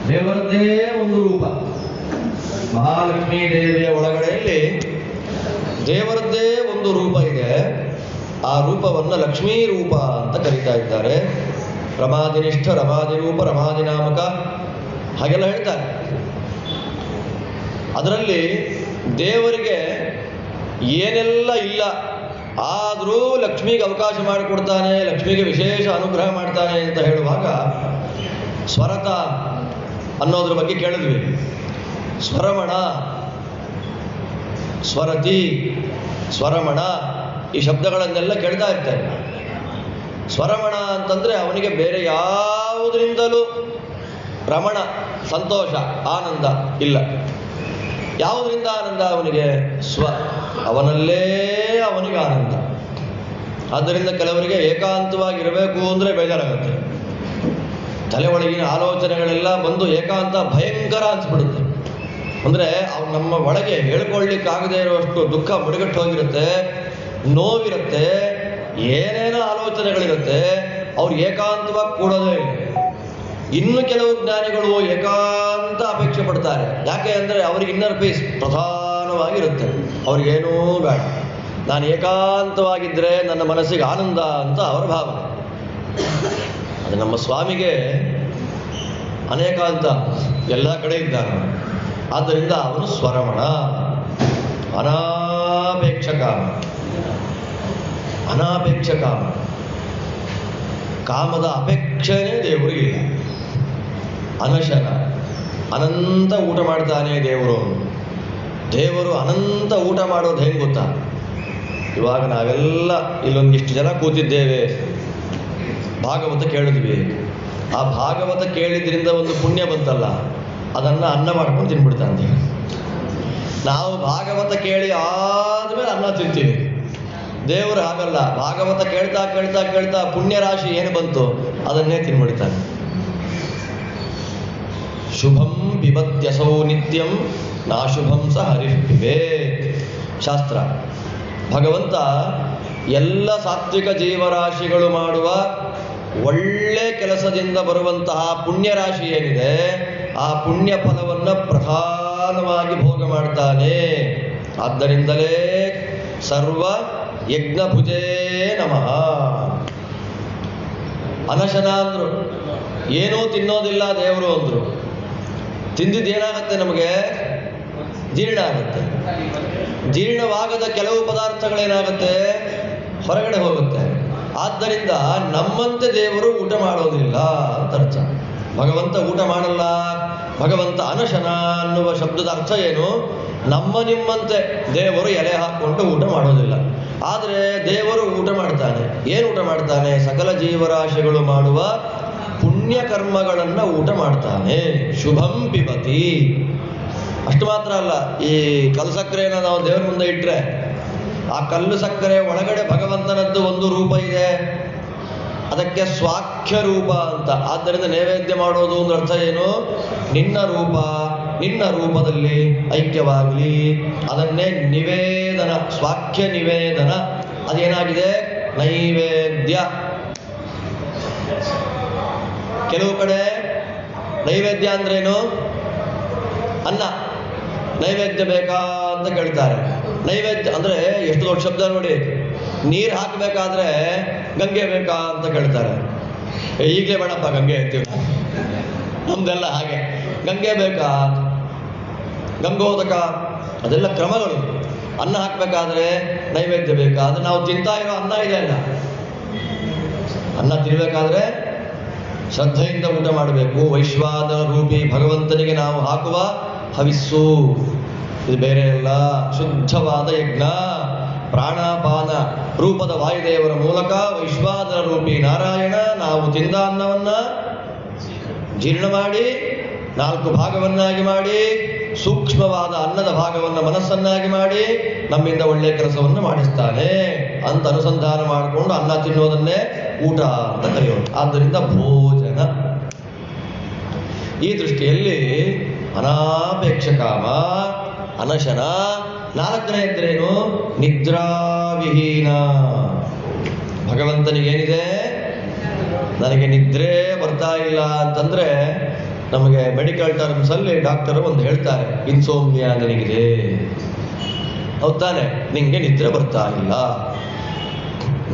ದೇವರದ್ದೇ ಒಂದು ರೂಪ. ಮಹಾಲಕ್ಷ್ಮೀ ದೇವಿಯ ಒಳಗಡೆಯಲ್ಲಿ ದೇವರದ್ದೇ ಒಂದು ರೂಪ ಇದೆ. ಆ ರೂಪವನ್ನು ಲಕ್ಷ್ಮೀ ರೂಪ ಅಂತ ಕರೀತಾ ಇದ್ದಾರೆ. ರಮಾದಿನಿಷ್ಠ, ರಮಾದಿರೂಪ, ರಮಾದಿನಾಮಕ ಹಾಗೆಲ್ಲ ಹೇಳ್ತಾರೆ. ಅದರಲ್ಲಿ ದೇವರಿಗೆ ಏನೆಲ್ಲ ಇಲ್ಲ, ಆದರೂ ಲಕ್ಷ್ಮಿಗೆ ಅವಕಾಶ ಮಾಡಿಕೊಡ್ತಾನೆ, ಲಕ್ಷ್ಮಿಗೆ ವಿಶೇಷ ಅನುಗ್ರಹ ಮಾಡ್ತಾನೆ ಅಂತ ಹೇಳುವಾಗ ಸ್ವರತ ಅನ್ನೋದ್ರ ಬಗ್ಗೆ ಕೇಳಿದ್ವಿ. ಸ್ವರಮಣ, ಸ್ವರತಿ, ಸ್ವರಮಣ ಈ ಶಬ್ದಗಳನ್ನೆಲ್ಲ ಕೇಳ್ತಾ ಇರ್ತಾರೆ. ಸ್ವರಮಣ ಅಂತಂದ್ರೆ ಅವನಿಗೆ ಬೇರೆ ಯಾವುದರಿಂದಲೂ ರಮಣ, ಸಂತೋಷ, ಆನಂದ ಇಲ್ಲ. ಯಾವುದರಿಂದ ಆನಂದ ಅವನಿಗೆ? ಸ್ವ, ಅವನಲ್ಲೇ ಅವನಿಗೆ ಆನಂದ. ಆದ್ದರಿಂದ ಕೆಲವರಿಗೆ ಏಕಾಂತವಾಗಿರಬೇಕು ಅಂದರೆ ಬೇಜಾರಾಗುತ್ತೆ. ತಲೆ ಒಳಗಿನ ಆಲೋಚನೆಗಳೆಲ್ಲ ಬಂದು ಏಕಾಂತ ಭಯಂಕರ ಅನ್ಸ್ಬಿಡುತ್ತೆ. ಅಂದರೆ ಅವ್ರು ನಮ್ಮ ಒಳಗೆ ಹೇಳ್ಕೊಳ್ಳಿಕ್ಕಾಗದೇ ಇರುವಷ್ಟು ದುಃಖ ಮುಡಿಗಟ್ಟು ಹೋಗಿರುತ್ತೆ, ನೋವಿರುತ್ತೆ, ಏನೇನೋ ಆಲೋಚನೆಗಳಿರುತ್ತೆ. ಅವ್ರು ಏಕಾಂತವಾಗಿ ಕೂಡೋದೇ ಇಲ್ಲ. ಇನ್ನು ಕೆಲವು ಜ್ಞಾನಿಗಳು ಏಕಾಂತ ಅಪೇಕ್ಷೆ ಪಡ್ತಾರೆ. ಯಾಕೆ ಅಂದರೆ ಅವ್ರಿಗೆ ಇನ್ನರ್ ಪೀಸ್ ಪ್ರಧಾನವಾಗಿರುತ್ತೆ. ಅವ್ರಿಗೇನೂ ಬೇಡ, ನಾನು ಏಕಾಂತವಾಗಿದ್ದರೆ ನನ್ನ ಮನಸ್ಸಿಗೆ ಆನಂದ ಅಂತ ಅವರ ಭಾವನೆ. ಅದು ನಮ್ಮ ಸ್ವಾಮಿಗೆ ಅನೇಕಾಂತ ಎಲ್ಲ ಕಡೆ ಇದ್ದಾನೆ. ಆದ್ದರಿಂದ ಅವನು ಸ್ವರಮಣ, ಅನಾಪೇಕ್ಷಕಾಮ. ಅನಾಪೇಕ್ಷಕಾಮ, ಕಾಮದ ಅಪೇಕ್ಷೆನೇ ದೇವರಿಗಿಲ್ಲ. ಅನಶನ, ಅನಂತ ಊಟ ಮಾಡ್ತಾನೆ ದೇವರು. ದೇವರು ಅನಂತ ಊಟ ಮಾಡೋದು ಹೆಂಗೆ ಗೊತ್ತಾ? ಇವಾಗ ನಾವೆಲ್ಲ ಇಲ್ಲೊಂದಿಷ್ಟು ಜನ ಕೂತಿದ್ದೇವೆ, ಭಾಗವತ ಕೇಳಿದ್ವಿ. ಆ ಭಾಗವತ ಕೇಳಿದ್ರಿಂದ ಒಂದು ಪುಣ್ಯ ಬಂತಲ್ಲ, ಅದನ್ನು ಅನ್ನ ಮಾಡ್ಕೊಂಡು ತಿನ್ಬಿಡ್ತಾನೆ. ನಾವು ಭಾಗವತ ಕೇಳಿ ಆದಮೇಲೆ ಅನ್ನ ತಿಂತೀವಿ. ದೇವರು ಹಾಗಲ್ಲ, ಭಾಗವತ ಕೇಳ್ತಾ ಕೇಳ್ತಾ ಕೇಳ್ತಾ ಪುಣ್ಯ ರಾಶಿ ಏನು ಬಂತು ಅದನ್ನೇ ತಿನ್ಬಿಡ್ತಾನೆ. ಶುಭಂ ಪಿಬತ್ಯಸೌ ನಿತ್ಯಂ ನಾಶುಭಂ ಸ ಹರಿಃ ಪಿಬೇತ್. ಶಾಸ್ತ್ರ. ಭಗವಂತ ಎಲ್ಲ ಸಾತ್ವಿಕ ಜೀವರಾಶಿಗಳು ಮಾಡುವ ಒಳ್ಳೆ ಕೆಲಸದಿಂದ ಬರುವಂತಹ ಪುಣ್ಯ ರಾಶಿ ಏನಿದೆ, ಆ ಪುಣ್ಯ ಫಲವನ್ನು ಪ್ರಧಾನವಾಗಿ ಭೋಗ ಮಾಡ್ತಾನೆ. ಆದ್ದರಿಂದಲೇ ಸರ್ವ ಯಜ್ಞಭುಜೇ ನಮಃ. ಅನಶನ ಅಂದ್ರು, ಏನೂ ತಿನ್ನೋದಿಲ್ಲ ದೇವರು ಅಂದ್ರು. ತಿಂದಿದ್ದೇನಾಗುತ್ತೆ? ನಮಗೆ ಜೀರ್ಣ ಆಗುತ್ತೆ. ಜೀರ್ಣವಾಗದ ಕೆಲವು ಪದಾರ್ಥಗಳೇನಾಗುತ್ತೆ? ಹೊರಗಡೆ ಹೋಗುತ್ತೆ. ಆದ್ದರಿಂದ ನಮ್ಮಂತೆ ದೇವರು ಊಟ ಮಾಡೋದಿಲ್ಲ ಅಂತ ಅರ್ಥ. ಭಗವಂತ ಊಟ ಮಾಡಲ್ಲ. ಭಗವಂತ ಅನಶನ ಅನ್ನುವ ಶಬ್ದದ ಅರ್ಥ ಏನು? ನಮ್ಮ ನಿಮ್ಮಂತೆ ದೇವರು ಎಲೆ ಹಾಕ್ಕೊಂಡು ಊಟ ಮಾಡೋದಿಲ್ಲ. ಆದರೆ ದೇವರು ಊಟ ಮಾಡ್ತಾನೆ. ಏನು ಊಟ ಮಾಡ್ತಾನೆ? ಸಕಲ ಜೀವರಾಶಿಗಳು ಮಾಡುವ ಪುಣ್ಯ ಕರ್ಮಗಳನ್ನು ಊಟ ಮಾಡ್ತಾನೆ. ಶುಭಂ ಪಿಬತಿ. ಅಷ್ಟು ಮಾತ್ರ ಅಲ್ಲ, ಈ ಕಲ್ಲು ಸಕ್ಕರೆಯನ್ನು ನಾವು ದೇವರ ಮುಂದೆ ಇಟ್ಟರೆ ಆ ಕಲ್ಲು ಸಕ್ಕರೆ ಒಳಗಡೆ ಭಗವಂತನದ್ದು ಒಂದು ರೂಪ ಇದೆ, ಅದಕ್ಕೆ ಸ್ವಾಖ್ಯ ರೂಪ ಅಂತ. ಆದ್ದರಿಂದ ನೈವೇದ್ಯ ಮಾಡೋದು ಒಂದು ಅರ್ಥ ಏನು? ನಿನ್ನ ರೂಪ, ನಿನ್ನ ರೂಪದಲ್ಲಿ ಐಕ್ಯವಾಗಲಿ. ಅದನ್ನೇ ನಿವೇದನ, ಸ್ವಾಖ್ಯ ನಿವೇದನ. ಅದೇನಾಗಿದೆ? ನೈವೇದ್ಯ. ಕೆಲವು ಕಡೆ ನೈವೇದ್ಯ ಅಂದ್ರೇನು? ಅನ್ನ. ನೈವೇದ್ಯ ಬೇಕಾ ಅಂತ ಕೇಳ್ತಾರೆ. ನೈವೇದ್ಯ ಅಂದರೆ ಎಷ್ಟು ದೊಡ್ಡ ಶಬ್ದ ನೋಡಿ. ನೀರು ಹಾಕಬೇಕಾದ್ರೆ ಗಂಗೆ ಬೇಕಾ ಅಂತ ಕೇಳ್ತಾರೆ. ಈಗಲೇ ಬೇಡಪ್ಪ ಗಂಗೆ ಅಂತೀವಿ ನಮ್ದೆಲ್ಲ ಹಾಗೆ. ಗಂಗೆ ಬೇಕಾ, ಗಂಗೋದಕ, ಅದೆಲ್ಲ ಕ್ರಮಗಳು. ಅನ್ನ ಹಾಕಬೇಕಾದ್ರೆ ನೈವೇದ್ಯ ಬೇಕಾ. ಅದು ನಾವು ತಿಂತಾ ಇರೋ ಅನ್ನ ಇದೆ ಅಲ್ಲ, ಅನ್ನ ತಿನ್ನಬೇಕಾದ್ರೆ ಶ್ರದ್ಧೆಯಿಂದ ಊಟ ಮಾಡಬೇಕು. ವೈಶ್ವಾನರ ರೂಪಿ ಭಗವಂತನಿಗೆ ನಾವು ಹಾಕುವ ಹವಿಸ್ಸು, ಇದು ಬೇರೆ ಅಲ್ಲ, ಶುದ್ಧವಾದ ಯಜ್ಞ. ಪ್ರಾಣಾಪಾನ ರೂಪದ ವಾಯುದೇವರ ಮೂಲಕ ವೈಶ್ವಾನರ ರೂಪಿ ನಾರಾಯಣ ನಾವು ತಿಂದ ಅನ್ನವನ್ನ ಜೀರ್ಣ ಮಾಡಿ 4 ಭಾಗವನ್ನಾಗಿ ಮಾಡಿ, ಸೂಕ್ಷ್ಮವಾದ ಅನ್ನದ ಭಾಗವನ್ನು ಮನಸ್ಸನ್ನಾಗಿ ಮಾಡಿ ನಮ್ಮಿಂದ ಒಳ್ಳೆಯ ಕೆಲಸವನ್ನು ಮಾಡಿಸ್ತಾನೆ ಅಂತ ಅನುಸಂಧಾನ ಮಾಡಿಕೊಂಡು ಅನ್ನ ತಿನ್ನೋದನ್ನೇ ಊಟ ಅಂತ ಕರೆಯೋದು. ಆದ್ದರಿಂದ ಭೋಜನ. ಈ ದೃಷ್ಟಿಯಲ್ಲಿ ಅನಾಪೇಕ್ಷಕಾಮ, ಅನಶನ. 4ನೇ ಇದ್ರೇನು? ನಿದ್ರಾವಿಹೀನ. ಭಗವಂತನಿಗೇನಿದೆ? ನನಗೆ ನಿದ್ರೆ ಬರ್ತಾ ಇಲ್ಲ ಅಂತಂದ್ರೆ ನಮಗೆ ಮೆಡಿಕಲ್ ಟರ್ಮ್ಸಲ್ಲಿ ಡಾಕ್ಟರು ಒಂದು ಹೇಳ್ತಾರೆ, ಇನ್ಸೋಮ್ನಿಯಾ ನಿನಗಿದೆ, ಹೌದ್ ತಾನೆ, ನಿಂಗೆ ನಿದ್ರೆ ಬರ್ತಾ ಇಲ್ಲ.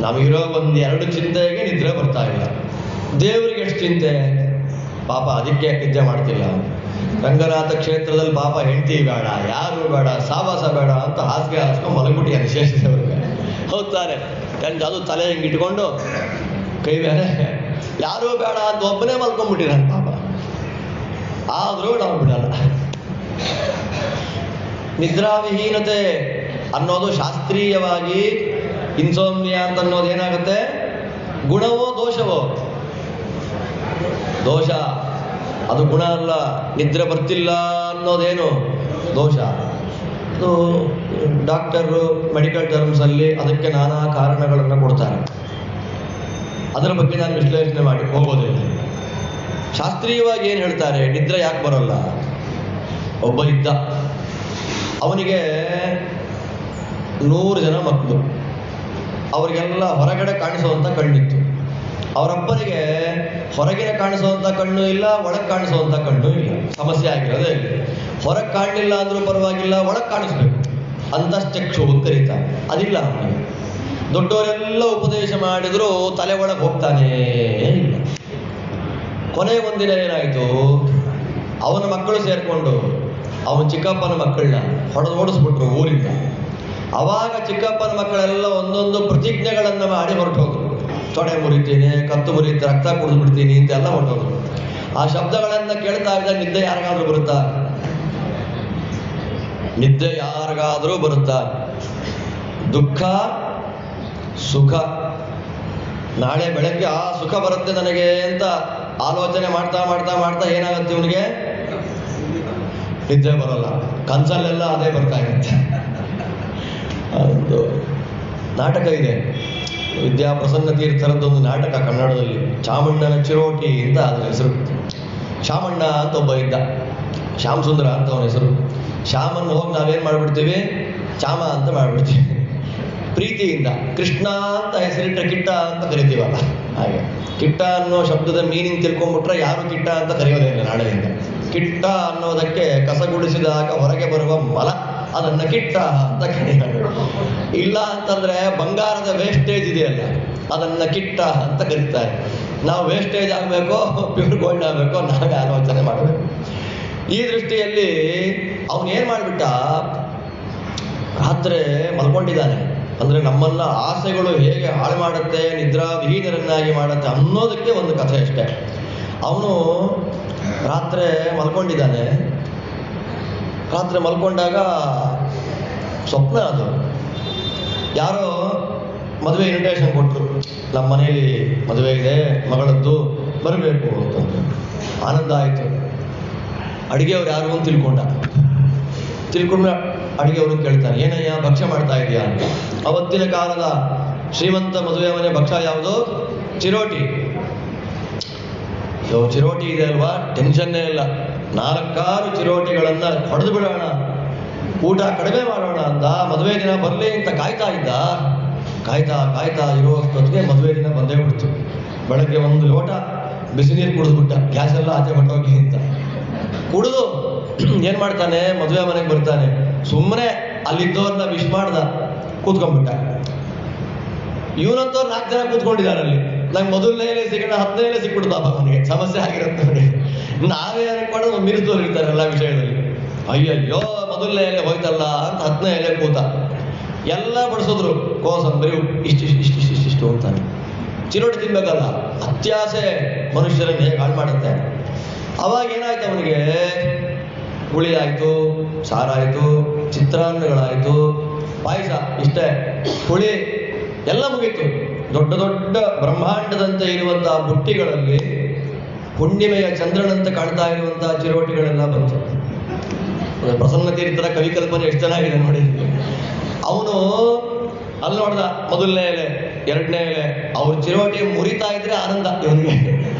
ನಮಗಿರೋ ಒಂದೆರಡು ಚಿಂತೆಗೆ ನಿದ್ರೆ ಬರ್ತಾ ಇಲ್ಲ. ದೇವರಿಗೆ ಎಷ್ಟು ಚಿಂತೆ ಪಾಪ, ಅದಕ್ಕೆ ನಿದ್ದೆ ಮಾಡ್ತಿಲ್ಲ. ರಂಗನಾಥ ಕ್ಷೇತ್ರದಲ್ಲಿ ಪಾಪ ಹೆಂಡತಿ ಬೇಡ, ಯಾರು ಬೇಡ, ಸಾವಾಸ ಬೇಡ ಅಂತ ಹಾಸಿಗೆ ಹಾಸ್ಕೊಂಡು ಮಲಗ್ಬಿಟ್ಟಿಯಾನೆ ಶೇಷದೇವರಿಗೆ, ಹೌದ್ ತಾನೆ. ಅದು ತಲೆ ಹಿಂಗೆ ಇಟ್ಕೊಂಡು ಕೈ ಬೇರೆ ಯಾರೂ ಬೇಡ ಅಂತ ಒಬ್ಬನೇ ಮಲ್ಕೊಂಡ್ಬಿಟ್ಟಿದ್ದಾನೆ ಪಾಪ. ಆದರೂ ನಾವು ಬಿಡಲ್ಲ. ನಿದ್ರಾವಿಹೀನತೆ ಅನ್ನೋದು ಶಾಸ್ತ್ರೀಯವಾಗಿ ಇನ್ಸೋಮ್ನಿಯಾ ಅಂತ ಅನ್ನೋದು ಏನಾಗುತ್ತೆ, ಗುಣವೋ ದೋಷವೋ? ದೋಷ, ಅದು ಗುಣ ಅಲ್ಲ. ನಿದ್ರೆ ಬರ್ತಿಲ್ಲ ಅನ್ನೋದೇನು ದೋಷ. ಅದು ಡಾಕ್ಟರು ಮೆಡಿಕಲ್ ಟರ್ಮ್ಸಲ್ಲಿ ಅದಕ್ಕೆ ನಾನಾ ಕಾರಣಗಳನ್ನು ಕೊಡ್ತಾರೆ. ಅದರ ಬಗ್ಗೆ ನಾನು ವಿಶ್ಲೇಷಣೆ ಮಾಡಿ ಹೋಗೋದಿಲ್ಲ. ಶಾಸ್ತ್ರೀಯವಾಗಿ ಏನು ಹೇಳ್ತಾರೆ, ನಿದ್ರೆ ಯಾಕೆ ಬರೋಲ್ಲ? ಒಬ್ಬ ಇದ್ದ, ಅವನಿಗೆ 100 ಜನ ಮಕ್ಕಳು, ಅವರಿಗೆಲ್ಲ ಹೊರಗಡೆ ಕಾಣಿಸುವಂಥ ಕಣ್ಣಿತ್ತು. ಅವರಪ್ಪನಿಗೆ ಹೊರಗಿನ ಕಾಣಿಸುವಂಥ ಕಣ್ಣು ಇಲ್ಲ, ಒಳಗೆ ಕಾಣಿಸುವಂಥ ಕಣ್ಣು ಇಲ್ಲ. ಸಮಸ್ಯೆ ಆಗಿರೋದೇ ಇಲ್ಲ. ಹೊರಗೆ ಕಾಣಲಿಲ್ಲ ಅಂದ್ರೂ ಪರವಾಗಿಲ್ಲ, ಒಳಗೆ ಕಾಣಿಸ್ಬೇಕು, ಅಂತಶ್ಚಕ್ಷು ಅಂತ ಕರೀತಾರೆ. ಅದಿಲ್ಲ ಅವನಿಗೆ. ದೊಡ್ಡವರೆಲ್ಲ ಉಪದೇಶ ಮಾಡಿದ್ರು ತಲೆ ಒಳಗೆ ಹೋಗ್ತಾನೇ ಇಲ್ಲ. ಕೊನೆ ಒಂದಿನ ಏನಾಯಿತು, ಅವನ ಮಕ್ಕಳು ಸೇರಿಕೊಂಡು ಅವನ ಚಿಕ್ಕಪ್ಪನ ಮಕ್ಕಳನ್ನ ಹೊಡೆದು ಓಡಿಸ್ಬಿಟ್ರು ಊರಿಂದ. ಅವಾಗ ಚಿಕ್ಕಪ್ಪನ ಮಕ್ಕಳೆಲ್ಲ ಒಂದೊಂದು ಪ್ರತಿಜ್ಞೆಗಳನ್ನು ಮಾಡಿ ಹೊರಟೋದ್ರು. ತೊಡೆ ಮುರಿತೀನಿ, ಕತ್ತು ಮುರಿತೀನಿ, ರಕ್ತ ಕುಡಿದ್ಬಿಡ್ತೀನಿ ಅಂತೆಲ್ಲ ಹೊರಟೋದ್ರು. ಆ ಶಬ್ದಗಳನ್ನು ಕೇಳ್ತಾ ಇದ್ದ ನಿದ್ದೆ ಯಾರಿಗಾದ್ರೂ ಬರುತ್ತಾ? ನಿದ್ದೆ ಯಾರಿಗಾದ್ರೂ ಬರುತ್ತಾ? ದುಃಖ ಸುಖ, ನಾಳೆ ಬೆಳಗ್ಗೆ ಆ ಸುಖ ಬರುತ್ತೆ ನನಗೆ ಅಂತ ಆಲೋಚನೆ ಮಾಡ್ತಾ ಮಾಡ್ತಾ ಮಾಡ್ತಾ ಏನಾಗುತ್ತೆ ಇವನಿಗೆ? ನಿದ್ದೆ ಬರೋಲ್ಲ. ಕನ್ಸಲ್ಲೆಲ್ಲ ಅದೇ ಬರ್ತಾ ಇರುತ್ತೆ. ಒಂದು ನಾಟಕ ಇದೆ, ವಿದ್ಯಾಪ್ರಸನ್ನ ತೀರ್ಥರದ್ದೊಂದು ನಾಟಕ ಕನ್ನಡದಲ್ಲಿ, ಚಾಮಣ್ಣನ ಚಿರೋಟಿ ಅಂತ ಅದರ ಹೆಸರು. ಶಾಮಣ್ಣ ಅಂತ ಒಬ್ಬ ಇದ್ದ, ಶ್ಯಾಮ್ ಸುಂದರ ಅಂತ ಅವನ ಹೆಸರು. ಶ್ಯಾಮನ್ನು ಹೋಗಿ ನಾವೇನು ಮಾಡಿಬಿಡ್ತೀವಿ, ಚಾಮ ಅಂತ ಮಾಡಿಬಿಡ್ತೀವಿ ಪ್ರೀತಿಯಿಂದ. ಕೃಷ್ಣ ಅಂತ ಹೆಸರಿಟ್ಟರೆ ಕಿಟ್ಟ ಅಂತ ಕರಿತೀವಲ್ಲ, ಹಾಗೆ ಕಿಟ್ಟ ಅನ್ನೋ ಶಬ್ದದ ಮೀನಿಂಗ್ ತಿಳ್ಕೊಂಡ್ಬಿಟ್ರೆ ಯಾರು ಕಿಟ್ಟ ಅಂತ ಕರೆಯೋದೇ ಇಲ್ಲ ನಾಳೆಯಿಂದ. ಕಿಟ್ಟ ಅನ್ನೋದಕ್ಕೆ ಕಸಗುಡಿಸಿದಾಗ ಹೊರಗೆ ಬರುವ ಮಲ, ಅದನ್ನು ಕಿಟ್ಟ ಅಂತ ಕರೆಯೋದು. ಇಲ್ಲ ಅಂತಂದ್ರೆ ಬಂಗಾರದ ವೇಸ್ಟೇಜ್ ಇದೆಯಲ್ಲ, ಅದನ್ನು ಕಿಟ್ಟ ಅಂತ ಕರೀತಾರೆ. ನಾವು ವೇಸ್ಟೇಜ್ ಆಗಬೇಕೋ ಪ್ಯೂರ್ ಗೋಲ್ಡ್ ಆಗಬೇಕೋ ನಾವೇ ಆಲೋಚನೆ ಮಾಡಬೇಕು. ಈ ದೃಷ್ಟಿಯಲ್ಲಿ ಅವನೇನು ಮಾಡಿಬಿಟ್ಟ, ರಾತ್ರಿ ಮಲ್ಕೊಂಡಿದ್ದಾನೆ. ಅಂದರೆ ನಮ್ಮನ್ನ ಆಸೆಗಳು ಹೇಗೆ ಹಾಳು ಮಾಡುತ್ತೆ, ನಿದ್ರಾವಿಹೀನರನ್ನಾಗಿ ಮಾಡುತ್ತೆ ಅನ್ನೋದಕ್ಕೆ ಒಂದು ಕಥೆ ಅಷ್ಟೆ. ಅವನು ರಾತ್ರಿ ಮಲ್ಕೊಂಡಿದ್ದಾನೆ. ರಾತ್ರಿ ಮಲ್ಕೊಂಡಾಗ ಸ್ವಪ್ನ, ಅದು ಯಾರೋ ಮದುವೆ ಇನ್ವಿಟೇಷನ್ ಕೊಟ್ಟರು, ನಮ್ಮ ಮನೆಯಲ್ಲಿ ಮದುವೆ ಇದೆ ಮಗಳದ್ದು, ಬರಬೇಕು ಅಂತಂದು. ಆನಂದ ಆಯಿತು. ಅಡುಗೆಯವ್ರು ಯಾರು ಅಂತ ತಿಳ್ಕೊಂಡ್ರೆ ಅಡುಗೆಯವ್ರನ್ನ ಕೇಳ್ತಾನೆ, ಏನಯ್ಯ ಭಕ್ಷ್ಯ ಮಾಡ್ತಾ ಇದೆಯಾ ಅಂತ. ಅವತ್ತಿನ ಕಾಲದ ಶ್ರೀಮಂತ ಮದುವೆ ಮನೆ ಭಕ್ಷ್ಯ ಯಾವುದು? ಚಿರೋಟಿ. ಚಿರೋಟಿ ಇದೆ ಅಲ್ವಾ, ಟೆನ್ಷನ್ನೇ ಇಲ್ಲ. 4 ಚಿರೋಟಿಗಳನ್ನು ಹೊಡೆದು ಬಿಡೋಣ, ಊಟ ಕಡಿಮೆ ಮಾಡೋಣ ಅಂತ ಮದುವೆ ದಿನ ಬರಲಿ ಅಂತ ಕಾಯ್ತಾ ಇದ್ದ. ಕಾಯ್ತಾ ಇರುವಷ್ಟೊತ್ತಿಗೆ ಮದುವೆ ದಿನ ಬಂದೇ ಬಿಡ್ತು. ಬೆಳಗ್ಗೆ 1 ಲೋಟ ಬಿಸಿ ನೀರು ಕುಡಿದ್ಬಿಟ್ಟ, ಗ್ಯಾಸ್ ಎಲ್ಲ ಆಚೆ ಹೊಟ್ಟೋಗಿ ಅಂತ. ಕುಡಿದು ಏನು ಮಾಡ್ತಾನೆ, ಮದುವೆ ಮನೆಗೆ ಬರ್ತಾನೆ. ಸುಮ್ಮನೆ ಅಲ್ಲಿದ್ದವ್ರನ್ನ ವಿಶ್ ಮಾಡ್ದ, ಕೂತ್ಕೊಂಡ್ಬಿಟ್ಟ. ಇವನಂತವ್ರು 4 ಜನ ಕೂತ್ಕೊಂಡಿದ್ದಾರೆ ಅಲ್ಲಿ. ನಂಗೆ ಮೊದಲನೇ ಸಿಗೋಣ 10ನೇ ಸಿಕ್ಬಿಡ್ತಾಪ ಅವನಿಗೆ, ಸಮಸ್ಯೆ ಆಗಿರುತ್ತೆ ಅವನಿಗೆ. ನಾವೇ ಅನ್ಕೊಂಡು ಮಿರಿದವ್ರು ಇರ್ತಾರೆ ಎಲ್ಲ ವಿಷಯದಲ್ಲಿ. ಅಯ್ಯಯ್ಯೋ ಮೊದಲನೇ ಎಲೆ ಹೋಯ್ತಲ್ಲ ಅಂತ 10ನೇ ಎಲೆ ಕೂತ. ಎಲ್ಲ ಬಡಿಸಿದ್ರು, ಕೋಸಂಬರಿ ಇಷ್ಟು ಅಂತಾನೆ. ಚಿರೋಟಿ ತಿನ್ಬೇಕಲ್ಲ, ಅತ್ಯಾಸೆ ಮನುಷ್ಯರನ್ನು ಹೇಗೆ ಹಾಳು ಮಾಡುತ್ತೆ. ಅವಾಗ ಏನಾಯ್ತು ಅವನಿಗೆ, ಹುಳಿ ಆಯಿತು, ಸಾರಾಯಿತು, ಚಿತ್ರಾನ್ನಗಳಾಯಿತು, ಪಾಯಸ, ಇಷ್ಟೇ ಹುಳಿ ಎಲ್ಲ ಮುಗೀತು. ದೊಡ್ಡ ದೊಡ್ಡ ಬ್ರಹ್ಮಾಂಡದಂತೆ ಇರುವಂತಹ ಬುಟ್ಟಿಗಳಲ್ಲಿ ಹುಣ್ಣಿಮೆಯ ಚಂದ್ರನಂತೆ ಕಾಣ್ತಾ ಇರುವಂತಹ ಚಿರೋಟಿಗಳೆಲ್ಲ ಬಂತು. ಪ್ರಸನ್ನ ತೀರ್ಥರ ಕವಿ ಕಲ್ಪನೆ ಎಷ್ಟು ಚೆನ್ನಾಗಿದೆ ನೋಡಿ. ಅವನು ಅಲ್ಲಿ ನೋಡ್ದ, ಮೊದಲನೇ ಎಲೆ, 2ನೇ ಎಲೆ, ಅವ್ರ ಚಿರೋಟಿ ಮುರಿತಾ ಇದ್ರೆ ಆನಂದ ಇವನಿಗೆ.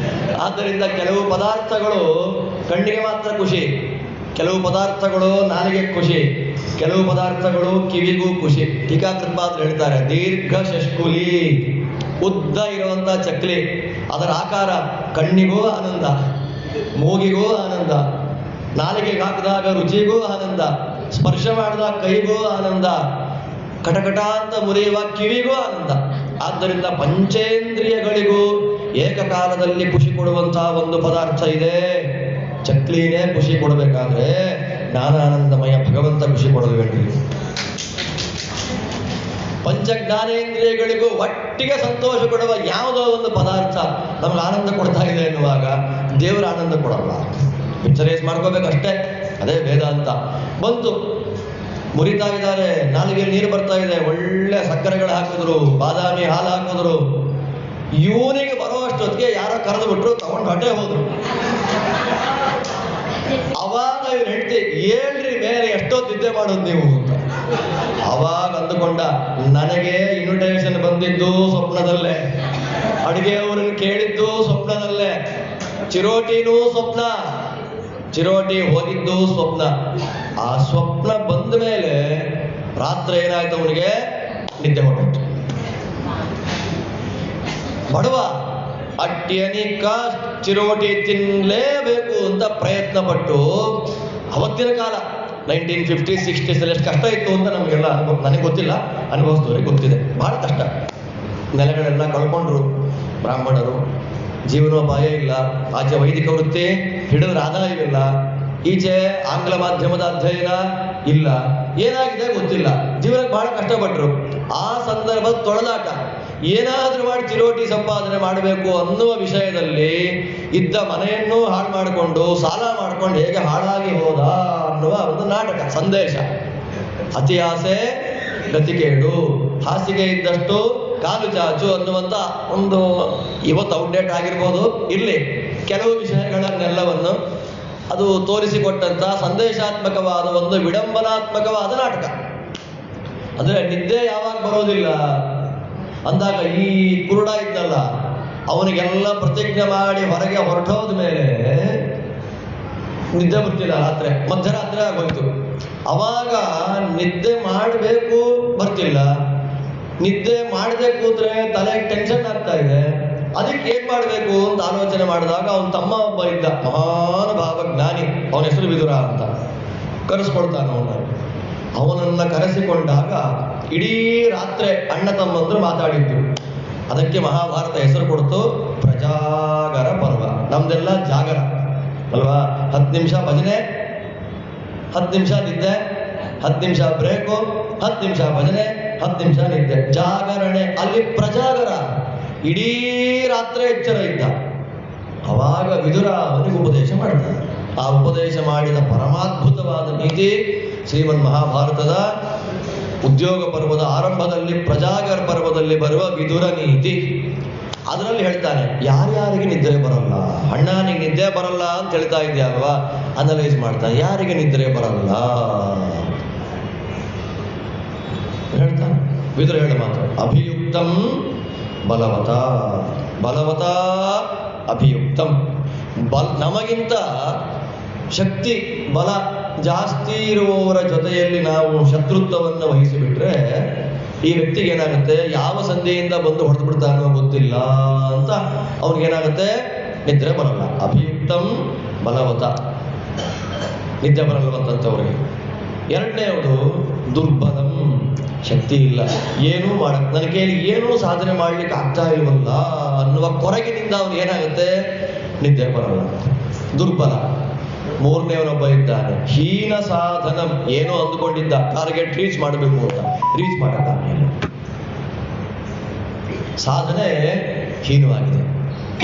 ಆದ್ದರಿಂದ ಕೆಲವು ಪದಾರ್ಥಗಳು ಕಣ್ಣಿಗೆ ಮಾತ್ರ ಖುಷಿ, ಕೆಲವು ಪದಾರ್ಥಗಳು ನಾಲಿಗೆ ಖುಷಿ, ಕೆಲವು ಪದಾರ್ಥಗಳು ಕಿವಿಗೂ ಖುಷಿ. ಟೀಕಾಕೃತ್ಪಾದರು ಹೇಳ್ತಾರೆ, ದೀರ್ಘ ಶಷ್ಕುಲಿ, ಉದ್ದ ಇರುವಂತಹ ಚಕ್ಲಿ, ಅದರ ಆಕಾರ ಕಣ್ಣಿಗೂ ಆನಂದ, ಮೂಗಿಗೂ ಆನಂದ, ನಾಲಿಗೆಗೆ ಹಾಕಿದಾಗ ರುಚಿಗೂ ಆನಂದ, ಸ್ಪರ್ಶ ಮಾಡಿದಾಗ ಕೈಗೂ ಆನಂದ, ಕಟಕಟ ಅಂತ ಮುರಿಯುವ ಕಿವಿಗೂ ಆನಂದ. ಆದ್ದರಿಂದ ಪಂಚೇಂದ್ರಿಯಗಳಿಗೂ ಏಕಕಾಲದಲ್ಲಿ ಖುಷಿ ಕೊಡುವಂತಹ ಒಂದು ಪದಾರ್ಥ ಇದೆ. ಚಕ್ಲಿನೇ ಖುಷಿ ಕೊಡಬೇಕಾದ್ರೆ ಜ್ಞಾನಾನಂದಮಯ ಭಗವಂತ ಖುಷಿ ಕೊಡಬೇಡ್ರಿ. ಪಂಚಜ್ಞಾನೇಂದ್ರಿಯಗಳಿಗೂ ಒಟ್ಟಿಗೆ ಸಂತೋಷ ಕೊಡುವ ಯಾವುದೋ ಒಂದು ಪದಾರ್ಥ ನಮ್ಗೆ ಆನಂದ ಕೊಡ್ತಾ ಇದೆ ಎನ್ನುವಾಗ ದೇವರ ಆನಂದ ಕೊಡಲ್ಲ. ಪಿಕ್ಚರೈಸ್ ಮಾಡ್ಕೋಬೇಕಷ್ಟೇ. ಅದೇ ವೇದಾಂತ. ಬಂತು, ಮುರಿತಾ ಇದ್ದಾರೆ, ನಾಲಿಗೆಯಲ್ಲಿ ನೀರು ಬರ್ತಾ ಇದೆ, ಒಳ್ಳೆ ಸಕ್ಕರೆಗಳು ಹಾಕಿದ್ರು, ಬಾದಾಮಿ ಹಾಲು ಹಾಕಿದ್ರು. ಇವನಿಗೆ ಬರುವಷ್ಟೊತ್ತಿಗೆ ಯಾರೋ ಕರೆದು ಬಿಟ್ರು, ತಗೊಂಡು ಹೊಟ್ಟೆ ಹೋದ್ರು. ಅವಾಗ ಇವ್ರು ಹೇಳ್ತಿ, ಹೇಳ್ರಿ ಮೇಲೆ ಎಷ್ಟೊತ್ತು ನಿದ್ದೆ ಮಾಡೋದು ನೀವು ಅಂತ. ಅವಾಗ ಅಂದುಕೊಂಡ, ನನಗೆ ಇನ್ವಿಟೇಷನ್ ಬಂದಿದ್ದು ಸ್ವಪ್ನದಲ್ಲೇ, ಅಡುಗೆಯವರನ್ನು ಕೇಳಿದ್ದು ಸ್ವಪ್ನದಲ್ಲೇ, ಚಿರೋಟಿನೂ ಸ್ವಪ್ನ, ಚಿರೋಟಿ ಹೋಗಿದ್ದು ಸ್ವಪ್ನ. ಆ ಸ್ವಪ್ನ ಬಂದ ಮೇಲೆ ರಾತ್ರಿ ಏನಾಯ್ತು, ಅವನಿಗೆ ನಿದ್ದೆ ಹೊರಟು. ಬಡವ ಅಟ್ಯನಿಕ ಚಿರೋಟಿ ತಿನ್ನಲೇಬೇಕು ಅಂತ ಪ್ರಯತ್ನ ಪಟ್ಟು, ಅವತ್ತಿನ ಕಾಲ 1950s 60s ಎಷ್ಟು ಕಷ್ಟ ಇತ್ತು ಅಂತ ನಮಗೆಲ್ಲ ನನಗೆ ಗೊತ್ತಿಲ್ಲ, ಅನುಭವಿಸಿದವ್ರಿಗೆ ಗೊತ್ತಿದೆ. ಬಹಳ ಕಷ್ಟ. ನೆಲೆಗಳೆಲ್ಲ ಕಳ್ಕೊಂಡ್ರು ಬ್ರಾಹ್ಮಣರು, ಜೀವನೋಪಾಯ ಇಲ್ಲ, ಆಚೆ ವೈದಿಕ ವೃತ್ತಿ ಹಿಡಿದ್ರೆ ಆದಾಯವಿಲ್ಲ, ಈಚೆ ಆಂಗ್ಲ ಮಾಧ್ಯಮದ ಅಧ್ಯಯನ ಇಲ್ಲ, ಏನಾಗಿದೆ ಗೊತ್ತಿಲ್ಲ, ಜೀವನಕ್ಕೆ ಬಹಳ ಕಷ್ಟಪಟ್ಟರು. ಆ ಸಂದರ್ಭದ ತೊಳೆದಾಟ, ಏನಾದ್ರೂ ಮಾಡಿ ಚಿರೋಟಿ ಸಂಪಾದನೆ ಮಾಡಬೇಕು ಅನ್ನುವ ವಿಷಯದಲ್ಲಿ ಇದ್ದ ಮನೆಯನ್ನು ಹಾಳು ಮಾಡಿಕೊಂಡು ಸಾಲ ಮಾಡ್ಕೊಂಡು ಹೇಗೆ ಹಾಳಾಗಿ ಹೋದ ಅನ್ನುವ ಒಂದು ನಾಟಕ ಸಂದೇಶ. ಅತಿ ಆಸೆ ಗತಿಕೇಡು, ಹಾಸಿಗೆ ಇದ್ದಷ್ಟು ಕಾಲು ಚಾಚು ಅನ್ನುವಂಥ ಒಂದು, ಇವತ್ತು ಔಟ್ಡೇಟ್ ಆಗಿರ್ಬೋದು, ಇಲ್ಲಿ ಕೆಲವು ವಿಷಯಗಳನ್ನೆಲ್ಲವನ್ನು ಅದು ತೋರಿಸಿಕೊಟ್ಟಂತ ಸಂದೇಶಾತ್ಮಕವಾದ ಒಂದು ವಿಡಂಬನಾತ್ಮಕವಾದ ನಾಟಕ. ಅಂದ್ರೆ ನಿದ್ದೆ ಯಾವಾಗ ಬರೋದಿಲ್ಲ ಅಂದಾಗ ಈ ಕುರುಡ ಇದ್ದಲ್ಲ, ಅವನಿಗೆಲ್ಲ ಪ್ರತಿಜ್ಞೆ ಮಾಡಿ ಹೊರಗೆ ಹೊರಟೋದ ಮೇಲೆ ನಿದ್ದೆ ಬರ್ತಿಲ್ಲ. ರಾತ್ರಿ ಮಧ್ಯರಾತ್ರಿ ಆಗೋಯ್ತು. ಅವಾಗ ನಿದ್ದೆ ಮಾಡಬೇಕು ಬರ್ತಿಲ್ಲ, ನಿದ್ದೆ ಮಾಡದೆ ಕೂತ್ರೆ ತಲೆ ಟೆನ್ಷನ್ ಆಗ್ತಾ ಇದೆ. ಅದಕ್ಕೆ ಏನ್ ಮಾಡಬೇಕು ಅಂತ ಆಲೋಚನೆ ಮಾಡಿದಾಗ ಅವನ ತಮ್ಮ ಒಬ್ಬ ಇದ್ದ, ಮಹಾನುಭಾವ ಜ್ಞಾನಿ, ಅವನ ಹೆಸರು ವಿದುರ ಅಂತ, ಕರೆಸ್ಕೊಳ್ತಾನ ಅವನನ್ನ ಕರೆಸಿಕೊಂಡಾಗ ಇಡೀ ರಾತ್ರಿ ಅಣ್ಣ ತಮ್ಮಂದ್ರು ಮಾತಾಡಿದ್ರು. ಅದಕ್ಕೆ ಮಹಾಭಾರತ ಹೆಸರು ಕೊಡ್ತು ಪ್ರಜಾಗರ ಪರ್ವ. ನಮ್ದೆಲ್ಲ ಜಾಗರ ಅಲ್ವಾ? 10 ನಿಮಿಷ ಭಜನೆ, 10 ನಿಮಿಷ ನಿದ್ದೆ, 10 ನಿಮಿಷ ಬ್ರೇಕು, 10 ನಿಮಿಷ ಭಜನೆ, 10 ನಿಮಿಷ ನಿದ್ದೆ, ಜಾಗರಣೆ. ಅಲ್ಲಿ ಪ್ರಜಾಗರ, ಇಡೀ ರಾತ್ರಿ ಎಚ್ಚರ ಇದ್ದ. ಅವಾಗ ವಿದುರ ಅವನಿಗೆ ಉಪದೇಶ ಮಾಡ್ತಾನೆ. ಆ ಉಪದೇಶ ಮಾಡಿದ ಪರಮಾದ್ಭುತವಾದ ನೀತಿ ಶ್ರೀಮನ್ ಮಹಾಭಾರತದ ಉದ್ಯೋಗ ಪರ್ವದ ಆರಂಭದಲ್ಲಿ ಪ್ರಜಾಗರ ಪರ್ವದಲ್ಲಿ ಬರುವ ವಿದುರ ನೀತಿ. ಅದರಲ್ಲಿ ಹೇಳ್ತಾನೆ, ಯಾರ್ಯಾರಿಗೆ ನಿದ್ರೆ ಬರಲ್ಲ, ಅಣ್ಣನಿಗೆ ನಿದ್ದೆ ಬರಲ್ಲ ಅಂತ ಹೇಳ್ತಾ ಇದ್ದೆ ಅಲ್ವಾ, ಅನಲೈಸ್ ಮಾಡ್ತಾನೆ, ಯಾರಿಗೆ ನಿದ್ರೆ ಬರಲ್ಲ ಹೇಳ್ತಾನೆ. ವಿದುರ ಹೇಳ ಮಾತ್ರ, ಅಭಿಯುಕ್ತಂ ಬಲವತ, ಬಲವತ ಅಭಿಯುಕ್ತಂ. ನಮಗಿಂತ ಶಕ್ತಿ ಬಲ ಜಾಸ್ತಿ ಇರುವವರ ಜೊತೆಯಲ್ಲಿ ನಾವು ಶತ್ರುತ್ವವನ್ನು ವಹಿಸಿಬಿಟ್ರೆ ಈ ವ್ಯಕ್ತಿಗೆ ಏನಾಗುತ್ತೆ, ಯಾವ ಸಂಧಿಯಿಂದ ಬಂದು ಹೊಡೆದು ಬಿಡ್ತಾನೋ ಗೊತ್ತಿಲ್ಲ ಅಂತ ಅವ್ನಿಗೇನಾಗುತ್ತೆ, ನಿದ್ರೆ ಬರಲ್ಲ. ಅಭಿಯುಕ್ತಂ ಬಲವತ, ನಿದ್ದೆ ಬರಲ್ವಂತವ್ರಿಗೆ. ಎರಡನೇದು ದುರ್ಬಲಂ, ಶಕ್ತಿ ಇಲ್ಲ, ಏನೂ ನನ್ನ ಕೈಯಲ್ಲಿ ಏನೂ ಸಾಧನೆ ಮಾಡ್ಲಿಕ್ಕೆ ಆಗ್ತಾ ಇಲ್ವಲ್ಲ ಅನ್ನುವ ಕೊರಗಿನಿಂದ ಅವ್ನು ಏನಾಗುತ್ತೆ, ನಿದ್ದೆ ಬರಲ್ಲ, ದುರ್ಬಲ. ಮೂರನೇವನೊಬ್ಬ ಇದ್ದಾನೆ, ಹೀನ ಸಾಧನಂ, ಏನೋ ಅಂದುಕೊಂಡಿದ್ದ ಟಾರ್ಗೆಟ್ ರೀಚ್ ಮಾಡಬೇಕು ಅಂತ, ರೀಚ್ ಮಾಡಕ್ಕಾಗಲಿಲ್ಲ, ಸಾಧನೆ ಹೀನವಾಗಿದೆ,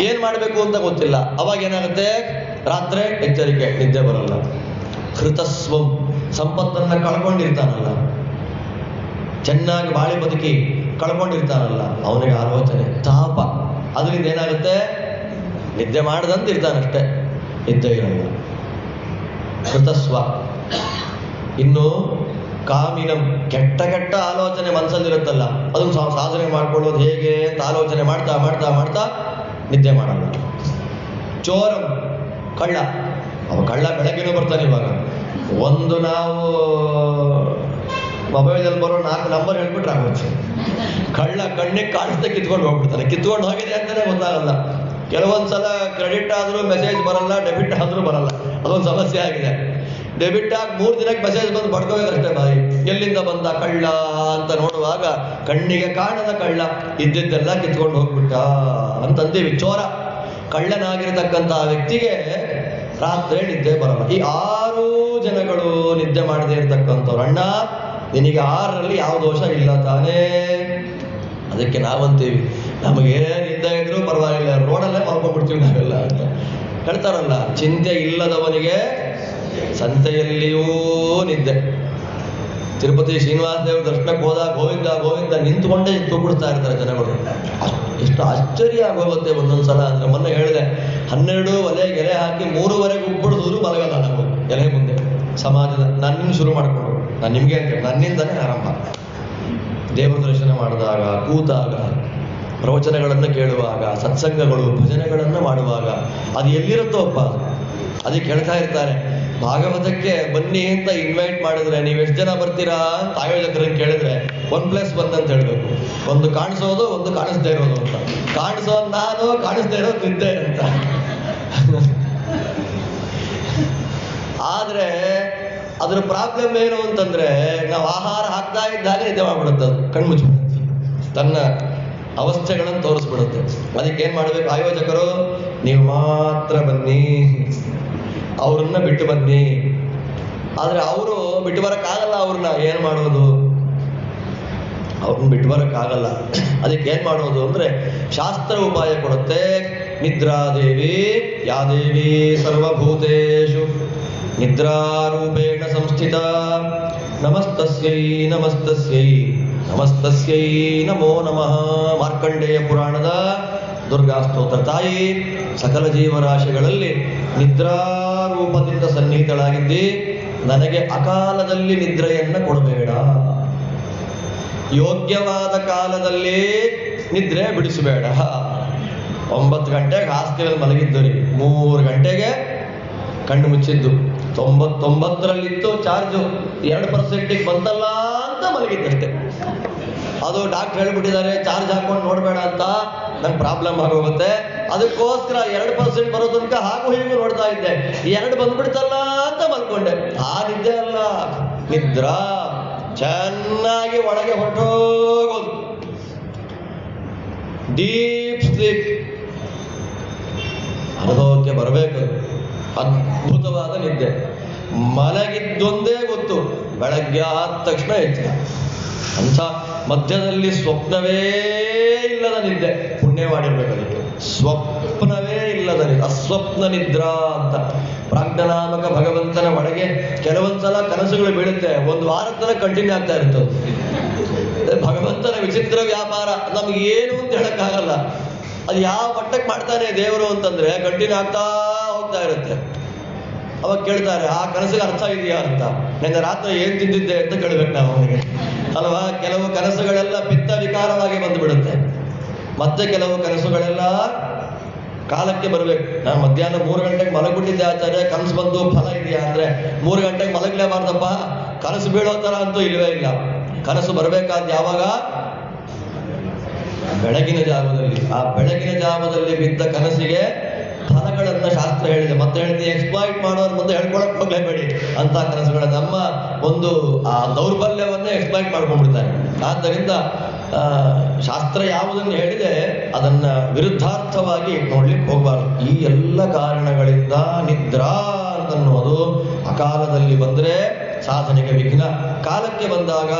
ಏನ್ ಮಾಡಬೇಕು ಅಂತ ಗೊತ್ತಿಲ್ಲ. ಅವಾಗ ಏನಾಗುತ್ತೆ, ರಾತ್ರಿ ಎಚ್ಚರಿಕೆ, ನಿದ್ದೆ ಬರಲ್ಲ. ಹೃತಸ್ವಂ, ಸಂಪತ್ತನ್ನ ಕಳ್ಕೊಂಡಿರ್ತಾನಲ್ಲ, ಚೆನ್ನಾಗಿ ಬಾಳಿ ಬದುಕಿ ಕಳ್ಕೊಂಡಿರ್ತಾನಲ್ಲ, ಅವನಿಗೆ ಆಲೋಚನೆ ತಾಪ, ಅದರಿಂದ ಏನಾಗುತ್ತೆ, ನಿದ್ದೆ ಮಾಡದಂತ ಇರ್ತಾನಷ್ಟೇ, ನಿದ್ದೆ ಇರಲ್ಲ. ಕೃತಸ್ವ. ಇನ್ನು ಕಾಮಿನಂ, ಕೆಟ್ಟ ಕೆಟ್ಟ ಆಲೋಚನೆ ಮನಸ್ಸಲ್ಲಿರುತ್ತಲ್ಲ, ಅದನ್ನು ಸಾಧನೆ ಮಾಡ್ಕೊಳ್ಳೋದು ಹೇಗೆ ಅಂತ ಆಲೋಚನೆ ಮಾಡ್ತಾ ಮಾಡ್ತಾ ಮಾಡ್ತಾ ನಿದ್ದೆ ಮಾಡಲ್ಲ. ಚೋರಂ, ಕಳ್ಳ. ಅವ ಕಳ್ಳ ಬೆಳಗ್ಗೆನೂ ಬರ್ತಾನೆ. ಇವಾಗ ಒಂದು ನಾವು ಮೊಬೈಲಲ್ಲಿ ಬರೋ 4 ನಂಬರ್ ಹೇಳ್ಬಿಟ್ರೆ ಆಗುತ್ತೆ. ಕಳ್ಳ ಕಣ್ಣಿಗೆ ಕಾಣಿಸ್ತಾ ಕಿತ್ಕೊಂಡು ಹೋಗ್ಬಿಡ್ತಾನೆ, ಕಿತ್ಕೊಂಡು ಹೋಗಿದೆ ಅಂತಾನೆ ಗೊತ್ತಾಗಲ್ಲ. ಕೆಲವೊಂದು ಸಲ ಕ್ರೆಡಿಟ್ ಆದರೂ ಮೆಸೇಜ್ ಬರಲ್ಲ, ಡೆಬಿಟ್ ಆದರೂ ಬರಲ್ಲ. ಅದೊಂದು ಸಮಸ್ಯೆ ಆಗಿದೆ. ಡೆಬಿಟ್ ಆಗಿ 3 ದಿನಕ್ಕೆ ಮೆಸೇಜ್ ಬಂದು ಪಡ್ಕೋಬೇಕಷ್ಟೇ ಬಾಯಿ. ಎಲ್ಲಿಂದ ಬಂದ ಕಳ್ಳ ಅಂತ ನೋಡುವಾಗ ಕಣ್ಣಿಗೆ ಕಾಣದ ಕಳ್ಳ, ಇದ್ದಿದ್ದೆಲ್ಲ ಕಿತ್ಕೊಂಡು ಹೋಗ್ಬಿಟ್ಟ ಅಂತಂತೀವಿ. ಚೋರ ಕಳ್ಳನಾಗಿರ್ತಕ್ಕಂಥ ವ್ಯಕ್ತಿಗೆ ರಾತ್ರಿ ನಿದ್ದೆ ಬರಲ್ಲ. ಈ 6 ಜನಗಳು ನಿದ್ದೆ ಮಾಡದೇ ಇರ್ತಕ್ಕಂಥವ್ರು, ಅಣ್ಣ ನಿನಗೆ 6ರಲ್ಲಿ ಯಾವ ದೋಷ ಇಲ್ಲ ತಾನೇ? ಅದಕ್ಕೆ ನಾವಂತೀವಿ ನಮಗೆ ನಿದ್ದೆ ಇದ್ರೂ ಪರವಾಗಿಲ್ಲ, ರೋಡಲ್ಲೇ ಮಲ್ಕೊಂಡ್ಬಿಡ್ತೀವಿ ನಾವೆಲ್ಲ ಅಂತ ಹೇಳ್ತಾರಲ್ಲ. ಚಿಂತೆ ಇಲ್ಲದವನಿಗೆ ಸಂತೆಯಲ್ಲಿಯೂ ನಿದ್ದೆ. ತಿರುಪತಿ ಶ್ರೀನಿವಾಸ ದೇವ್ರ ದರ್ಶನಕ್ಕೆ ಹೋದಾಗ ಗೋವಿಂದ ಗೋವಿಂದ ನಿಂತುಕೊಂಡೇ ತೂಗುಡ್ತಾ ಇರ್ತಾರೆ ಜನಗಳು. ಎಷ್ಟು ಆಶ್ಚರ್ಯ ಆಗೋಗುತ್ತೆ ಒಂದೊಂದ್ಸಲ ಅಂದ್ರೆ. ಮೊನ್ನೆ ಹೇಳಿದೆ, 12 ಒಲೆಗೆ ಎಲೆ ಹಾಕಿ 3ವರೆಗೆ ಉಬ್ಬಿಡಿದ್ರು ಮಲಗಲ್ಲ ನಾವು ಎಲೆ ಮುಂದೆ. ಸಮಾಜದ ನನ್ನಿಂದ ಶುರು ಮಾಡಿಕೊಂಡು, ನಾನು ನಿಮಗೆ ಅಂತ ನನ್ನಿಂದನೇ ಆರಂಭ. ದೇವರ ದರ್ಶನ ಮಾಡಿದಾಗ, ಕೂತಾಗ, ಪ್ರವಚನಗಳನ್ನು ಕೇಳುವಾಗ, ಸತ್ಸಂಗಗಳು ಭಜನೆಗಳನ್ನು ಮಾಡುವಾಗ ಅದು ಎಲ್ಲಿರುತ್ತೋ ಅಪ್ಪ. ಅದಕ್ಕೆ ಹೇಳ್ತಾ ಇರ್ತಾರೆ, ಭಾಗವತಕ್ಕೆ ಬನ್ನಿ ಅಂತ ಇನ್ವೈಟ್ ಮಾಡಿದ್ರೆ ನೀವು ಎಷ್ಟು ಜನ ಬರ್ತೀರಾ ಅಂತ ಆಯೋಜಕರನ್ನು ಕೇಳಿದ್ರೆ 1+1 ಅಂತ ಹೇಳ್ಬೇಕು. ಒಂದು ಕಾಣಿಸೋದು, ಒಂದು ಕಾಣಿಸ್ದೇ ಇರೋದು ಅಂತ. ಕಾಣಿಸೋದು ನಾನು, ಕಾಣಿಸ್ದೇ ಇರೋದು ನಿದ್ದೆ ಅಂತ. ಆದ್ರೆ ಅದ್ರ ಪ್ರಾಬ್ಲಮ್ ಏನು ಅಂತಂದ್ರೆ, ನಾವು ಆಹಾರ ಹಾಕ್ತಾ ಇದ್ದಾಗ ನಿದ್ದೆ ಮಾಡ್ಬಿಡುತ್ತೆ, ಅದು ಕಣ್ಮುಚ್ಚಿಬಿಡುತ್ತೆ, ತನ್ನ ಅವಸ್ಥೆಗಳನ್ನು ತೋರಿಸ್ಬಿಡುತ್ತೆ. ಅದಕ್ಕೆ ಏನ್ ಮಾಡ್ಬೇಕು ಆಯೋಜಕರು? ನೀವು ಮಾತ್ರ ಬನ್ನಿ, ಅವ್ರನ್ನ ಬಿಟ್ಟು ಬನ್ನಿ. ಆದ್ರೆ ಅವರು ಬಿಟ್ಟು ಬರಕ್ಕಾಗಲ್ಲ. ಅವ್ರನ್ನ ಏನ್ ಮಾಡೋದು? ಅವ್ರನ್ನ ಬಿಟ್ಟು ಬರಕ್ಕಾಗಲ್ಲ. ಅದಕ್ಕೆ ಏನ್ ಮಾಡೋದು ಅಂದ್ರೆ ಶಾಸ್ತ್ರ ಉಪಾಯ ಕೊಡುತ್ತೆ. ನಿದ್ರಾದೇವಿ ಯಾದೇವಿ ಸರ್ವಭೂತೇಷು ನಿದ್ರಾರೂಪೇಣ ಸಂಸ್ಥಿತ ನಮಸ್ತಸ್ಯೈ ನಮಸ್ತಸ್ಯೈ ನಮಸ್ತಸ್ಯೈ ನಮೋ ನಮಃ. ಮಾರ್ಕಂಡೇಯ ಪುರಾಣದ ದುರ್ಗಾ ಸ್ತೋತ್ರ. ತಾಯಿ ಸಕಲ ಜೀವರಾಶಿಗಳಲ್ಲಿ ನಿದ್ರಾರೂಪದಿಂದ ಸನ್ನಿಹಿತಳಾಗಿದ್ದಿ, ನನಗೆ ಅಕಾಲದಲ್ಲಿ ನಿದ್ರೆಯನ್ನು ಕೊಡಬೇಡ. ಯೋಗ್ಯವಾದ ಕಾಲದಲ್ಲಿ ನಿದ್ರೆ ಬಿಡಿಸಬೇಡ. 9 ಗಂಟೆಗೆ ಹಾಸಿಗೆಯಲ್ಲಿ ಮಲಗಿದ್ದು, 3 ಗಂಟೆಗೆ ಕಣ್ಣು ಮುಚ್ಚಿದ್ದು. 99ರಲ್ಲಿತ್ತು ಚಾರ್ಜು, 2%ಗೆ ಬಂತಲ್ಲ ಅಂತ ಮಲಗಿದ್ದಷ್ಟೇ. ಅದು ಡಾಕ್ಟರ್ ಹೇಳ್ಬಿಟ್ಟಿದ್ದಾರೆ ಚಾರ್ಜ್ ಹಾಕೊಂಡು ನೋಡಬೇಡ ಅಂತ. ನಂಗೆ ಪ್ರಾಬ್ಲಮ್ ಆಗೋಗುತ್ತೆ. ಅದಕ್ಕೋಸ್ಕರ 2% ಬರೋ ತನಕ ಹಾಗೂ ಹೀಗೂ ನೋಡ್ತಾ ಇದ್ದೆ. 2 ಬಂದ್ಬಿಡ್ತಲ್ಲ ಅಂತ ಮಲ್ಕೊಂಡೆ. ಆ ನಿದ್ದೆ ಅಲ್ಲ, ನಿದ್ರಾ. ಚೆನ್ನಾಗಿ ಒಳಗೆ ಹೊರಟೋಗೋದು, ಡೀಪ್ ಸ್ಲೀಪ್ ಅನುಭವಕ್ಕೆ ಬರಬೇಕು. ಅದ್ಭುತವಾದ ನಿದ್ದೆ. ಮಲಗಿದ್ದೊಂದೇ ಗೊತ್ತು, ಬೆಳಗ್ಗೆ ಆದ ತಕ್ಷಣ ಎಚ್ಚರ. ಅಂಥ ಮಧ್ಯದಲ್ಲಿ ಸ್ವಪ್ನವೇ ಇಲ್ಲದ ನಿದ್ದೆ ಪುಣ್ಯ ಮಾಡಿರ್ಬೇಕು. ಅದಕ್ಕೆ ಸ್ವಪ್ನವೇ ಇಲ್ಲದ ನಿದ್ದೆ, ಅಸ್ವಪ್ನ ನಿದ್ರಾ ಅಂತ. ಪ್ರಾಜ್ಞನಾಮಕ ಭಗವಂತನ ಒಳಗೆ ಕೆಲವೊಂದ್ಸಲ ಕನಸುಗಳು ಬೀಳುತ್ತೆ, 1 ವಾರದ ತನಕ ಕಂಟಿನ್ಯೂ ಆಗ್ತಾ ಇರ್ತದೆ. ಭಗವಂತನ ವಿಚಿತ್ರ ವ್ಯಾಪಾರ, ನಮ್ಗೆ ಏನು ಅಂತ ಹೇಳಕ್ಕಾಗಲ್ಲ. ಅದು ಯಾವ ಮಟ್ಟಕ್ಕೆ ಮಾಡ್ತಾನೆ ದೇವರು ಅಂತಂದ್ರೆ ಕಂಟಿನ್ಯೂ ಆಗ್ತಾ ಹೋಗ್ತಾ ಇರುತ್ತೆ. ಅವಾಗ ಕೇಳ್ತಾರೆ, ಆ ಕನಸಿಗೆ ಅರ್ಥ ಇದೆಯಾ ಅಂತ. ನಿನ್ನೆ ರಾತ್ರಿ ಏನ್ ತಿಂದಿದ್ದೆ ಅಂತ ಕೇಳ್ಬೇಕು ನಾವು ಅವನಿಗೆ ಅಲ್ವಾ. ಕೆಲವು ಕನಸುಗಳೆಲ್ಲ ಪಿತ್ತ ವಿಕಾರವಾಗಿ ಬಂದುಬಿಡುತ್ತೆ. ಮತ್ತೆ ಕೆಲವು ಕನಸುಗಳೆಲ್ಲ ಕಾಲಕ್ಕೆ ಬರಬೇಕು. ನಾನು ಮಧ್ಯಾಹ್ನ 3 ಗಂಟೆಗೆ ಮಲಗಿಬಿಟ್ಟಿದ್ದೆ ಆಚಾರ್ಯ, ಕನಸು ಬಂದು ಫಲ ಇದೆಯಾ ಅಂದ್ರೆ 3 ಗಂಟೆಗೆ ಮಲಗಲೇಬಾರ್ದಪ್ಪ. ಕನಸು ಬೀಳೋ ಥರ ಅಂತೂ ಇಲ್ಲವೇ ಇಲ್ಲ. ಕನಸು ಬರಬೇಕಾದ ಯಾವಾಗ? ಬೆಳಗಿನ ಜಾವದಲ್ಲಿ. ಆ ಬೆಳಗಿನ ಜಾವದಲ್ಲಿ ಬಿದ್ದ ಕನಸಿಗೆ ಫಲಗಳನ್ನ ಶಾಸ್ತ್ರ ಹೇಳಿದೆ. ಮತ್ತೆ ಹೇಳಿದೆ, ಎಕ್ಸ್ಪ್ಲಾಯ್ಟ್ ಮಾಡೋರ್ ಮುಂದೆ ಹೇಳ್ಕೊಳಕ್ ಹೋಗ್ಲೇಬೇಡಿ ಅಂತ ಕನಸುಗಳ. ನಮ್ಮ ಒಂದು ಆ ದೌರ್ಬಲ್ಯವನ್ನೇ ಎಕ್ಸ್ಪ್ಲಾಯ್ಟ್ ಮಾಡ್ಕೊಂಡ್ಬಿಡ್ತಾರೆ. ಆದ್ದರಿಂದ ಶಾಸ್ತ್ರ ಯಾವುದನ್ನು ಹೇಳಿದೆ ಅದನ್ನ ವಿರುದ್ಧಾರ್ಥವಾಗಿ ನೋಡ್ಲಿಕ್ಕೆ ಹೋಗಬಾರ್ದು. ಈ ಎಲ್ಲ ಕಾರಣಗಳಿಂದ ನಿದ್ರಾ ಅಂತನ್ನೋದು ಅಕಾಲದಲ್ಲಿ ಬಂದ್ರೆ ಸಾಧನೆಗೆ ವಿಘ್ನ, ಕಾಲಕ್ಕೆ ಬಂದಾಗ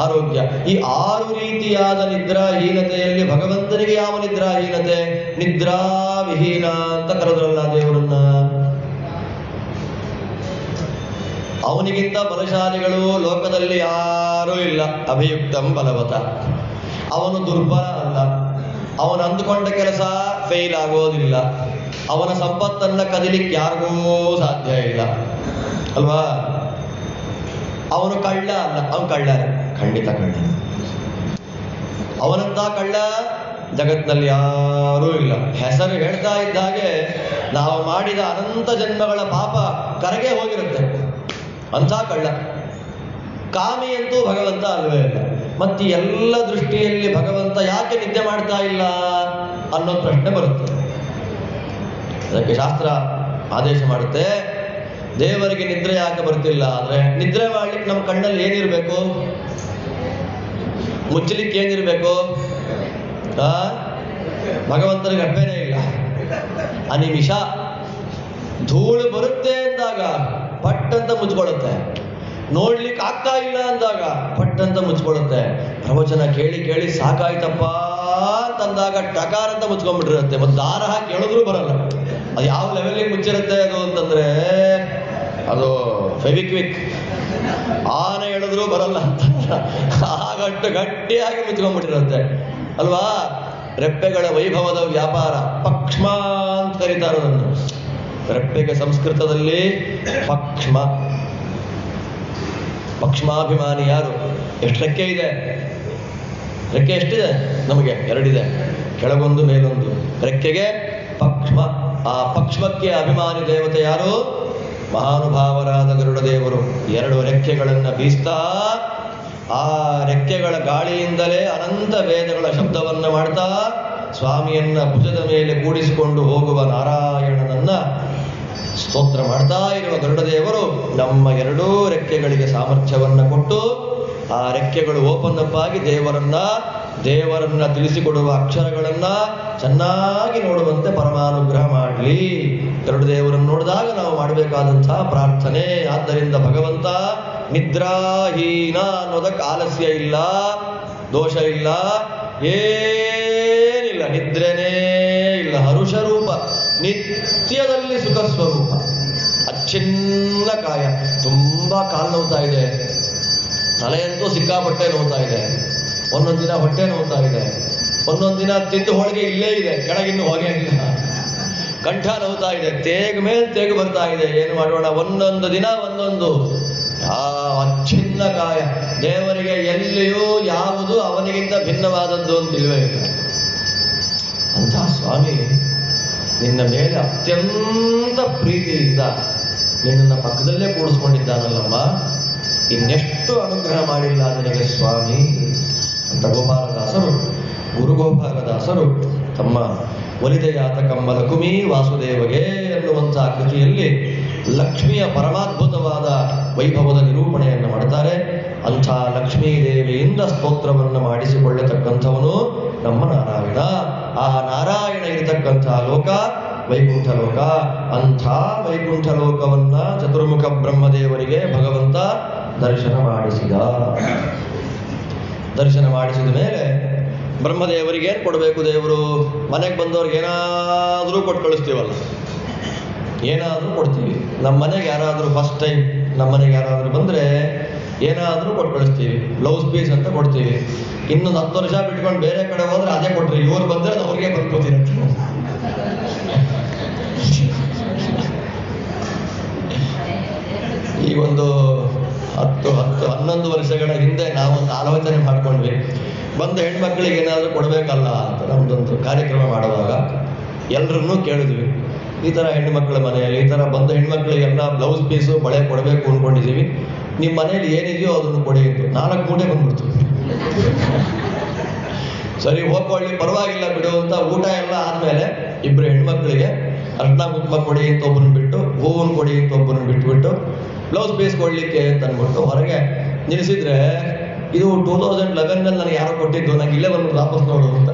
ಆರೋಗ್ಯ. ಈ 6 ರೀತಿಯಾದ ನಿದ್ರಾಹೀನತೆಯಲ್ಲಿ ಭಗವಂತನಿಗೆ ಯಾವ ನಿದ್ರಾಹೀನತೆ? ನಿದ್ರಾವಿಹೀನ ಅಂತ ಕರೆದ್ರಲ್ಲ ದೇವರನ್ನ. ಅವನಿಗಿಂತ ಬಲಶಾಲಿಗಳು ಲೋಕದಲ್ಲಿ ಯಾರೂ ಇಲ್ಲ. ಅಭಿಯುಕ್ತಂ ಬಲವತ. ಅವನು ದುರ್ಬಲ ಅಲ್ಲ. ಅವನು ಅಂದುಕೊಂಡ ಕೆಲಸ ಫೇಲ್ ಆಗೋದಿಲ್ಲ. ಅವನ ಸಂಪತ್ತನ್ನ ಕದಿಲಿಕ್ಕೆ ಯಾರಿಗೂ ಸಾಧ್ಯ ಇಲ್ಲ ಅಲ್ವಾ. ಅವನು ಕಳ್ಳ ಅಲ್ಲ, ಅವನು ಕಳ್ಳನೇ, ಖಂಡಿತ ಕಳ್ಳ. ಅವನಂತ ಕಳ್ಳ ಜಗತ್ನಲ್ಲಿ ಯಾರೂ ಇಲ್ಲ. ಹೆಸರು ಹೇಳ್ತಾ ಇದ್ದಾಗೆ ನಾವು ಮಾಡಿದ ಅನಂತ ಜನ್ಮಗಳ ಪಾಪ ಕರಗೆ ಹೋಗಿರುತ್ತೆ. ಅಂಥ ಕಳ್ಳ. ಕಾಮಿ ಅಂತೂ ಭಗವಂತ ಅಲ್ವೇ ಇಲ್ಲ. ಮತ್ತೆ ಎಲ್ಲ ದೃಷ್ಟಿಯಲ್ಲಿ ಭಗವಂತ ಯಾಕೆ ನಿದ್ದೆ ಮಾಡ್ತಾ ಇಲ್ಲ ಅನ್ನೋ ಪ್ರಶ್ನೆ ಬರುತ್ತೆ. ಅದಕ್ಕೆ ಶಾಸ್ತ್ರ ಆದೇಶ ಮಾಡುತ್ತೆ, ದೇವರಿಗೆ ನಿದ್ರೆ ಯಾಕೆ ಬರ್ತಿಲ್ಲ ಅಂದರೆ, ನಿದ್ರೆ ಮಾಡ್ಲಿಕ್ಕೆ ನಮ್ಮ ಕಣ್ಣಲ್ಲಿ ಏನಿರಬೇಕು, ಮುಚ್ಚಲಿಕ್ಕೆ ಏನಿರಬೇಕು? ಭಗವಂತನಿಗೆ ಅಪ್ಪೇನೇ ಇಲ್ಲ. ಅನಿಮಿಷ ಧೂಳು ಬರುತ್ತೆ ಅಂದಾಗ ಪಟ್ಟಂತ ಮುಚ್ಕೊಳ್ಳುತ್ತೆ, ನೋಡ್ಲಿಕ್ಕೆ ಆಗ್ತಾ ಇಲ್ಲ ಅಂದಾಗ ಪಟ್ಟಂತ ಮುಚ್ಕೊಳ್ಳುತ್ತೆ, ಪ್ರವಚನ ಕೇಳಿ ಕೇಳಿ ಸಾಕಾಯ್ತಪ್ಪ ಅಂತಂದಾಗ ಟಕಾರ ಅಂತ ಮುಚ್ಕೊಂಡ್ಬಿಟ್ಟಿರುತ್ತೆ, ಮತ್ತು ದಾರ ಹಾಕಿ ಎಳೆದ್ರೂ ಬರಲ್ಲ. ಅದು ಯಾವ ಲೆವೆಲ್ಗೆ ಮುಚ್ಚಿರುತ್ತೆ ಅದು ಅಂತಂದ್ರೆ, ಅದು ಫೆವಿಕ್ವಿಕ್, ಆನೆ ಎಳೆದ್ರೂ ಬರಲ್ಲ ಅಂತ ಆಗಟ್ಟು ಗಟ್ಟಿಯಾಗಿ ಮುಚ್ಕೊಂಡ್ಬಿಟ್ಟಿರುತ್ತೆ ಅಲ್ವಾ. ರೆಪ್ಪೆಗಳ ವೈಭವದ ವ್ಯಾಪಾರ ಪಕ್ಷ್ಮ ಅಂತ ಕರೀತಾರೆ ಅದನ್ನು. ರೆಪ್ಪೆಗೆ ಸಂಸ್ಕೃತದಲ್ಲಿ ಪಕ್ಷ್ಮ. ಪಕ್ಷ್ಮಾಭಿಮಾನಿ ಯಾರು? ಎಷ್ಟು ರೆಕ್ಕೆ ಇದೆ? ರೆಕ್ಕೆ ಎಷ್ಟಿದೆ ನಮಗೆ? ಎರಡಿದೆ, ಕೆಳಗೊಂದು ಮೇಲೊಂದು. ರೆಕ್ಕೆಗೆ ಪಕ್ಷ್ಮ. ಆ ಪಕ್ಷ್ಮಕ್ಕೆ ಅಭಿಮಾನಿ ದೇವತೆ ಯಾರು? ಮಹಾನುಭಾವರಾದ ಗರುಡ ದೇವರು. ಎರಡು ರೆಕ್ಕೆಗಳನ್ನು ಬೀಸ್ತಾ ಆ ರೆಕ್ಕೆಗಳ ಗಾಳಿಯಿಂದಲೇ ಅನಂತ ವೇದಗಳ ಶಬ್ದವನ್ನು ಮಾಡ್ತಾ ಸ್ವಾಮಿಯನ್ನ ಭುಜದ ಮೇಲೆ ಕೂಡಿಸಿಕೊಂಡು ಹೋಗುವ ನಾರಾಯಣನನ್ನ ಸ್ತೋತ್ರ ಮಾಡ್ತಾ ಇರುವ ಗರುಡ ದೇವರು ನಮ್ಮ ಎರಡೂ ರೆಕ್ಕೆಗಳಿಗೆ ಸಾಮರ್ಥ್ಯವನ್ನು ಕೊಟ್ಟು ಆ ರೆಕ್ಕೆಗಳು ಓಪನ್ ಅಪ್ ಆಗಿ ದೇವರನ್ನ ತಿಳಿಸಿಕೊಡುವ ಅಕ್ಷರಗಳನ್ನ ಚೆನ್ನಾಗಿ ನೋಡುವಂತೆ ಪರಮಾನುಗ್ರಹ ಮಾಡಲಿ. ಗರುಡ ದೇವರನ್ನು ನೋಡಿದಾಗ ನಾವು ಮಾಡಬೇಕಾದಂತಹ ಪ್ರಾರ್ಥನೆ. ಆದ್ದರಿಂದ ಭಗವಂತ ನಿದ್ರಾಹೀನ ಅನ್ನೋದಕ್ಕೆ ಆಲಸ್ಯ ಇಲ್ಲ, ದೋಷ ಇಲ್ಲ, ಏನಿಲ್ಲ, ನಿದ್ರೆನೇ ಇಲ್ಲ. ಹರುಷ ರೂಪ, ನಿತ್ಯದಲ್ಲಿ ಸುಖ ಸ್ವರೂಪ, ಅಚ್ಛಿನ್ನ ಕಾಯ. ತುಂಬಾ ಕಾಲು ನೋವ್ತಾ ಇದೆ, ತಲೆಯಂತೂ ಸಿಕ್ಕಾಪಟ್ಟೆ ನೋವ್ತಾ ಇದೆ, ಒಂದೊಂದು ದಿನ ಹೊಟ್ಟೆ ನೋವ್ತಾ ಇದೆ, ಒಂದೊಂದು ದಿನ ತಿಂದು ಹೋಳಿಗೆ ಇಲ್ಲೇ ಇದೆ, ಕೆಳಗಿನ್ನೂ ಹೋಗೇ ಇಲ್ಲ, ಕಂಠ ನೋವ್ತಾ ಇದೆ, ತೇಗ ಮೇಲೆ ತೇಗು ಬರ್ತಾ ಇದೆ. ಏನು ಮಾಡೋಣ? ಒಂದೊಂದು ದಿನ ಒಂದೊಂದು ಅಚ್ಛಿನ್ನ ಕಾಯ. ದೇವರಿಗೆ ಎಲ್ಲಿಯೂ ಯಾವುದು ಅವನಿಗಿಂತ ಭಿನ್ನವಾದದ್ದು ಅಂತ ಇಲ್ವೇ ಇಲ್ಲ. ಅಂತ ಸ್ವಾಮಿ ನಿನ್ನ ಮೇಲೆ ಅತ್ಯಂತ ಪ್ರೀತಿಯಿಂದ ನಿನ್ನನ್ನು ಪಕ್ಕದಲ್ಲೇ ಕೂಡಿಸ್ಕೊಂಡಿದ್ದಾನಲ್ಲಮ್ಮ, ಇನ್ನೆಷ್ಟು ಅನುಗ್ರಹ ಮಾಡಿಲ್ಲ ನಿನಗೆ ಸ್ವಾಮಿ ಅಂತ ಗೋಪಾಲದಾಸರು, ಗುರುಗೋಪಾಲದಾಸರು ತಮ್ಮ ಒಲಿದೆಯಾತ ಕಮ್ಮಲ ಕುಮಿ ವಾಸುದೇವಗೆ ಎನ್ನುವಂತಹ ಕೃತಿಯಲ್ಲಿ ಲಕ್ಷ್ಮಿಯ ಪರಮಾದ್ಭುತವಾದ ವೈಭವದ ನಿರೂಪಣೆಯನ್ನು ಮಾಡ್ತಾರೆ. ಅಂಥ ಲಕ್ಷ್ಮೀ ದೇವಿಯಿಂದ ಸ್ತೋತ್ರವನ್ನು ಮಾಡಿಸಿಕೊಳ್ಳತಕ್ಕಂಥವನು ನಮ್ಮ ನಾರಾಯಣ. ಆ ನಾರಾಯಣ ಇರತಕ್ಕಂತಹ ಲೋಕ ವೈಕುಂಠ ಲೋಕ. ಅಂಥ ವೈಕುಂಠ ಲೋಕವನ್ನ ಚತುರ್ಮುಖ ಬ್ರಹ್ಮದೇವರಿಗೆ ಭಗವಂತ ದರ್ಶನ ಮಾಡಿಸಿದ ಮೇಲೆ ಬ್ರಹ್ಮದೇವರಿಗೆ ಏನು ಕೊಡಬೇಕು? ದೇವರು ಮನೆಗೆ ಬಂದವ್ರಿಗೆ ಏನಾದರೂ ಕೊಟ್ಟು ಕಳಿಸ್ತೀವಲ್ಲ, ಏನಾದರೂ ಕೊಡ್ತೀವಿ. ನಮ್ಮ ಮನೆಗೆ ಯಾರಾದರೂ ಫಸ್ಟ್ ಟೈಮ್ ನಮ್ಮ ಮನೆಗೆ ಯಾರಾದರೂ ಬಂದರೆ ಏನಾದರೂ ಕೊಟ್ಟು ಕಳಿಸ್ತೀವಿ. ಬ್ಲೌಸ್ ಪೀಸ್ ಅಂತ ಕೊಡ್ತೀವಿ. ಇನ್ನೊಂದು 10 ವರ್ಷ ಬಿಟ್ಕೊಂಡು ಬೇರೆ ಕಡೆ ಹೋದ್ರೆ ಅದೇ ಕೊಟ್ರಿ, ಇವ್ರು ಬಂದರೆ ಅವ್ರಿಗೆ ಬಂದ್ಕೋತೀರಂತ. ಈ ಒಂದು 10-11 ವರ್ಷಗಳ ಹಿಂದೆ ನಾವೊಂದು ಆಲೋಚನೆ ಮಾಡ್ಕೊಂಡ್ವಿ, ಬಂದ ಹೆಣ್ಮಕ್ಳಿಗೆ ಏನಾದರೂ ಕೊಡಬೇಕಲ್ಲ ಅಂತ. ನಮ್ದೊಂದು ಕಾರ್ಯಕ್ರಮ ಮಾಡುವಾಗ ಎಲ್ಲರನ್ನೂ ಕೇಳಿದ್ವಿ, ಈ ಥರ ಹೆಣ್ಮಕ್ಳ ಮನೆಯಲ್ಲಿ ಈ ಥರ ಬಂದ ಹೆಣ್ಮಕ್ಳಿಗೆಲ್ಲ ಬ್ಲೌಸ್ ಪೀಸು ಬಳೆ ಕೊಡಬೇಕು ಅಂದ್ಕೊಂಡಿದ್ದೀವಿ, ನಿಮ್ಮ ಮನೇಲಿ ಏನಿದೆಯೋ ಅದನ್ನು ಕೊಡಿ ಅಂತ. 4 ಮೂಟೆ ಬಂದ್ಬಿಡ್ತು. ಸರಿ ಹೋಗ್ಕೊಳ್ಳಿ, ಪರವಾಗಿಲ್ಲ ಬಿಡು ಅಂತ. ಊಟ ಎಲ್ಲ ಆದಮೇಲೆ 2 ಹೆಣ್ಮಕ್ಳಿಗೆ ಅರ್ಶನ ಕುಂಕುಮ ಕೊಡಿ ಅಂತ ಒಬ್ಬರನ್ನ ಬಿಟ್ಟು, ಹೂವನ್ನು ಕೊಡಿ ಅಂತ ಒಬ್ಬರನ್ನ ಬಿಟ್ಬಿಟ್ಟು, ಬ್ಲೌಸ್ ಪೀಸ್ ಕೊಡಲಿಕ್ಕೆ ಅಂತ ಅಂದ್ಬಿಟ್ಟು ಹೊರಗೆ ನಿಲ್ಲಿಸಿದ್ರೆ, ಇದು 2011ನಲ್ಲಿ ನನಗೆ ಯಾರೋ ಕೊಟ್ಟಿದ್ದು, ನನಗೆ ಇಲ್ಲೇ ಬಂದು ವಾಪಸ್ ನೋಡು ಅಂತ.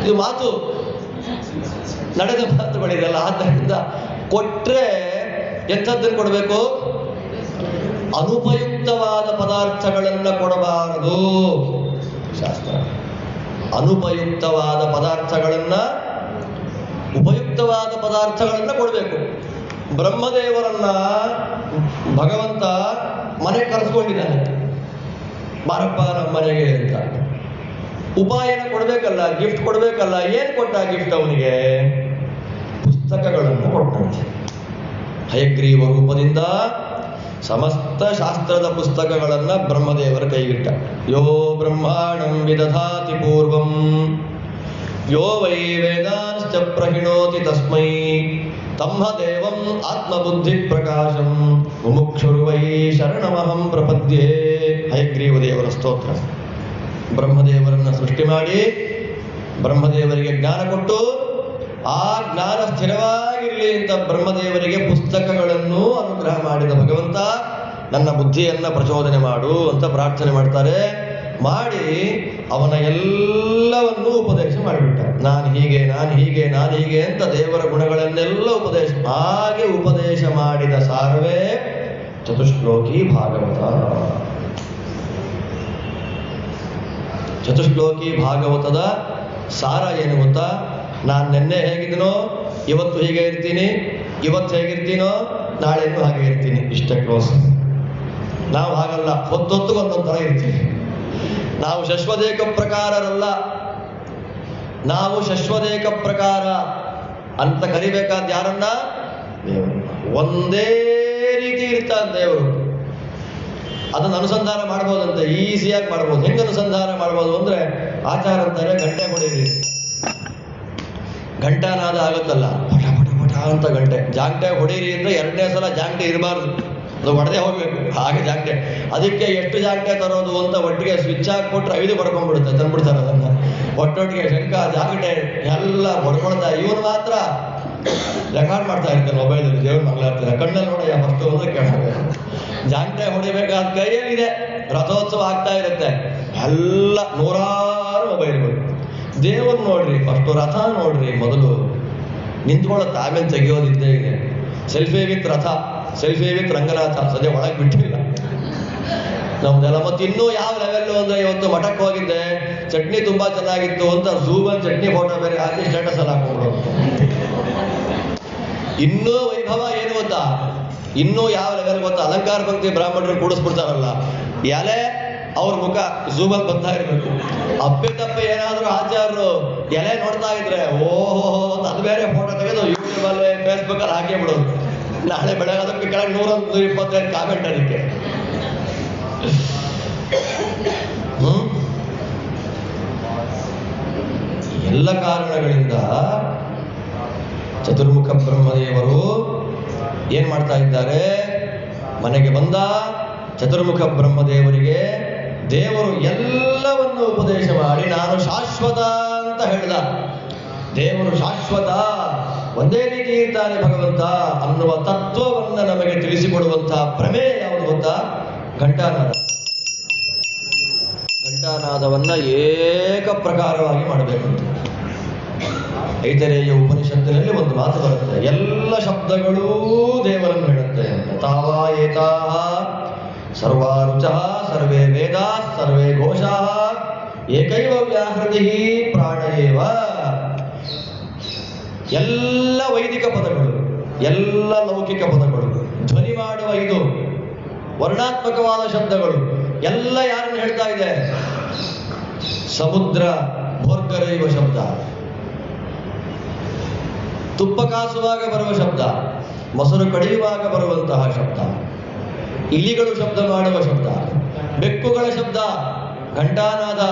ಇದು ಮಾತು ನಡೆದ ಮಾತುಗಳಿದೆಲ್ಲ. ಆದ್ದರಿಂದ ಕೊಟ್ರೆ ಎಂಥದ್ದನ್ನು ಕೊಡಬೇಕು? ಅನುಪಯುಕ್ತವಾದ ಪದಾರ್ಥಗಳನ್ನು ಕೊಡಬಾರದು. ಶಾಸ್ತ್ರ ಅನುಪಯುಕ್ತವಾದ ಉಪಯುಕ್ತವಾದ ಪದಾರ್ಥಗಳನ್ನ ಕೊಡಬೇಕು. ಬ್ರಹ್ಮದೇವರನ್ನ ಭಗವಂತ ಮನೆಗೆ ಕರೆಸ್ಕೊಂಡಿದ್ದಾನೆ, ಬಾರಪ್ಪ ನಮ್ಮ ಮನೆಗೆ ಅಂತ. ಉಪಾಯನ ಕೊಡ್ಬೇಕಲ್ಲ, ಗಿಫ್ಟ್ ಕೊಡ್ಬೇಕಲ್ಲ. ಏನ್ ಕೊಟ್ಟ ಗಿಫ್ಟ್ ಅವನಿಗೆ? ಪುಸ್ತಕಗಳನ್ನು ಕೊಟ್ಟಂತೆ. ಹಯಗ್ರೀವ ರೂಪದಿಂದ ಸಮಸ್ತ ಶಾಸ್ತ್ರದ ಪುಸ್ತಕಗಳನ್ನ ಬ್ರಹ್ಮದೇವರ ಕೈಗಿಟ್ಟ. ಯೋ ಬ್ರಹ್ಮಾಣಂ ವಿದಧಾತಿ ಪೂರ್ವಂ ಯೋ ವೈ ವೇದಾಂಶ್ಚ ಪ್ರಹಿಣೋತಿ ತಸ್ಮೈ ತಮ್ಮ ದೇವಂ ಆತ್ಮಬುದ್ಧಿ ಪ್ರಕಾಶಂ ಮುಮುಕ್ಷುರು ವೈ ಶರಣಮಹಂ ಪ್ರಪದ್ಯೆ. ಹಯಗ್ರೀವ ದೇವರ ಸ್ತೋತ್ರ. ಬ್ರಹ್ಮದೇವರನ್ನ ಸೃಷ್ಟಿ ಮಾಡಿ ಬ್ರಹ್ಮದೇವರಿಗೆ ಜ್ಞಾನ ಕೊಟ್ಟು ಆ ಜ್ಞಾನ ಸ್ಥಿರವಾಗಿರಲಿ ಅಂತ ಬ್ರಹ್ಮದೇವರಿಗೆ ಪುಸ್ತಕಗಳನ್ನು ಅನುಗ್ರಹ ಮಾಡಿದ ಭಗವಂತ ನನ್ನ ಬುದ್ಧಿಯನ್ನ ಪ್ರಚೋದನೆ ಮಾಡು ಅಂತ ಪ್ರಾರ್ಥನೆ ಮಾಡ್ತಾರೆ. ಮಾಡಿ ಅವನ ಎಲ್ಲವನ್ನೂ ಉಪದೇಶ ಮಾಡಿಬಿಟ್ಟ. ನಾನು ಹೀಗೆ ಅಂತ ದೇವರ ಗುಣಗಳನ್ನೆಲ್ಲ ಹಾಗೆ ಉಪದೇಶ ಮಾಡಿದ ಸಾರವೇ ಚತುಶ್ಲೋಕಿ ಭಾಗವತ. ಚತುಶ್ಲೋಕಿ ಭಾಗವತದ ಸಾರ ಏನು ಗೊತ್ತಾ? ನಾನು ನಿನ್ನೆ ಹೇಗಿದ್ದೀನೋ ಇವತ್ತು ಹೀಗೆ ಇರ್ತೀನಿ, ಇವತ್ತು ಹೇಗಿರ್ತೀನೋ ನಾಳೆನೂ ಹಾಗೆ ಇರ್ತೀನಿ. ಇಷ್ಟೇ ಕ್ಲೋಸ್. ನಾವು ಹಾಗಲ್ಲ, ಹೊತ್ತೊತ್ತು ಒಂದೊಂದು ಥರ ಇರ್ತೀವಿ. ನಾವು ಶಶ್ವದೇಕ ಪ್ರಕಾರರಲ್ಲ, ನಾವು ಶಶ್ವದೇಕ ಪ್ರಕಾರ ಅಂತ ಕರಿಬೇಕಾದ ಯಾರನ್ನ? ದೇವರು. ಒಂದೇ ರೀತಿ ಇರ್ತಾನೆ ದೇವರು. ಅದನ್ನು ಅನುಸಂಧಾನ ಮಾಡ್ಬೋದಂತೆ, ಈಸಿಯಾಗಿ ಮಾಡ್ಬೋದು. ಹೆಂಗೆ ಅನುಸಂಧಾನ ಮಾಡ್ಬೋದು ಅಂದ್ರೆ, ಆಚಾರ ಅಂತಾರೆ ಗಂಟೆ ಹೊಡೀರಿ, ಘಂಟಾನಾದ ಆಗುತ್ತಲ್ಲ, ಪಟ ಪಟ ಪಟ ಅಂತ ಗಂಟೆ. ಜಾಂಟೆ ಹೊಡೀರಿ ಅಂದ್ರೆ ಎರಡನೇ ಸಲ ಜಾಂಟೆ ಇರಬಾರ್ದು, ಅದು ಹೊಡೆದೇ ಹೋಗ್ಬೇಕು. ಹಾಗೆ ಜಾಂಟೆ, ಅದಕ್ಕೆ ಎಷ್ಟು ಜಾಂಟೆ ತರೋದು ಅಂತ ಒಟ್ಟಿಗೆ ಸ್ವಿಚ್ ಹಾಕ್ಬಿಟ್ರೆ 5 ಬಡ್ಕೊಂಡ್ಬಿಡುತ್ತೆ, ತಂದ್ಬಿಡ್ತಾರೆ ಅದನ್ನ ಒಟ್ಟೊಟ್ಟಿಗೆ. ಶಂಕ ಜಾಗಟೆ ಎಲ್ಲ ಹೊಡ್ಕೊಳ್ತಾ, ಇವನು ಮಾತ್ರ ರೆಕಾರ್ಡ್ ಮಾಡ್ತಾ ಇರ್ತಾನೆ ಮೊಬೈಲಲ್ಲಿ. ದೇವ್ರ ಮಂಗಳಾರ್ತಿರ ಕಣ್ಣಲ್ಲಿ ನೋಡಯ್ಯ ಫಸ್ಟ್ ಅಂದ್ರೆ ಕೇಳಬೇಕು. ಜಾಂಟೆ ಹೊಡಿಬೇಕಾದ ಕೈಯಲ್ಲಿದೆ. ರಥೋತ್ಸವ ಆಗ್ತಾ ಇರುತ್ತೆ, ಎಲ್ಲ ನೂರಾರು ಮೊಬೈಲ್ಗಳು. ದೇವ್ರು ನೋಡ್ರಿ, ಫಸ್ಟ್ ರಥ ನೋಡ್ರಿ, ಮೊದಲು ನಿಂತ್ಕೊಳ್ಳುತ್ತೆ, ಆಮೇಲೆ ತೆಗೆಯೋದಿದ್ದೇ ಇದೆ. ಸೆಲ್ಫಿ ವಿತ್ ರಥ, ಸೆಲ್ಫಿ ವಿತ್ ರಂಗನಾಥ ಸದ್ಯ ಒಳಗೆ ಬಿಟ್ಟಿಲ್ಲ ನಮ್ದೆಲ್ಲ. ಮತ್ತೆ ಇನ್ನೂ ಯಾವ ಲೆವೆಲ್ಲು ಅಂದ್ರೆ, ಇವತ್ತು ಮಠಕ್ಕೆ ಹೋಗಿದ್ದೆ, ಚಟ್ನಿ ತುಂಬಾ ಚೆನ್ನಾಗಿತ್ತು ಅಂತ ಝೂಬಲ್ ಚಟ್ನಿ ಫೋಟೋ ಬೇರೆ ಹಾಕಿ ಸ್ಟೇಟಸ್ ಅಲ್ಲಿ ಹಾಕೊಂಡ್ಬಿಡೋದು. ಇನ್ನೂ ವೈಭವ ಏನು ಗೊತ್ತಾ? ಇನ್ನೂ ಯಾವ ಲೆವೆಲ್ ಗೊತ್ತಾ? ಅಲಂಕಾರ ಪಂಕ್ತಿ ಬ್ರಾಹ್ಮಣರು ಕೂಡಿಸ್ಬಿಡ್ತಾರಲ್ಲ, ಎಲೆ ಅವ್ರ ಮುಖ ಝೂಬಲ್ ಬರ್ತಾ ಇರ್ಬೇಕು. ಅಪ್ಪೆ ತಪ್ಪೆ ಏನಾದ್ರು ಆಚಾರ್ಯರು ಎಲೆ ನೋಡ್ತಾ ಇದ್ರೆ ಓಹೋ ಅಂತ ಅದು ಬೇರೆ ಫೋಟೋ ತೆಗೆದು ಯೂಟ್ಯೂಬ್ ಅಲ್ಲಿ ಫೇಸ್ಬುಕ್ ಅಲ್ಲಿ ಹಾಕಿ ಬಿಡೋದು. ನಾಳೆ ಬೆಳಗ್ಗೆ ಅದಕ್ಕೆ ಕೆಳಗೆ 125 ಕಾಮೆಂಟ್ ಅದಕ್ಕೆ. ಎಲ್ಲ ಕಾರಣಗಳಿಂದ ಚತುರ್ಮುಖ ಬ್ರಹ್ಮದೇವರು ಏನ್ ಮಾಡ್ತಾ ಇದ್ದಾರೆ? ಮನೆಗೆ ಬಂದ ಚತುರ್ಮುಖ ಬ್ರಹ್ಮದೇವರಿಗೆ ದೇವರು ಎಲ್ಲವನ್ನು ಉಪದೇಶ ಮಾಡಿ, ನಾನು ಶಾಶ್ವತ ಅಂತ ಹೇಳಿದ. ದೇವರು ಶಾಶ್ವತ, ಒಂದೇ ರೀತಿ ಇರ್ತಾನೆ ಭಗವಂತ ಅನ್ನುವ ತತ್ವವನ್ನು ನಮಗೆ ತಿಳಿಸಿಕೊಡುವಂತಹ ಪ್ರಮೇಯ ಯಾವುದು ಗೊತ್ತಾ? ಘಂಟಾನಾದ. ಘಂಟಾನಾದವನ್ನ ಏಕ ಪ್ರಕಾರವಾಗಿ ಮಾಡಬೇಕಂತ ಐತರೇಯ ಉಪನಿಷತ್ತಿನಲ್ಲಿ ಒಂದು ಮಾತು ಬರುತ್ತೆ, ಎಲ್ಲ ಶಬ್ದಗಳೂ ದೇವರನ್ನು ಹೇಳುತ್ತೆ ಅಂತ. ತಾವಾ ಏತಾಹ ಸರ್ವಾರುಚಃ ಸರ್ವೇ ವೇದಾ ಸರ್ವೇ ಘೋಷಾಃ ಏಕೈವ ವ್ಯಾಹೃತಿ ಪ್ರಾಣಯೇವ. ಎಲ್ಲ ವೈದಿಕ ಪದಗಳು, ಎಲ್ಲ ಲೌಕಿಕ ಪದಗಳು, ಧ್ವನಿ ಮಾಡುವ ಇದು ವರ್ಣಾತ್ಮಕವಾದ ಶಬ್ದಗಳು ಎಲ್ಲ ಯಾರನ್ನು ಹೇಳ್ತಾ ಇದೆ? ಸಮುದ್ರ ಭೋರ್ಗರೈವ ಶಬ್ದ, ತುಪ್ಪ ಕಾಸುವಾಗ ಬರುವ ಶಬ್ದ, ಮೊಸರು ಕಡಿಯುವಾಗ ಬರುವಂತಹ ಶಬ್ದ, ಇಲಿಗಳು ಶಬ್ದ ಮಾಡುವ ಶಬ್ದ, ಬೆಕ್ಕುಗಳ ಶಬ್ದ, ಘಂಟಾನಾದ,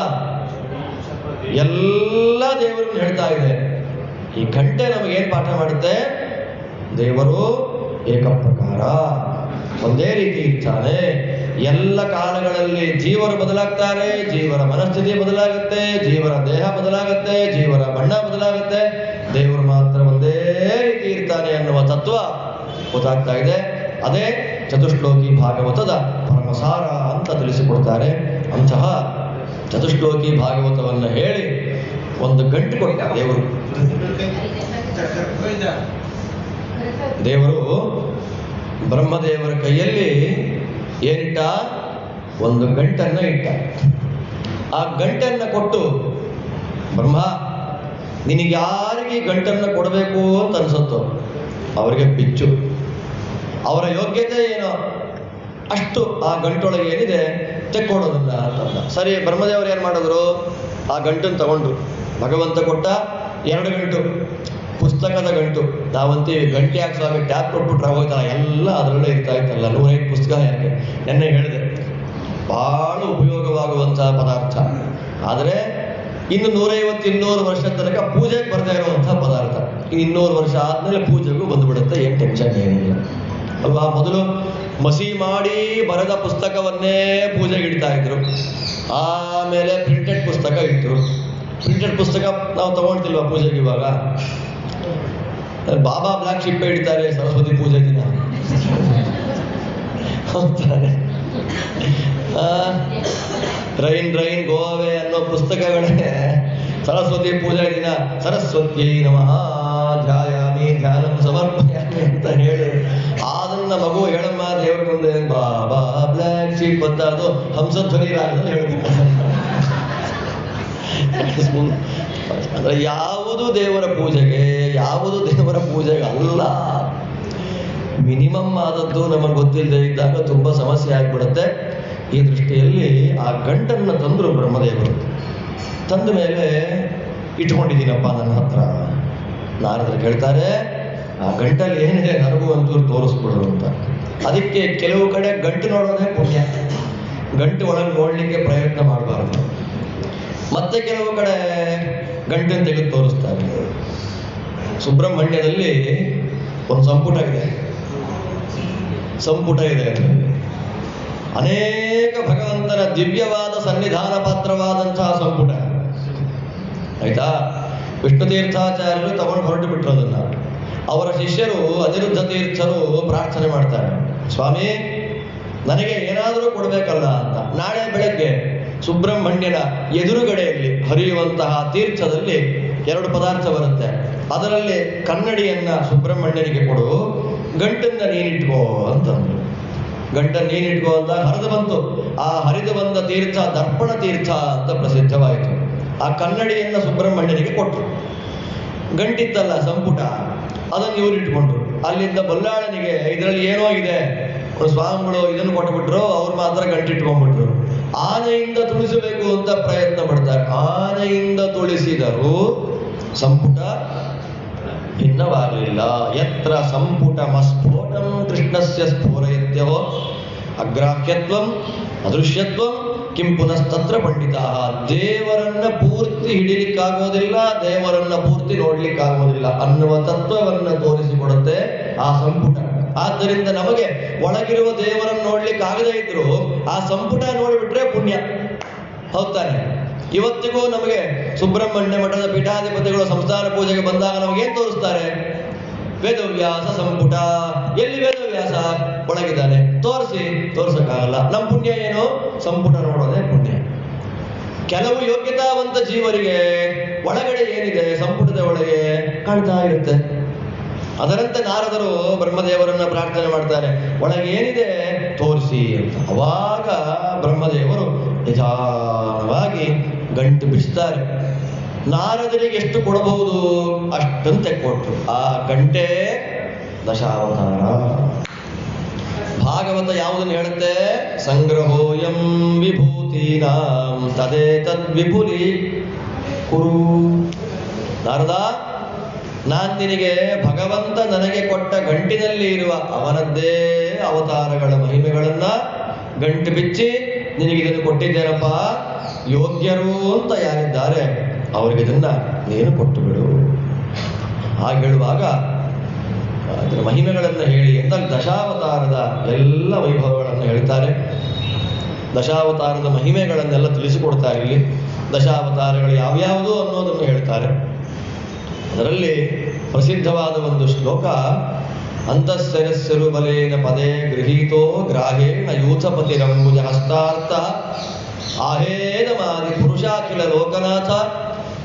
ಎಲ್ಲ ದೇವರನ್ನು ಹೇಳ್ತಾ ಇದೆ. ಈ ಗಂಟೆ ನಮಗೇನು ಪಾಠ ಮಾಡುತ್ತೆ? ದೇವರು ಏಕಪ್ರಕಾರ, ಒಂದೇ ರೀತಿ ಇರ್ತಾನೆ. ಎಲ್ಲ ಕಾಲಗಳಲ್ಲಿ ಜೀವರು ಬದಲಾಗ್ತಾರೆ, ಜೀವರ ಮನಸ್ಥಿತಿ ಬದಲಾಗುತ್ತೆ, ಜೀವರ ದೇಹ ಬದಲಾಗುತ್ತೆ, ಜೀವರ ಬಣ್ಣ ಬದಲಾಗುತ್ತೆ, ದೇವರು ಮಾತ್ರ ಒಂದೇ ರೀತಿ ಇರ್ತಾನೆ ಅನ್ನುವ ತತ್ವ ಗೊತ್ತಾಗ್ತಾ ಇದೆ. ಅದೇ ಚತುಶ್ಲೋಕಿ ಭಾಗವತದ ಪರಮಸಾರ ಅಂತ ತಿಳಿಸಿಕೊಡ್ತಾರೆ. ಅಂತಹ ಚತುಶ್ಲೋಕಿ ಭಾಗವತವನ್ನು ಹೇಳಿ ಒಂದು ಗಂಟು ಕೊಟ್ಟ ದೇವರು. ದೇವರು ಬ್ರಹ್ಮದೇವರ ಕೈಯಲ್ಲಿ ಏನಿಟ್ಟ? ಒಂದು ಗಂಟನ್ನ ಇಟ್ಟ. ಆ ಗಂಟನ್ನ ಕೊಟ್ಟು, ಬ್ರಹ್ಮ ನಿನಗೆ ಯಾರಿಗೆ ಗಂಟನ್ನ ಕೊಡಬೇಕು ಅಂತ ಅನ್ಸುತ್ತೋ ಅವರಿಗೆ ಬಿಚ್ಚು, ಅವರ ಯೋಗ್ಯತೆ ಏನೋ ಅಷ್ಟು ಆ ಗಂಟೊಳಗೆ ಏನಿದೆ ತೆಕ್ಕೊಡೋದನ್ನ ಅಂತಂದ. ಸರಿ, ಬ್ರಹ್ಮದೇವರು ಏನು ಮಾಡಿದ್ರು? ಆ ಗಂಟನ್ನು ತಗೊಂಡ್ರು. ಭಗವಂತ ಕೊಟ್ಟ 2 ಗಂಟು, ಪುಸ್ತಕದ ಗಂಟು. ನಾವಂತೀವಿ ಗಂಟೆ ಯಾಕೆ ಸ್ವಾಮಿ ಟ್ಯಾಪ್ ಕೊಟ್ಬಿಟ್ರೆ ಹೋಗ್ತಾರ, ಎಲ್ಲ ಅದರಲ್ಲೇ ಇರ್ತಾ ಇತ್ತಲ್ಲ. 105 ಪುಸ್ತಕ ಯಾಕೆ ನೆನ್ನೆ ಹೇಳಿದೆ, ಬಹಳ ಉಪಯೋಗವಾಗುವಂತಹ ಪದಾರ್ಥ. ಆದರೆ ಇನ್ನು 150-200 ವರ್ಷದ ತನಕ ಪೂಜೆಗೆ ಬರ್ತಾ ಇರುವಂತಹ ಪದಾರ್ಥ. ಇನ್ನು 200 ವರ್ಷ ಆದ್ಮೇಲೆ ಪೂಜೆಗೂ ಬಂದ್ಬಿಡುತ್ತೆ, ಏನು ಟೆನ್ಷನ್ ಏನಿಲ್ಲ ಅಲ್ವಾ? ಮೊದಲು ಮಸಿ ಮಾಡಿ ಬರೆದ ಪುಸ್ತಕವನ್ನೇ ಪೂಜೆಗೆ ಇಡ್ತಾ ಇದ್ರು. ಆಮೇಲೆ ಪ್ರಿಂಟೆಡ್ ಪುಸ್ತಕ ಇಟ್ಟರು. ಪ್ರಿಂಟೆಡ್ ಪುಸ್ತಕ ನಾವು ತಗೊಳ್ತಿಲ್ವಾ ಪೂಜೆಗೆ? ಇವಾಗ ಬಾಬಾ ಬ್ಲಾಕ್ ಶಿಪ್ ಇಡ್ತಾರೆ ಸರಸ್ವತಿ ಪೂಜೆ ದಿನ. ಹೋಗ್ತಾರೆ. ರೈನ್ ರೈನ್ ಗೋವೆ ಅನ್ನೋ ಪುಸ್ತಕಗಳೇ ಸರಸ್ವತಿ ಪೂಜೆ ದಿನ ಸರಸ್ವತ್ಯೈ ನಮಃ ಧ್ಯಾಯಾಮಿ ಧ್ಯಾನಂ ಸಮರ್ಪಯಾಮಿ ಅಂತ ಹೇಳಿ ಅದನ್ನ ಮಗು ಹೇಳಮ್ಮ ದೇವರ ಮುಂದೆ ಬಾಬಾ ಬ್ಲಾಕ್ ಶಿಪ್ ಅಂತ ಅದು ಹಂಸಧ್ವನಿ ರಾಗದಲ್ಲಿ ಹೇಳ್ತಾರೆ. ಅಂದ್ರೆ ಯಾವುದು ದೇವರ ಪೂಜೆಗೆ ಅಲ್ಲ. ಮಿನಿಮಮ್ ಆದದ್ದು ನಮಗೆ ಗೊತ್ತಿಲ್ಲದೆ ಇದ್ದಾಗ ತುಂಬಾ ಸಮಸ್ಯೆ ಆಗ್ಬಿಡುತ್ತೆ. ಈ ದೃಷ್ಟಿಯಲ್ಲಿ ಆ ಗಂಟನ್ನು ತಂದ್ರು ಬ್ರಹ್ಮದೇವರು. ತಂದ ಮೇಲೆ ಇಟ್ಕೊಂಡಿದ್ದೀನಪ್ಪ ನನ್ನ ಹತ್ರ. ನಾರದರು ಕೇಳ್ತಾರೆ, ಆ ಗಂಟಲ್ಲಿ ಏನಿದೆ ನನಗೂ ಒಂಚೂರು ತೋರಿಸ್ಬಿಡು ಅಂತ. ಅದಕ್ಕೆ ಕೆಲವು ಕಡೆ ಗಂಟು ನೋಡೋದೇ ಪುಣ್ಯ, ಗಂಟು ಒಳಗೆ ನೋಡ್ಲಿಕ್ಕೆ ಪ್ರಯತ್ನ ಮಾಡಬಾರ್ದು. ಮತ್ತೆ ಕೆಲವು ಕಡೆ ಗಂಟನ್ನು ತೆಗೆದು ತೋರಿಸ್ತಾರೆ. ಸುಬ್ರಹ್ಮಣ್ಯದಲ್ಲಿ ಒಂದು ಸಂಪುಟ ಇದೆ ಅದರಲ್ಲಿ ಅನೇಕ ಭಗವಂತನ ದಿವ್ಯವಾದ ಸನ್ನಿಧಾನ ಪಾತ್ರವಾದಂತಹ ಸಂಪುಟ. ಆಯ್ತಾ? ವಿಷ್ಣು ತೀರ್ಥಾಚಾರ್ಯರು ತಗೊಂಡು ಹೊರಟು ಬಿಟ್ರು ಅದನ್ನ. ಅವರ ಶಿಷ್ಯರು ಅನಿರುದ್ಧ ತೀರ್ಥರು ಪ್ರಾರ್ಥನೆ ಮಾಡ್ತಾರೆ, ಸ್ವಾಮಿ ನನಗೆ ಏನಾದರೂ ಕೊಡಬೇಕಲ್ಲ ಅಂತ. ನಾಳೆ ಬೆಳಗ್ಗೆ ಸುಬ್ರಹ್ಮಣ್ಯನ ಎದುರುಗಡೆಯಲ್ಲಿ ಹರಿಯುವಂತಹ ತೀರ್ಥದಲ್ಲಿ 2 ಪದಾರ್ಥ ಬರುತ್ತೆ. ಅದರಲ್ಲಿ ಕನ್ನಡಿಯನ್ನ ಸುಬ್ರಹ್ಮಣ್ಯನಿಗೆ ಕೊಡು, ಗಂಟನ್ನ ನೀನಿಟ್ಕೋ ಅಂತಂದ್ರು. ಗಂಟನ್ನು ನೀನಿಟ್ಕೋ ಅಂತ ಹರಿದು ಬಂತು. ಆ ಹರಿದು ಬಂದ ತೀರ್ಥ ದರ್ಪಣ ತೀರ್ಥ ಅಂತ ಪ್ರಸಿದ್ಧವಾಯಿತು. ಆ ಕನ್ನಡಿಯನ್ನ ಸುಬ್ರಹ್ಮಣ್ಯನಿಗೆ ಕೊಟ್ಟರು. ಗಂಟಿತ್ತಲ್ಲ ಸಂಪುಟ, ಅದನ್ನು ಇವರು ಇಟ್ಕೊಂಡ್ರು. ಅಲ್ಲಿಂದ ಬಲ್ಲಾಳನಿಗೆ ಇದರಲ್ಲಿ ಏನೋ ಇದೆ, ಸ್ವಾಮಿಗಳು ಇದನ್ನು ಕೊಟ್ಟುಬಿಟ್ರು, ಅವ್ರು ಮಾತ್ರ ಗಂಟಿಟ್ಕೊಂಡ್ಬಿಟ್ರು. ಆನೆಯಿಂದ ತುಳಿಸಬೇಕು ಅಂತ ಪ್ರಯತ್ನ ಪಡ್ತಾರೆ. ಆನೆಯಿಂದ ತುಳಿಸಿದರು, ಸಂಪುಟ ಭಿನ್ನವಾಗಲಿಲ್ಲ. ಯತ್ರ ಸಂಪುಟ ಮಸ್ಫೋಟಂ ಕೃಷ್ಣಸ್ಯ ಸ್ಫೋರಯತ್ಯೋ ಅಗ್ರಾಹ್ಯತ್ವಂ ಅದೃಶ್ಯತ್ವಂ ಕಿಂ ಪುನಸ್ತತ್ರ ಪಂಡಿತ. ದೇವರನ್ನ ಪೂರ್ತಿ ಹಿಡಿಲಿಕ್ಕಾಗೋದಿಲ್ಲ, ದೇವರನ್ನ ಪೂರ್ತಿ ನೋಡ್ಲಿಕ್ಕಾಗೋದಿಲ್ಲ ಅನ್ನುವ ತತ್ವವನ್ನು ತೋರಿಸಿಕೊಡುತ್ತೆ ಆ ಸಂಪುಟ. ಆದ್ದರಿಂದ ನಮಗೆ ಒಳಗಿರುವ ದೇವರನ್ನು ನೋಡ್ಲಿಕ್ಕೆ ಆಗದೇ ಇದ್ರು ಆ ಸಂಪುಟ ನೋಡಿಬಿಟ್ರೆ ಪುಣ್ಯ. ಹೌದಾನೆ? ಇವತ್ತಿಗೂ ನಮಗೆ ಸುಬ್ರಹ್ಮಣ್ಯ ಮಠದ ಪೀಠಾಧಿಪತಿಗಳು ಸಂಸ್ಥಾನ ಪೂಜೆಗೆ ಬಂದಾಗ ನಮಗೇನು ತೋರಿಸ್ತಾರೆ? ವೇದವ್ಯಾಸ ಸಂಪುಟ. ಎಲ್ಲಿ ವೇದವ್ಯಾಸ? ಒಳಗಿದ್ದಾನೆ. ತೋರ್ಸಕ್ಕಾಗಲ್ಲ. ನಮ್ಮ ಪುಣ್ಯ ಏನು? ಸಂಪುಟ ನೋಡೋದೇ ಪುಣ್ಯ. ಕೆಲವು ಯೋಗ್ಯತಾವಂತ ಜೀವರಿಗೆ ಒಳಗಡೆ ಏನಿದೆ ಸಂಪುಟದ ಒಳಗೆ ಕಾಣ್ತಾ ಇರುತ್ತೆ. ಅದರಂತೆ ನಾರದರು ಬ್ರಹ್ಮದೇವರನ್ನ ಪ್ರಾರ್ಥನೆ ಮಾಡ್ತಾರೆ, ಒಳಗೆ ಏನಿದೆ ತೋರಿಸಿ ಅಂತ. ಅವಾಗ ಬ್ರಹ್ಮದೇವರು ನಿಧಾನವಾಗಿ ಗಂಟು ಬಿಡಿಸ್ತಾರೆ. ನಾರದರಿಗೆ ಎಷ್ಟು ಕೊಡಬಹುದು ಅಷ್ಟಂತೆ ಕೊಟ್ಟರು. ಆ ಗಂಟೆ ದಶಾವತಾರ. ಭಾಗವತ ಯಾವುದನ್ನು ಹೇಳುತ್ತೆ? ಸಂಗ್ರಹೋಯಂ ವಿಭೂತೀನಾಂ ತದೇ ತದ್ವಿಪುಲಿ ಕುರು. ನಾರದ, ನಾನು ನಿನಗೆ ಭಗವಂತ ನನಗೆ ಕೊಟ್ಟ ಗಂಟಿನಲ್ಲಿ ಇರುವ ಅವನದ್ದೇ ಅವತಾರಗಳ ಮಹಿಮೆಗಳನ್ನ ಗಂಟು ಬಿಚ್ಚಿ ನಿನಗಿದನ್ನು ಕೊಟ್ಟಿದ್ದೇನಪ್ಪ. ಯೋಗ್ಯರು ಅಂತ ಯಾರಿದ್ದಾರೆ ಅವರಿಗೆ ಇದನ್ನ ನೀನು ಕೊಟ್ಟು ಬಿಡು. ಹಾಗೆ ಹೇಳುವಾಗ ಅದರ ಮಹಿಮೆಗಳನ್ನು ಹೇಳಿ ಅಂತ ದಶಾವತಾರದ ಎಲ್ಲ ವೈಭವಗಳನ್ನು ಹೇಳ್ತಾರೆ. ದಶಾವತಾರದ ಮಹಿಮೆಗಳನ್ನೆಲ್ಲ ತಿಳಿಸಿಕೊಡ್ತಾರೆ. ಇಲ್ಲಿ ದಶಾವತಾರಗಳು ಯಾವ್ಯಾವುದು ಅನ್ನೋದನ್ನು ಹೇಳ್ತಾರೆ. ಅದರಲ್ಲಿ ಪ್ರಸಿದ್ಧವಾದ ಒಂದು ಶ್ಲೋಕ, ಅಂತಃಸರಸ್ಸರು ಬಲೇನ ಪದೇ ಗೃಹೀತೋ ಗ್ರಾಹೇಣ ಯೂಥಪತಿರಂಬುಜ ಹಸ್ತಾರ್ಥ ಆಹೇದಮಾದಿ ಪುರುಷಾಖಿಲ ಲೋಕನಾಥ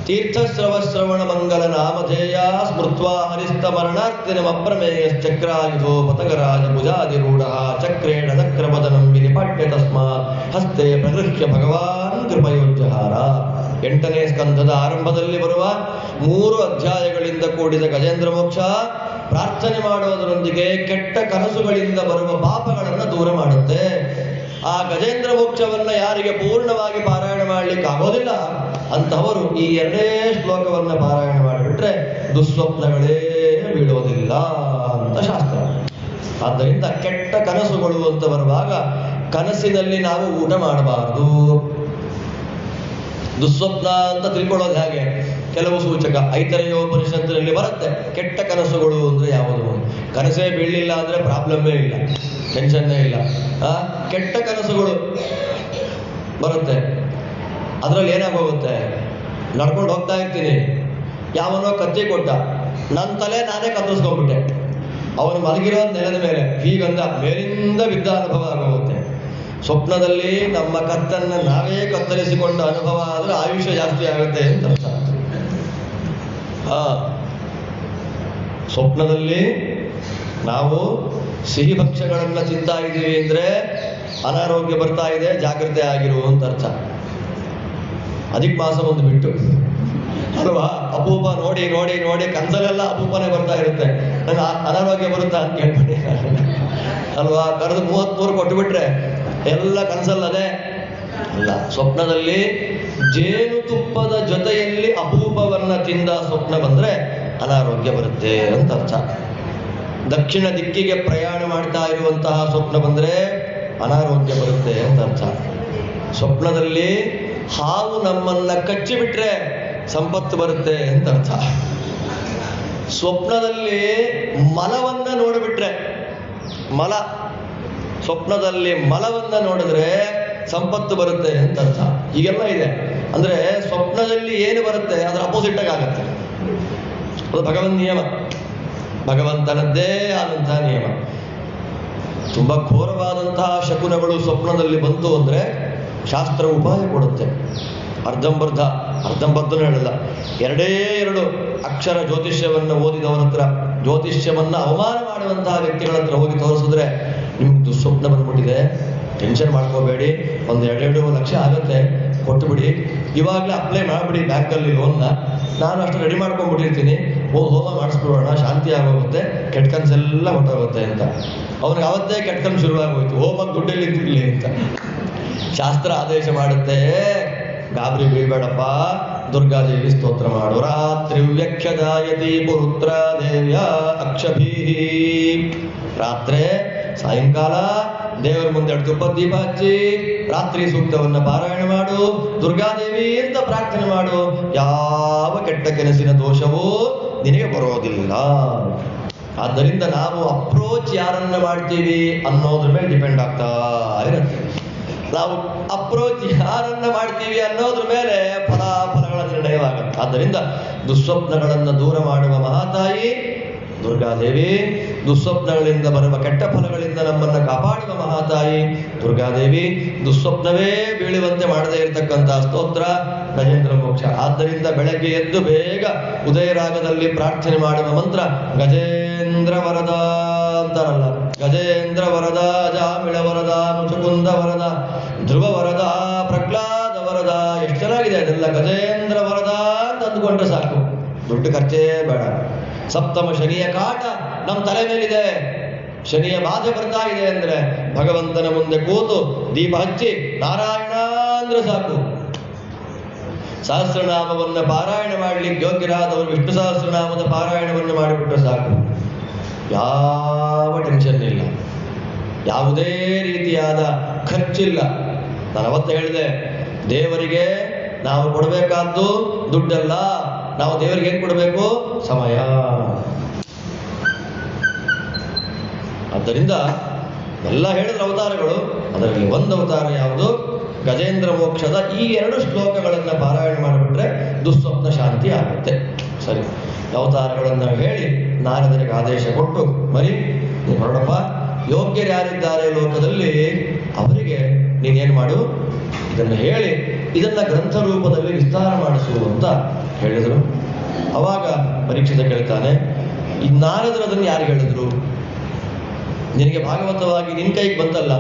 ತೀರ್ಥಶ್ರವಶ್ರವಣ ಮಂಗಲ ನಾಮಧೇಯ ಸ್ಮೃತ್ವಾ ಹರಿಸ್ತಮರಣಾರ್ತಿನಮಪ್ರಮೇಯಶ್ಚಕ್ರಾಯುಧೋ ಪತಗರಾಜ ಭುಜಾದಿರೂಢ ಚಕ್ರೇಣ ಚಕ್ರಪದನಂ ವಿನಿಪಾಟ್ಯ ತಸ್ಮಾತ್ ಹಸ್ತೆ ಪ್ರಗೃಹ್ಯ ಭಗವಾನ್ ಕೃಪಯೋಜ್ಜಹಾರ. 8ನೇ ಸ್ಕಂಧದ ಆರಂಭದಲ್ಲಿ ಬರುವ 3 ಅಧ್ಯಾಯಗಳಿಂದ ಕೂಡಿದ ಗಜೇಂದ್ರ ಮೋಕ್ಷ ಪ್ರಾರ್ಥನೆ ಮಾಡೋದರೊಂದಿಗೆ ಕೆಟ್ಟ ಕನಸುಗಳಿಂದ ಬರುವ ಪಾಪಗಳನ್ನು ದೂರ ಮಾಡುತ್ತೆ. ಆ ಗಜೇಂದ್ರ ಮೋಕ್ಷವನ್ನ ಯಾರಿಗೆ ಪೂರ್ಣವಾಗಿ ಪಾರಾಯಣ ಮಾಡಲಿಕ್ಕೆ ಆಗೋದಿಲ್ಲ ಅಂತಹವರು ಈ 2ನೇ ಶ್ಲೋಕವನ್ನ ಪಾರಾಯಣ ಮಾಡಿಬಿಟ್ರೆ ದುಸ್ವಪ್ನಗಳೇ ಬೀಳೋದಿಲ್ಲ ಅಂತ ಶಾಸ್ತ್ರ. ಆದ್ದರಿಂದ ಕೆಟ್ಟ ಕನಸುಗಳು ಅಂತ ಬರುವಾಗ ಕನಸಿನಲ್ಲಿ ನಾವು ಊಟ ಮಾಡಬಾರದು. ದುಸ್ವಪ್ನ ಅಂತ ತಿಳ್ಕೊಳ್ಳೋದು ಹೇಗೆ? ಕೆಲವು ಸೂಚಕ ಐತರೇಯೋಪನಿಷತ್ತಿನಲ್ಲಿ ಬರುತ್ತೆ. ಕೆಟ್ಟ ಕನಸುಗಳು ಅಂದ್ರೆ ಯಾವುದು? ಕನಸೇ ಬೀಳಲಿಲ್ಲ ಅಂದ್ರೆ ಪ್ರಾಬ್ಲಮ್ಮೇ ಇಲ್ಲ, ಟೆನ್ಷನ್ನೇ ಇಲ್ಲ. ಕೆಟ್ಟ ಕನಸುಗಳು ಬರುತ್ತೆ. ಅದರಲ್ಲಿ ಏನಾಗೋಗುತ್ತೆ? ನಡ್ಕೊಂಡು ಹೋಗ್ತಾ ಇರ್ತೀನಿ, ಯಾವನೋ ಕತ್ತಿ ಕೊಟ್ಟ, ನನ್ನ ತಲೆ ನಾನೇ ಕತ್ತರಿಸ್ಕೊಂಡ್ಬಿಟ್ಟೆ. ಅವನು ಮಲಗಿರೋ ನೆಲದ ಮೇಲೆ ಹೀಗಂದ ಮೇಲಿಂದ ಬಿದ್ದ ಅನುಭವ ಆಗೋಗುತ್ತೆ. ಸ್ವಪ್ನದಲ್ಲಿ ನಮ್ಮ ಕತ್ತನ್ನು ನಾವೇ ಕತ್ತರಿಸಿಕೊಂಡ ಅನುಭವ ಆದರೆ ಆಯುಷ್ಯ ಜಾಸ್ತಿ ಆಗುತ್ತೆ ಅಂತ ಅರ್ಥ. ಸ್ವಪ್ನದಲ್ಲಿ ನಾವು ಸಿಹಿ ಭಕ್ಷ್ಯಗಳನ್ನು ತಿಂತಾ ಇದ್ದೀವಿ ಅಂದರೆ ಅನಾರೋಗ್ಯ ಬರ್ತಾ ಇದೆ, ಜಾಗ್ರತೆ ಆಗಿರು ಅಂತ ಅರ್ಥ. ಅಧಿಕ ಮಾಸ ಒಂದು ಬಿಟ್ಟು ಅಲ್ವಾ, ಅಪೂಪ ನೋಡಿ ನೋಡಿ ನೋಡಿ ಕನಸಲೆಲ್ಲ ಅಪೂಪನೇ ಬರ್ತಾ ಇರುತ್ತೆ. ನನಗೆ ಅನಾರೋಗ್ಯ ಬರುತ್ತಾ ಅಂತ ಕೇಳ್ಬಿಡಿ ಅಲ್ವಾ. ಕರೆದು 33 ಕೊಟ್ಟುಬಿಟ್ರೆ ಎಲ್ಲ ಕನಸಲ್ಲದೆ ಅಲ್ಲ. ಸ್ವಪ್ನದಲ್ಲಿ ಜೇನುತುಪ್ಪದ ಜೊತೆಯಲ್ಲಿ ಅಪೂಪವನ್ನ ತಿಂದ ಸ್ವಪ್ನ ಬಂದ್ರೆ ಅನಾರೋಗ್ಯ ಬರುತ್ತೆ ಅಂತ ಅರ್ಥ. ದಕ್ಷಿಣ ದಿಕ್ಕಿಗೆ ಪ್ರಯಾಣ ಮಾಡ್ತಾ ಇರುವಂತಹ ಸ್ವಪ್ನ ಬಂದ್ರೆ ಅನಾರೋಗ್ಯ ಬರುತ್ತೆ ಅಂತ ಅರ್ಥ. ಸ್ವಪ್ನದಲ್ಲಿ ಹಾವು ನಮ್ಮನ್ನ ಕಚ್ಚಿಬಿಟ್ರೆ ಸಂಪತ್ತು ಬರುತ್ತೆ ಅಂತ ಅರ್ಥ. ಸ್ವಪ್ನದಲ್ಲಿ ಮಲವನ್ನ ನೋಡಿಬಿಟ್ರೆ ಸ್ವಪ್ನದಲ್ಲಿ ಮಲವನ್ನ ನೋಡಿದ್ರೆ ಸಂಪತ್ತು ಬರುತ್ತೆ ಅಂತ ಅರ್ಥ. ಹೀಗೆಲ್ಲ ಇದೆ. ಅಂದ್ರೆ ಸ್ವಪ್ನದಲ್ಲಿ ಏನು ಬರುತ್ತೆ ಅದರ ಅಪೋಸಿಟ್ ಆಗುತ್ತೆ. ಅದು ಭಗವನ್ ನಿಯಮ, ಭಗವಂತನದ್ದೇ ಆದಂತಹ ನಿಯಮ. ತುಂಬಾ ಘೋರವಾದಂತಹ ಶಕುನಗಳು ಸ್ವಪ್ನದಲ್ಲಿ ಬಂತು ಅಂದ್ರೆ ಶಾಸ್ತ್ರ ಉಪಾಯ ಕೊಡುತ್ತೆ. ಅರ್ಧಂಬರ್ಧನೂ ಹೇಳಲ್ಲ, 2 ಅಕ್ಷರ ಜ್ಯೋತಿಷ್ಯವನ್ನು ಓದಿದವರ ಹತ್ರ, ಜ್ಯೋತಿಷ್ಯವನ್ನ ಅವಮಾನ ಮಾಡುವಂತಹ ವ್ಯಕ್ತಿಗಳ ಹತ್ರ ಹೋಗಿ ತೋರಿಸಿದ್ರೆ ನಿಮ್ಗೆ ದುಸ್ವಪ್ನ ಬಂದ್ಬಿಟ್ಟಿದೆ, ಟೆನ್ಷನ್ ಮಾಡ್ಕೋಬೇಡಿ, ಒಂದು 2 ಲಕ್ಷ ಆಗುತ್ತೆ, ಕೊಟ್ಟುಬಿಡಿ, ಇವಾಗಲೇ ಅಪ್ಲೈ ಮಾಡಿಬಿಡಿ ಬ್ಯಾಂಕಲ್ಲಿ ಲೋನ್ನ, ನಾನು ಅಷ್ಟು ರೆಡಿ ಮಾಡ್ಕೊಂಡ್ಬಿಟ್ಟಿರ್ತೀನಿ, ಹೋಮ ಮಾಡಿಸ್ಬಿಡೋಣ, ಶಾಂತಿ ಆಗೋಗುತ್ತೆ, ಕೆಟ್ಟ ಕನಸೆಲ್ಲ ಹೊಟ್ಟೋಗುತ್ತೆ ಅಂತ. ಅವನಿಗೆ ಅವತ್ತೇ ಕೆಟ್ಟ ಕನಸು ಶುರುವಾಗೋಯ್ತು, ಹೋಮಕ್ಕೆ ದುಡ್ಡಲ್ಲಿ ಇರ್ತಿರ್ಲಿ ಅಂತ. ಶಾಸ್ತ್ರ ಆದೇಶ ಮಾಡುತ್ತೆ, ಗಾಬರಿ ಬೀಳ್ಬೇಡಪ್ಪ, ದುರ್ಗಾದೇವಿ ಸ್ತೋತ್ರ ಮಾಡು. ರಾತ್ರಿ ವ್ಯಕ್ಷದಾಯತಿ ಪುರುತ್ರ ದೇವ್ಯ ಅಕ್ಷಭೀಹಿ. ರಾತ್ರಿ ಸಾಯಂಕಾಲ ದೇವರ ಮುಂದೆ 2 ತುಪ್ಪದ ದೀಪ ಹಚ್ಚಿ ರಾತ್ರಿ ಸೂಕ್ತವನ್ನ ಪಾರಾಯಣ ಮಾಡು, ದುರ್ಗಾದೇವಿ ಅಂತ ಪ್ರಾರ್ಥನೆ ಮಾಡು. ಯಾವ ಕೆಟ್ಟ ಕೆಲಸಿನ ದೋಷವೂ ನಿನಗೆ ಬರೋದಿಲ್ಲ. ಆದ್ದರಿಂದ ನಾವು ಅಪ್ರೋಚ್ ಯಾರನ್ನ ಮಾಡ್ತೀವಿ ಅನ್ನೋದ್ರ ಮೇಲೆ ಡಿಪೆಂಡ್ ಆಗ್ತಾ ಇರುತ್ತೆ. ನಾವು ಅಪ್ರೋಚ್ ಯಾರನ್ನ ಮಾಡ್ತೀವಿ ಅನ್ನೋದ್ರ ಮೇಲೆ ಫಲಾಫಲಗಳ ನಿರ್ಣಯವಾಗುತ್ತೆ. ಆದ್ದರಿಂದ ದುಸ್ವಪ್ನಗಳನ್ನು ದೂರ ಮಾಡುವ ಮಹಾತಾಯಿ ದುರ್ಗಾದೇವಿ, ದುಸ್ವಪ್ನಗಳಿಂದ ಬರುವ ಕೆಟ್ಟ ಫಲಗಳಿಂದ ನಮ್ಮನ್ನು ಕಾಪಾಡುವ ಮಹಾತಾಯಿ ದುರ್ಗಾದೇವಿ, ದುಸ್ವಪ್ನವೇ ಬೀಳುವಂತೆ ಮಾಡದೇ ಇರತಕ್ಕಂಥ ಸ್ತೋತ್ರ ಗಜೇಂದ್ರ ಮೋಕ್ಷ. ಆದ್ದರಿಂದ ಬೆಳಗ್ಗೆ ಎದ್ದು ಬೇಗ ಉದಯರಾಗದಲ್ಲಿ ಪ್ರಾರ್ಥನೆ ಮಾಡುವ ಮಂತ್ರ ಗಜೇಂದ್ರ ವರದ ಅಂತಾರಲ್ಲ, ಗಜೇಂದ್ರ ವರದ, ಜಾಮಿಳ ವರದ, ಮುಚುಕುಂದ ವರದ, ಧ್ರುವ ವರದ, ಪ್ರಹ್ಲಾದ ವರದ. ಎಷ್ಟು ಚೆನ್ನಾಗಿದೆ ಅದೆಲ್ಲ. ಗಜೇಂದ್ರ ವರದ ಅಂತ ಅಂದುಕೊಂಡ್ರೆ ಸಾಕು, ದುಡ್ಡು ಖರ್ಚೇ ಬೇಡ. ಸಪ್ತಮ ಶನಿಯ ಕಾಟ ನಮ್ಮ ತಲೆ ಮೇಲಿದೆ, ಶನಿಯ ಬಾಧೆ ಬರ್ತಾ ಇದೆ ಅಂದ್ರೆ ಭಗವಂತನ ಮುಂದೆ ಕೂತು ದೀಪ ಹಚ್ಚಿ ನಾರಾಯಣ ಅಂದ್ರೆ ಸಾಕು. ಸಹಸ್ರನಾಮವನ್ನ ಪಾರಾಯಣ ಮಾಡಲಿಕ್ಕೆ ಯೋಗ್ಯರಾದವರು ವಿಷ್ಣು ಸಹಸ್ರನಾಮದ ಪಾರಾಯಣವನ್ನು ಮಾಡಿಬಿಟ್ರೆ ಸಾಕು. ಯಾವ ಟೆನ್ಷನ್ ಇಲ್ಲ, ಯಾವುದೇ ರೀತಿಯಾದ ಖರ್ಚಿಲ್ಲ. ನಾನು ಅವತ್ತು ಹೇಳಿದೆ, ದೇವರಿಗೆ ನಾವು ಕೊಡಬೇಕಾದ್ದು ದುಡ್ಡಲ್ಲ, ನಾವು ದೇವರಿಗೆ ಏನು ಕೊಡಬೇಕು? ಸಮಯ. ಆದ್ದರಿಂದ ಎಲ್ಲ ಹೇಳಿದ್ರ ಅವತಾರಗಳು, ಅದರಲ್ಲಿ ಒಂದು ಅವತಾರ ಯಾವುದು? ಗಜೇಂದ್ರ ಮೋಕ್ಷದ ಈ 2 ಶ್ಲೋಕಗಳನ್ನು ಪಾರಾಯಣ ಮಾಡಿಬಿಟ್ರೆ ದುಸ್ವಪ್ನ ಶಾಂತಿ ಆಗುತ್ತೆ. ಸರಿ, ಅವತಾರಗಳನ್ನು ಹೇಳಿ ನಾರದರಿಗೆ ಆದೇಶ ಕೊಟ್ಟು, ಮರಿ ನೀನು ಹೊರಡಪ್ಪ, ಯೋಗ್ಯರು ಯಾರಿದ್ದಾರೆ ಲೋಕದಲ್ಲಿ ಅವರಿಗೆ ನೀನೇನು ಮಾಡು, ಇದನ್ನು ಹೇಳಿ ಇದನ್ನ ಗ್ರಂಥ ರೂಪದಲ್ಲಿ ವಿಸ್ತಾರ ಮಾಡಿಸು ಅಂತ ಹೇಳಿದರು. ಅವಾಗ ಪರೀಕ್ಷಿತ ಕೇಳ್ತಾನೆ, ಈ ನಾರದರು ಅದನ್ನು ಯಾರು ಹೇಳಿದ್ರು? ನಿನಗೆ ಭಾಗವತವಾಗಿ ನಿನ್ನ ಕೈಗೆ ಬಂತಲ್ಲ,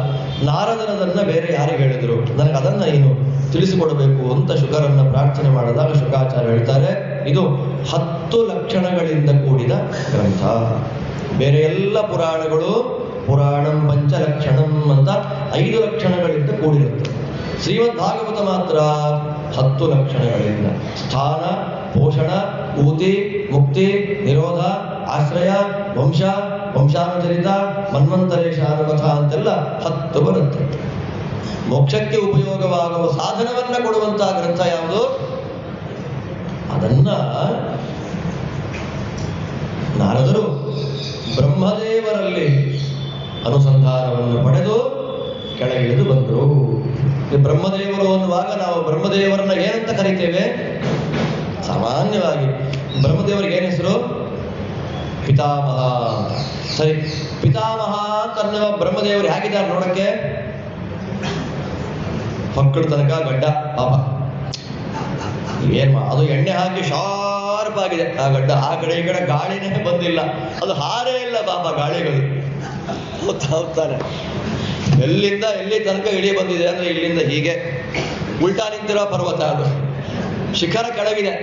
ನಾರದರದನ್ನ ಬೇರೆ ಯಾರಿಗೆ ಹೇಳಿದ್ರು? ನನಗೆ ಅದನ್ನ ನೀನು ತಿಳಿಸಿಕೊಡಬೇಕು ಅಂತ ಶುಕರನ್ನ ಪ್ರಾರ್ಥನೆ ಮಾಡಿದಾಗ ಶುಕಾಚಾರ್ಯ ಹೇಳ್ತಾರೆ, ಇದು 10 ಲಕ್ಷಣಗಳಿಂದ ಕೂಡಿದ ಗ್ರಂಥ. ಬೇರೆ ಎಲ್ಲ ಪುರಾಣಗಳು ಪುರಾಣಂ ಪಂಚಲಕ್ಷಣಂ ಅಂತ 5 ಲಕ್ಷಣಗಳಿಂದ ಕೂಡಿರುತ್ತೆ. ಶ್ರೀಮದ್ ಭಾಗವತ ಮಾತ್ರ 10 ಲಕ್ಷಣಗಳಿಂದ. ಸ್ಥಾನ, ಪೋಷಣ, ಊತಿ, ಮುಕ್ತಿ, ನಿರೋಧ, ಆಶ್ರಯ, ವಂಶ, ವಂಶಾನುಚರಿತ, ಮನ್ವಂತರೇಶಾನುಕಥ ಅಂತೆಲ್ಲ 10 ಬರುತ್ತೆ. ಮೋಕ್ಷಕ್ಕೆ ಉಪಯೋಗವಾಗುವ ಸಾಧನವನ್ನ ಕೊಡುವಂತಹ ಗ್ರಂಥ ಯಾವುದು? ಅದನ್ನ ನಾರದರು ಬ್ರಹ್ಮದೇವರಲ್ಲಿ ಅನುಸಂಧಾನವನ್ನು ಪಡೆದು ಕೆಳಗಿಳಿದು ಬಂದರು. ಬ್ರಹ್ಮದೇವರು ಅನ್ನುವಾಗ ನಾವು ಬ್ರಹ್ಮದೇವರನ್ನ ಏನಂತ ಕರಿತೇವೆ? ಸಾಮಾನ್ಯವಾಗಿ ಬ್ರಹ್ಮದೇವರಿಗೆ ಏನು ಹೆಸರು? ಪಿತಾಮಹ ಅಂತ. ಸರಿ, ಪಿತಾಮಹ ಅಂತನ್ನುವ ಬ್ರಹ್ಮದೇವರು ಹೇಗಿದ್ದಾರೆ ನೋಡಕ್ಕೆ? ಮಕ್ಕಳ ತನಕ ಗಡ್ಡ ಪಾಪ, ಅದು ಎಣ್ಣೆ ಹಾಕಿ ಶಾರ್ಪ್ ಆಗಿದೆ ಆ ಗಡ್ಡ. ಆ ಕಡೆ ಈ ಕಡೆ ಗಾಳಿನೇ ಬಂದಿಲ್ಲ, ಅದು ಹಾರೇ ಇಲ್ಲ ಪಾಪ ಗಾಳಿಗಳು. ಹೋಗ್ತಾನೆ ಎಲ್ಲಿಂದ ಎಲ್ಲಿ ತನಕ ಇಳಿ ಬಂದಿದೆ ಅಂದ್ರೆ ಇಲ್ಲಿಂದ ಹೀಗೆ ಉಲ್ಟಾ ನಿಂತಿರೋ ಪರ್ವತ, ಅದು ಶಿಖರ ಕೆಳಗಿದೆ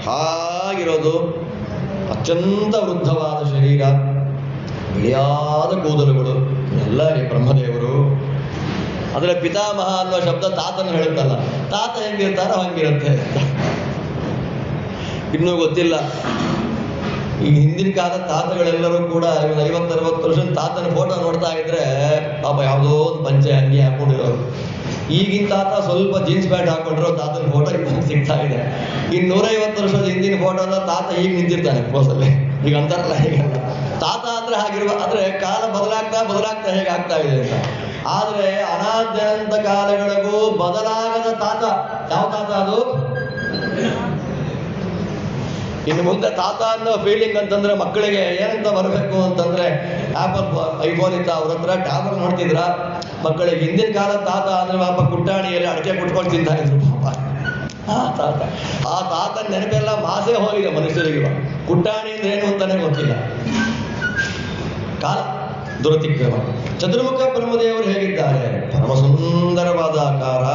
ಹಾಗಿರೋದು. ಅತ್ಯಂತ ವೃದ್ಧವಾದ ಶರೀರ, ಬಿಳಿಯಾದ ಕೂದಲುಗಳು ಎಲ್ಲ ಬ್ರಹ್ಮದೇವರು. ಅದರ ಪಿತಾಮಹ ಅನ್ನೋ ಶಬ್ದ ತಾತನ ಹೇಳುತ್ತಲ್ಲ, ತಾತ ಹೆಂಗಿರ್ತಾರೋ ಹಂಗಿರುತ್ತೆ. ಇನ್ನೂ ಗೊತ್ತಿಲ್ಲ. ಈಗ ಹಿಂದಿನ ಕಾಲದ ತಾತಗಳೆಲ್ಲರೂ ಕೂಡ 50-60 ವರ್ಷದ ತಾತನ ಫೋಟೋ ನೋಡ್ತಾ ಇದ್ರೆ ಪಾಪ ಯಾವುದೋ ಒಂದು ಪಂಚೆ ಅಂಗಿ ಹಾಕೊಂಡಿರೋರು. ಈಗಿನ ತಾತ ಸ್ವಲ್ಪ ಜೀನ್ಸ್ ಪ್ಯಾಂಟ್ ಹಾಕೊಂಡಿರೋ ತಾತನ ಫೋಟೋ ಈಗ ಸಿಗ್ತಾ ಇದೆ. ಇನ್ನು 150 ವರ್ಷದ ಹಿಂದಿನ ಫೋಟೋನ ತಾತ ಈಗ ನಿಂತಿರ್ತಾನೆ ಪೋಸಲ್ಲಿ. ಈಗ ಅಂತಾರಲ್ಲ, ಹೀಗಲ್ಲ ತಾತ ಅಂದ್ರೆ ಹಾಗಿರುವ. ಆದ್ರೆ ಕಾಲ ಬದಲಾಗ್ತಾ ಹೇಗಾಗ್ತಾ ಇದೆ ಅಂತ. ಆದ್ರೆ ಅನಾದ್ಯಂತ ಕಾಲಗಳಿಗೂ ಬದಲಾಗದ ತಾತ ಯಾವ ತಾತ ಅದು? ಇನ್ನು ಮುಂದೆ ತಾತ ಅನ್ನೋ ಫೀಲಿಂಗ್ ಅಂತಂದ್ರೆ ಮಕ್ಕಳಿಗೆ ಏನಂತ ಬರಬೇಕು ಅಂತಂದ್ರೆ, ಆಪಲ್ ಐಫೋನ್ ಇತ್ತ ಅವ್ರ ಹತ್ರ ಟ್ಯಾಬ್ ನೋಡ್ತಿದ್ರ ಮಕ್ಕಳಿಗೆ. ಹಿಂದಿನ ಕಾಲ ತಾತ ಅಂದ್ರೆ ಪಾಪ ಕುಟ್ಟಾಣಿಯಲ್ಲಿ ಅಡಿಕೆ ಕುಟ್ಕೊಂಡು ತಿಂತಾ ಇದ್ರು ಪಾಪ. ಆ ತಾತನ ನೆನಪೆಲ್ಲ ಮಾಸೇ ಹೋಗಿದೆ ಮನುಷ್ಯರಿಗೆ. ಕುಟ್ಟಾಣಿ ಅಂದ್ರೆ ಏನು ಅಂತಾನೆ ಗೊತ್ತಿಲ್ಲ. ಕಾಲ ದುರತಿಕ್ರಮ. ಚತುರ್ಮುಖ ಬ್ರಹ್ಮದೇವರು ಹೇಗಿದ್ದಾರೆ? ಪರಮ ಸುಂದರವಾದ ಆಕಾರ,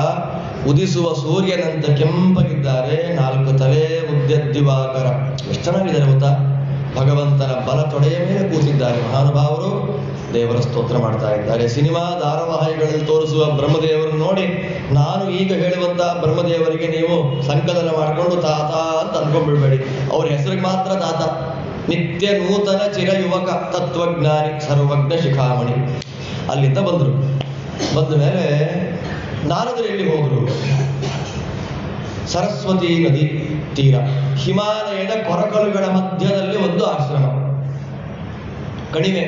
ಉದಿಸುವ ಸೂರ್ಯನಂತ ಕೆಂಪಗಿದ್ದಾರೆ, 4 ತಲೆ, ಉದ್ಯದ್ದಿವಾಕರ. ಎಷ್ಟು ಚೆನ್ನಾಗಿದ್ದಾರೆ ಗೊತ್ತಾ? ಭಗವಂತನ ಬಲ ತೊಡೆಯ ಮೇಲೆ ಕೂತಿದ್ದಾರೆ ಮಹಾನುಭಾವರು. ದೇವರ ಸ್ತೋತ್ರ ಮಾಡ್ತಾ ಇದ್ದಾರೆ. ಸಿನಿಮಾ ಧಾರಾವಾಹಿಗಳಲ್ಲಿ ತೋರಿಸುವ ಬ್ರಹ್ಮದೇವರನ್ನು ನೋಡಿ ನಾನು ಈಗ ಹೇಳುವಂತಹ ಬ್ರಹ್ಮದೇವರಿಗೆ ನೀವು ಸಂಕಲನ ಮಾಡಿಕೊಂಡು ತಾತ ಅಂತ ಅನ್ಕೊಂಡ್ಬಿಡ್ಬೇಡಿ. ಅವ್ರ ಹೆಸರಿಗೆ ಮಾತ್ರ ತಾತ. ನಿತ್ಯ ನೂತನ ಚಿರ ಯುವಕ ತತ್ವಜ್ಞಾನಿ ಸರ್ವಜ್ಞ ಶಿಖಾಮಣಿ. ಅಲ್ಲಿಂದ ಬಂದರು. ಬಂದ ಮೇಲೆ ನಾರದರು ಎಲ್ಲಿ ಹೋದರು? ಸರಸ್ವತಿ ನದಿ ತೀರ, ಹಿಮಾಲಯದ ಕೊರಕಲುಗಳ ಮಧ್ಯದಲ್ಲಿ ಒಂದು ಆಶ್ರಮ, ಕಣಿವೆ.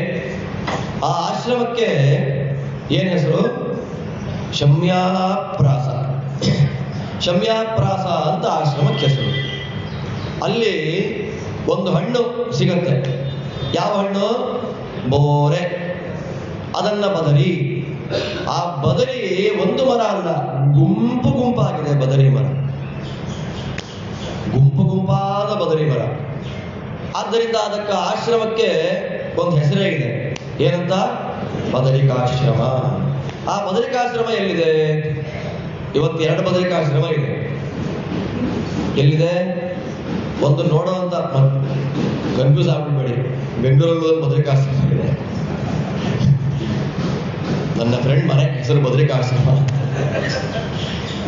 ಆ ಆಶ್ರಮಕ್ಕೆ ಏನ್ ಹೆಸರು? ಶಮ್ಯಾಪ್ರಾಸ. ಶಮ್ಯಾಪ್ರಾಸ ಅಂತ ಆಶ್ರಮಕ್ಕೆ ಹೆಸರು. ಅಲ್ಲಿ ಒಂದು ಹಣ್ಣು ಸಿಗತ್ತೆ. ಯಾವ ಹಣ್ಣು? ಬೋರೆ. ಅದನ್ನ ಬದರಿ. ಆ ಬದರಿ ಒಂದು ಮರ ಅಲ್ಲ, ಗುಂಪು ಗುಂಪಾಗಿದೆ ಬದರಿ ಮರ, ಗುಂಪು ಗುಂಪಾದ ಬದರಿ ಮರ. ಆದ್ದರಿಂದ ಅದಕ್ಕೆ ಆಶ್ರಮಕ್ಕೆ ಒಂದು ಹೆಸರೇ ಇದೆ. ಏನಂತ? ಬದರಿಕಾಶ್ರಮ. ಆ ಬದರಿಕಾಶ್ರಮ ಎಲ್ಲಿದೆ? ಇವತ್ತು 2 ಬದರಿಕಾಶ್ರಮ ಇದೆ. ಎಲ್ಲಿದೆ? ಒಂದು ನೋಡುವಂತ, ಕನ್ಫ್ಯೂಸ್ ಆಗ್ಬಿಡ್ಬೇಡಿ, ಬೆಂಗಳೂರಲ್ಲಿ ಒಂದು ಬದರಿಕಾಶ್ರಮ ಇದೆ. ನನ್ನ ಫ್ರೆಂಡ್ ಮನೆ ಹೆಸರು ಬದರಿಕಾಶ್ರಮ.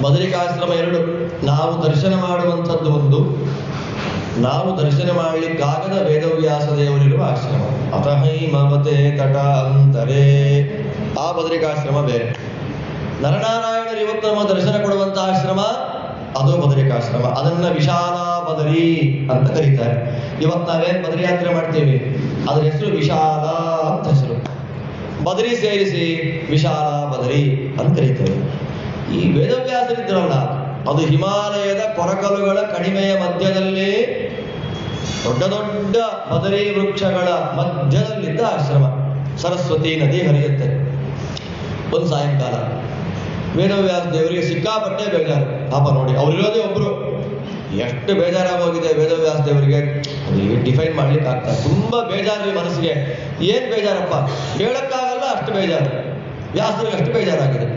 ಬದರಿಕಾಶ್ರಮ 2. ನಾವು ದರ್ಶನ ಮಾಡುವಂಥದ್ದು ಒಂದು, ನಾವು ದರ್ಶನ ಮಾಡಲಿಕ್ಕಾಗದ ವೇದವ್ಯಾಸ ದೇವರಿರುವ ಆಶ್ರಮ. ಅತಹೈಮವತೆ ತಟ ಅಂತರೇ, ಆ ಬದರಿಕಾಶ್ರಮ ಬೇರೆ. ನರನಾರಾಯಣರು ಇವತ್ತು ನಮ್ಮ ದರ್ಶನ ಕೊಡುವಂತ ಆಶ್ರಮ ಅದು ಬದರಿಕಾಶ್ರಮ. ಅದನ್ನ ವಿಶಾಲ ಬದರಿ ಅಂತ ಕರೀತಾರೆ. ಇವತ್ತು ನಾವೇನ್ ಬದರಿ ಯಾತ್ರೆ ಮಾಡ್ತೀವಿ, ಅದ್ರ ಹೆಸರು ವಿಶಾಲ ಅಂತ ಹೆಸರು. ಬದರಿ ಸೇರಿಸಿ ವಿಶಾಲ ಬದರಿ ಅಂತ ಕರೀತೇವೆ. ಈ ವೇದವ್ಯಾಸರಿದ್ರಲ್ಲ, ಅದು ಹಿಮಾಲಯದ ಕೊರಕಲುಗಳ ಕಣಿವೆಯ ಮಧ್ಯದಲ್ಲಿ ದೊಡ್ಡ ದೊಡ್ಡ ಬದರಿ ವೃಕ್ಷಗಳ ಮಧ್ಯದಲ್ಲಿದ್ದ ಆಶ್ರಮ. ಸರಸ್ವತಿ ನದಿ ಹರಿಯುತ್ತೆ. ಒಂದು ಸಾಯಂಕಾಲ ವೇದವ್ಯಾಸ ದೇವರಿಗೆ ಸಿಕ್ಕಾಪಟ್ಟೆ ಬೇಜಾರು. ಪಾಪ ನೋಡಿ, ಅವರಿರೋದೇ ಒಬ್ರು. ಎಷ್ಟು ಬೇಜಾರಾಗೋಗಿದೆ ವೇದವ್ಯಾಸ ದೇವರಿಗೆ, ಡಿಫೈನ್ ಮಾಡ್ಲಿಕ್ಕೆ ಆಗ್ತದೆ. ತುಂಬಾ ಬೇಜಾರು ಮನಸ್ಸಿಗೆ. ಏನ್ ಬೇಜಾರಪ್ಪ ಹೇಳಕ್ಕಾಗಲ್ಲ, ಅಷ್ಟು ಬೇಜಾರು. ವ್ಯಾಸರಿಗೆ ಅಷ್ಟು ಬೇಜಾರಾಗಿದೆ.